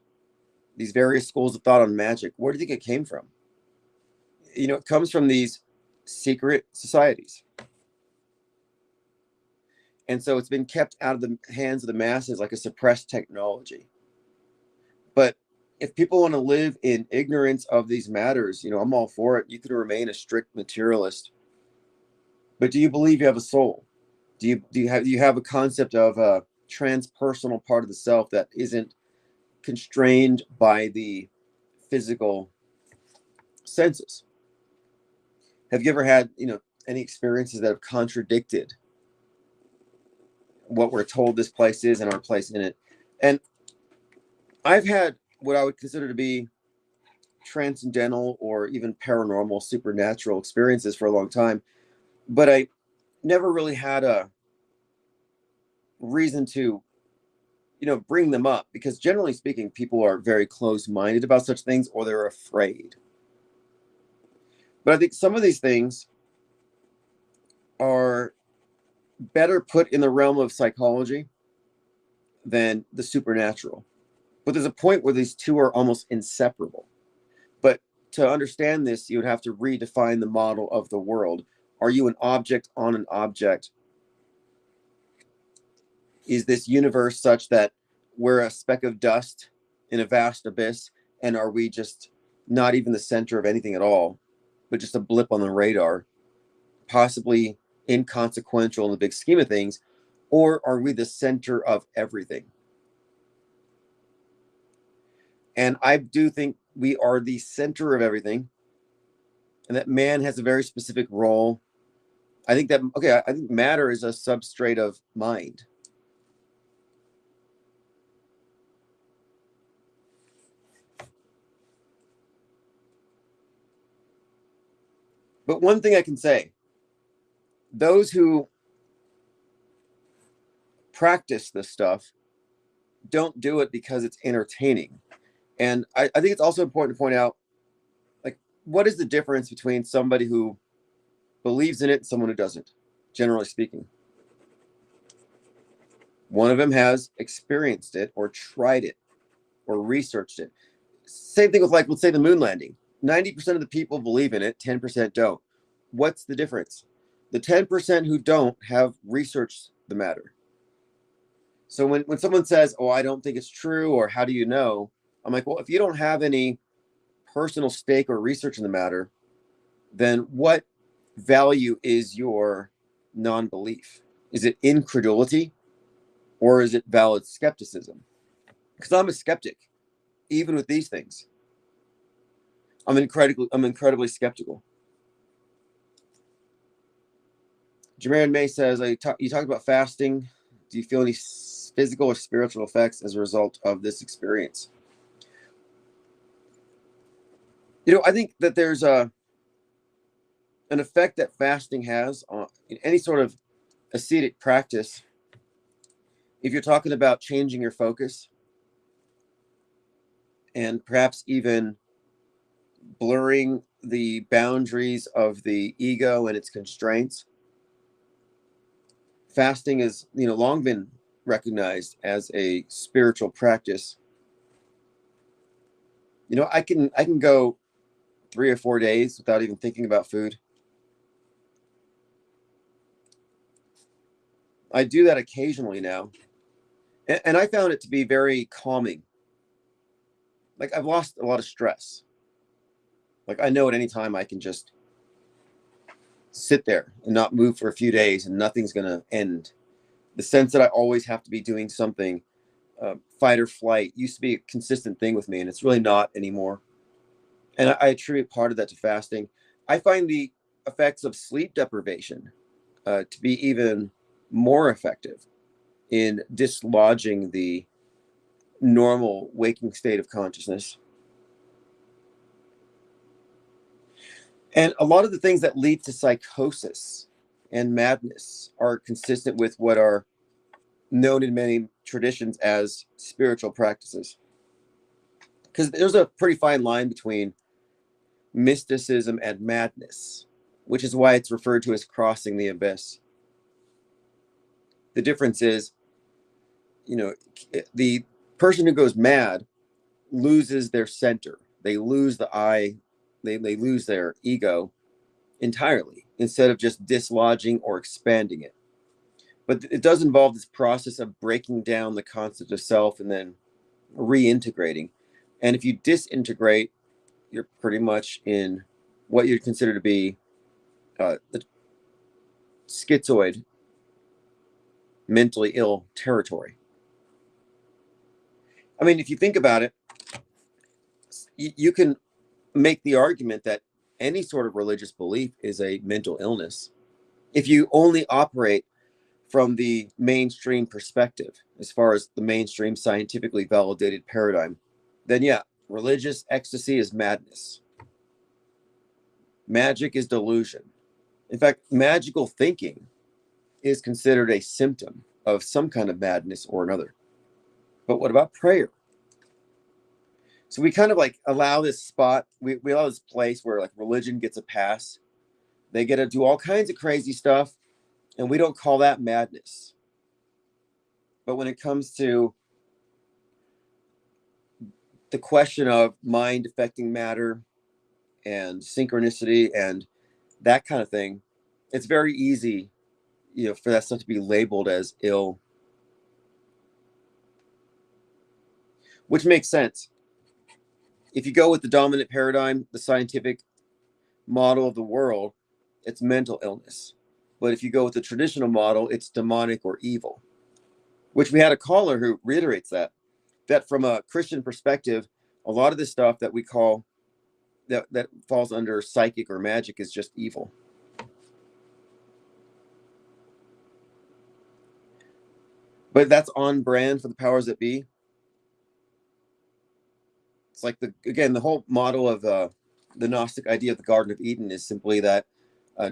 these various schools of thought on magic, where do you think it came from? You know, it comes from these secret societies. And so it's been kept out of the hands of the masses like a suppressed technology. But if people want to live in ignorance of these matters, you know, I'm all for it. You can remain a strict materialist. But do you believe you have a soul? Do you have a concept of a transpersonal part of the self that isn't constrained by the physical senses? Have you ever had, you know, any experiences that have contradicted what we're told this place is and our place in it? And I've had what I would consider to be transcendental or even paranormal, supernatural experiences for a long time, but I never really had a reason to, you know, bring them up, because generally speaking, people are very close-minded about such things, or they're afraid. But I think some of these things are better put in the realm of psychology than the supernatural. But there's a point where these two are almost inseparable. But to understand this, you would have to redefine the model of the world. Are you an object on an object? Is this universe such that we're a speck of dust in a vast abyss? And are we just not even the center of anything at all, but just a blip on the radar, possibly inconsequential in the big scheme of things? Or are we the center of everything? And I do think we are the center of everything, and that man has a very specific role. I think I think matter is a substrate of mind. But one thing I can say, those who practice this stuff don't do it because it's entertaining. And I think it's also important to point out, like, what is the difference between somebody who believes in it and someone who doesn't, generally speaking? One of them has experienced it or tried it or researched it. Same thing with, like, let's say the moon landing. 90% of the people believe in it, 10% don't. What's the difference? The 10% who don't have researched the matter. So when someone says, oh, I don't think it's true, or how do you know? I'm like, well, if you don't have any personal stake or research in the matter, then what value is your non-belief? Is it incredulity, or is it valid skepticism? Because I'm a skeptic, even with these things. I'm incredibly skeptical. Jermaine May says, you talked about fasting. Do you feel any physical or spiritual effects as a result of this experience? You know, I think that there's an effect that fasting has on any sort of ascetic practice. If you're talking about changing your focus and perhaps even blurring the boundaries of the ego and its constraints, fasting is, you know, long been recognized as a spiritual practice. You know, I can go 3 or 4 days without even thinking about food. I do that occasionally now. And I found it to be very calming. Like I've lost a lot of stress. Like I know at any time I can just sit there and not move for a few days and nothing's going to end. The sense that I always have to be doing something, fight or flight, used to be a consistent thing with me, and it's really not anymore. And I attribute part of that to fasting. I find the effects of sleep deprivation to be even more effective in dislodging the normal waking state of consciousness. And a lot of the things that lead to psychosis and madness are consistent with what are known in many traditions as spiritual practices. Because there's a pretty fine line between mysticism and madness, which is why it's referred to as crossing the abyss. The difference is, the person who goes mad loses their center. They lose the I, they lose their ego entirely instead of just dislodging or expanding it. But it does involve this process of breaking down the concept of self and then reintegrating. And if you disintegrate, you're pretty much in what you'd consider to be the schizoid, mentally ill territory. I mean, if you think about it, you can make the argument that any sort of religious belief is a mental illness. If you only operate from the mainstream perspective, as far as the mainstream scientifically validated paradigm, then yeah, religious ecstasy is madness. Magic is delusion. In fact, magical thinking is considered a symptom of some kind of madness or another. But what about prayer? So we kind of like allow this spot, we allow this place where like religion gets a pass. They get to do all kinds of crazy stuff, and we don't call that madness. But when it comes to the question of mind affecting matter and synchronicity and that kind of thing, it's very easy, for that stuff to be labeled as ill, which makes sense. If you go with the dominant paradigm, the scientific model of the world, it's mental illness. But if you go with the traditional model, it's demonic or evil, which we had a caller who reiterates that from a Christian perspective, a lot of this stuff that we call that falls under psychic or magic is just evil. But that's on brand for the powers that be. It's like the whole model of the Gnostic idea of the Garden of Eden is simply that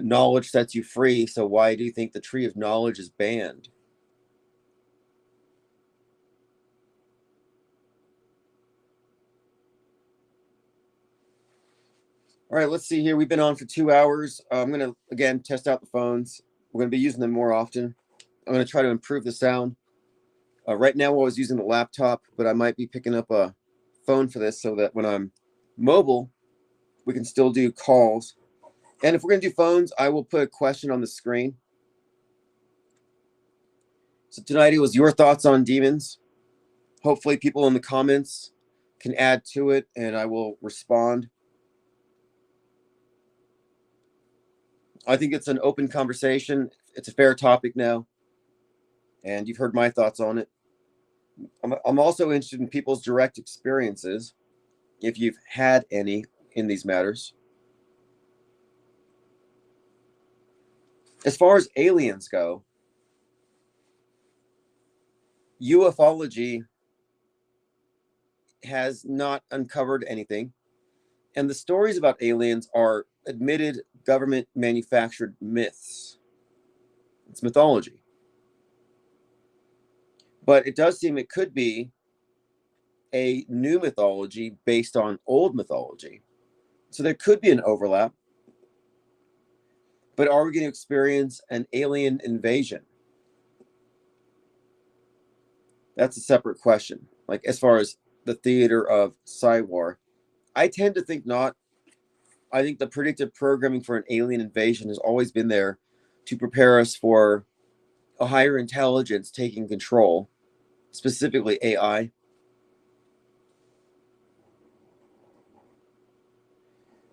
knowledge sets you free. So why do you think the tree of knowledge is banned? All right, let's see here. We've been on for 2 hours. I'm going to, again, test out the phones. We're going to be using them more often. I'm going to try to improve the sound. Right now, I was using the laptop, but I might be picking up a phone for this so that when I'm mobile, we can still do calls. And if we're going to do phones, I will put a question on the screen. So tonight it was your thoughts on demons. Hopefully people in the comments can add to it and I will respond. I think it's an open conversation. It's a fair topic now. And you've heard my thoughts on it. I'm also interested in people's direct experiences, if you've had any in these matters. As far as aliens go, ufology has not uncovered anything. And the stories about aliens are admitted government manufactured myths. It's mythology. But it does seem it could be a new mythology based on old mythology. So there could be an overlap. But are we going to experience an alien invasion? That's a separate question. Like as far as the theater of Psywar, I tend to think not. I think the predictive programming for an alien invasion has always been there to prepare us for a higher intelligence taking control, specifically AI.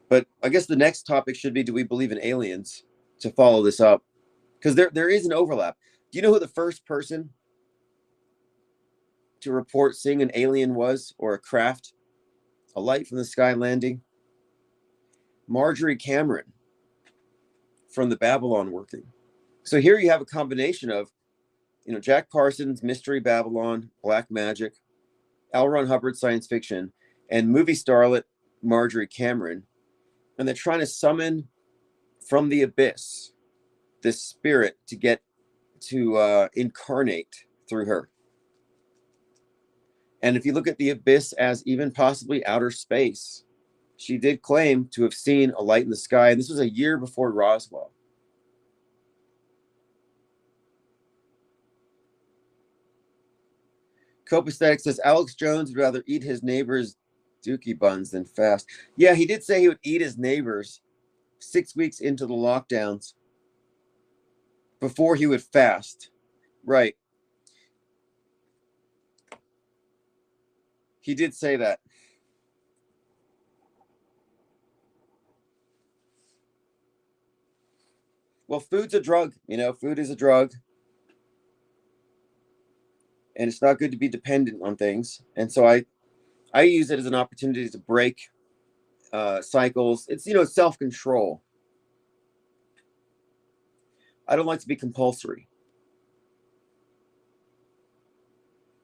But I guess the next topic should be, do we believe in aliens, to follow this up? Because there is an overlap. Do you know who the first person to report seeing an alien was, or a craft, a light from the sky landing? Marjorie Cameron from the Babylon working. So here you have a combination of, Jack Parsons, Mystery Babylon, Black Magic, L. Ron Hubbard, science fiction, and movie starlet Marjorie Cameron. And they're trying to summon from the abyss this spirit to get to incarnate through her. And if you look at the abyss as even possibly outer space, she did claim to have seen a light in the sky. And this was a year before Roswell. Copaesthetic says Alex Jones would rather eat his neighbor's dookie buns than fast. Yeah, he did say he would eat his neighbor's 6 weeks into the lockdowns before he would fast. Right. He did say that. Well, food's a drug. Food is a drug. And it's not good to be dependent on things. And so I use it as an opportunity to break cycles. It's, self-control. I don't like to be compulsory.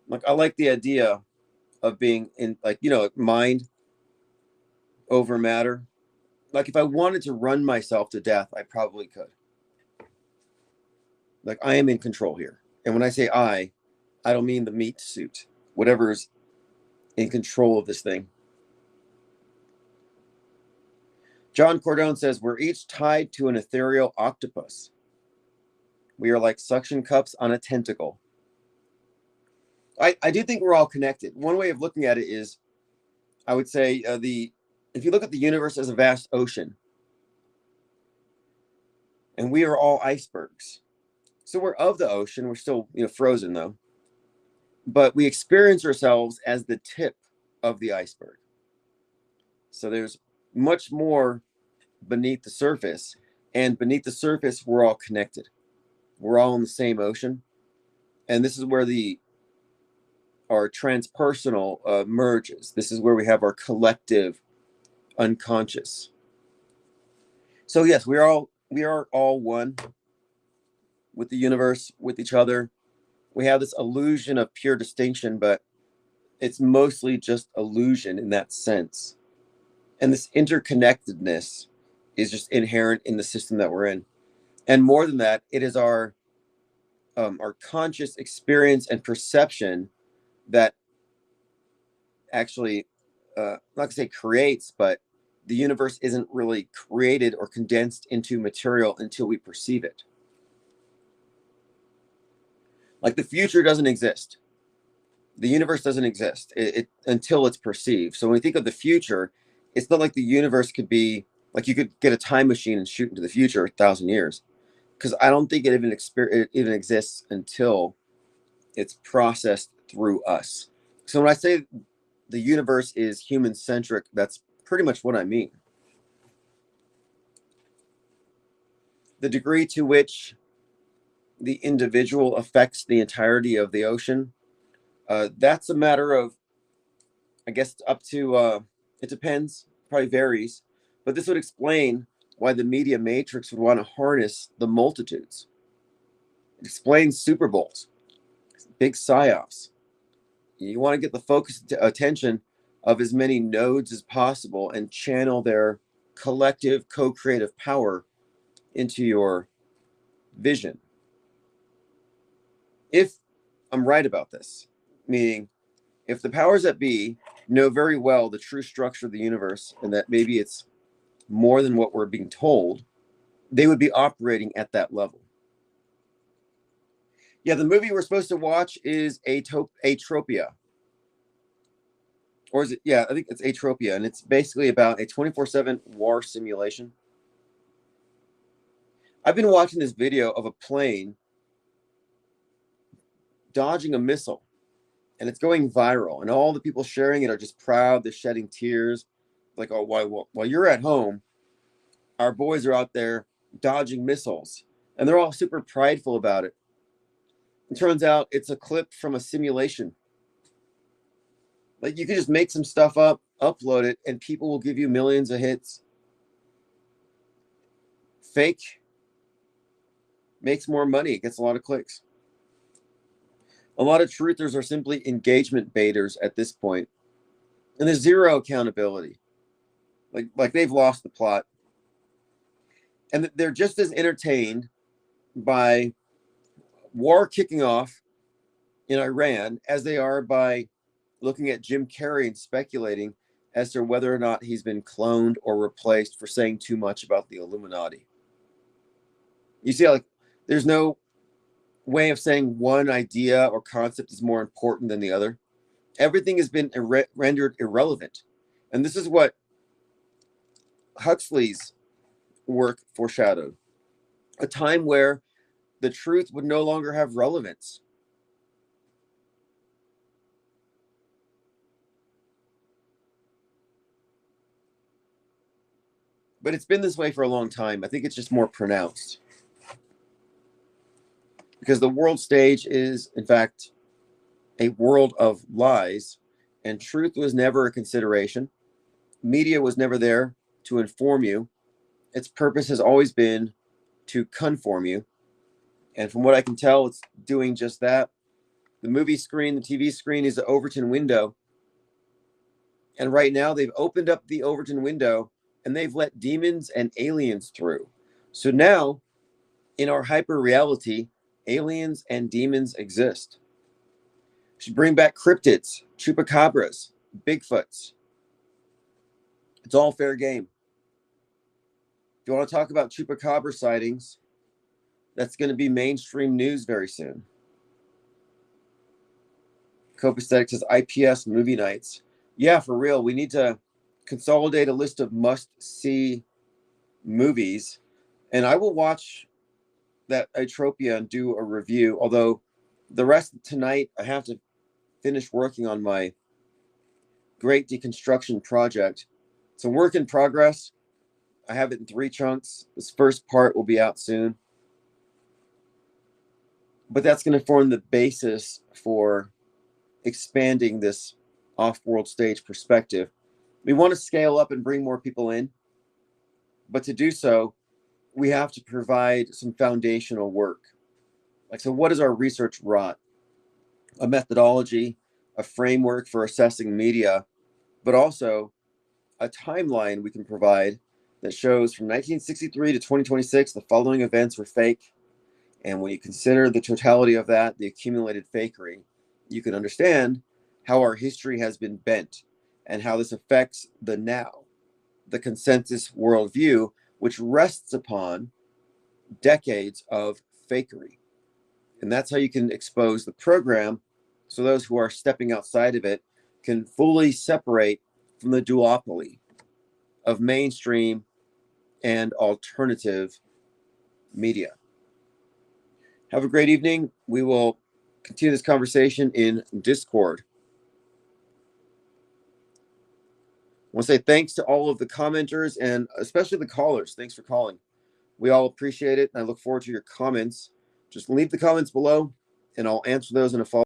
Like, I like the idea of being in, mind over matter. Like, if I wanted to run myself to death, I probably could. Like, I am in control here. And when I say I don't mean the meat suit. Whatever's in control of this thing. John Cordone says, we're each tied to an ethereal octopus. We are like suction cups on a tentacle. I do think we're all connected. One way of looking at it is, I would say, if you look at the universe as a vast ocean, and we are all icebergs. So we're of the ocean. We're still, frozen though. But we experience ourselves as the tip of the iceberg. So there's much more beneath the surface. And beneath the surface, we're all connected. We're all in the same ocean. And this is where our transpersonal merges. This is where we have our collective unconscious. So yes, we are all one with the universe, with each other. We have this illusion of pure distinction, but it's mostly just illusion in that sense. And this interconnectedness is just inherent in the system that we're in. And more than that, it is our conscious experience and perception that actually, not to say creates, but the universe isn't really created or condensed into material until we perceive it. Like, the future doesn't exist. The universe doesn't exist until it's perceived. So when we think of the future, it's not like the universe could be, like, you could get a time machine and shoot into the future 1,000 years. Because I don't think it even exists until it's processed through us. So when I say the universe is human-centric, that's pretty much what I mean. The degree to which the individual affects the entirety of the ocean, that's a matter of, I guess, up to, it depends, probably varies. But this would explain why the media matrix would want to harness the multitudes. It explains Super Bowls, big psyops. You want to get the focus attention of as many nodes as possible and channel their collective co-creative power into your vision. If I'm right about this, meaning if the powers that be know very well the true structure of the universe and that maybe it's more than what we're being told, they would be operating at that level. Yeah, the movie we're supposed to watch is Atropia. Or is it? Yeah, I think it's Atropia. And it's basically about a 24/7 war simulation. I've been watching this video of a plane dodging a missile, and it's going viral, and all the people sharing it are just proud. They're shedding tears, like, oh, while you're at home, our boys are out there dodging missiles, and they're all super prideful about it. It turns out it's a clip from a simulation. Like, you can just make some stuff up, upload it, and people will give you millions of hits. Fake makes more money. It gets a lot of clicks. A lot of truthers are simply engagement baiters at this point, and there's zero accountability. Like they've lost the plot, and they're just as entertained by war kicking off in Iran as they are by looking at Jim Carrey and speculating as to whether or not he's been cloned or replaced for saying too much about the Illuminati. You see, like, there's no way of saying one idea or concept is more important than the other. Everything has been rendered irrelevant. And this is what Huxley's work foreshadowed. A time where the truth would no longer have relevance. But it's been this way for a long time. I think it's just more pronounced. Because the world stage is, in fact, a world of lies, and truth was never a consideration. Media was never there to inform you. Its purpose has always been to conform you. And from what I can tell, it's doing just that. The movie screen, the TV screen is the Overton window. And right now they've opened up the Overton window and they've let demons and aliens through. So now, in our hyper reality, aliens and demons exist. We should bring back cryptids, chupacabras, Bigfoots. It's all fair game. If you want to talk about chupacabra sightings, that's going to be mainstream news very soon. Copaesthetic says IPS movie nights. Yeah, for real. We need to consolidate a list of must-see movies. And I will watch that Atropia and do a review. Although the rest of tonight, I have to finish working on my great deconstruction project. It's a work in progress. I have it in 3 chunks. This first part will be out soon. But that's going to form the basis for expanding this off-world stage perspective. We want to scale up and bring more people in. But to do so, we have to provide some foundational work. Like, so what is our research wrought? A methodology, a framework for assessing media, but also a timeline we can provide that shows from 1963 to 2026, the following events were fake. And when you consider the totality of that, the accumulated fakery, you can understand how our history has been bent and how this affects the now, the consensus worldview, which rests upon decades of fakery. And that's how you can expose the program so those who are stepping outside of it can fully separate from the duopoly of mainstream and alternative media. Have a great evening. We will continue this conversation in Discord. I want to say thanks to all of the commenters and especially the callers. Thanks for calling. We all appreciate it, and I look forward to your comments. Just leave the comments below, and I'll answer those in a follow-up.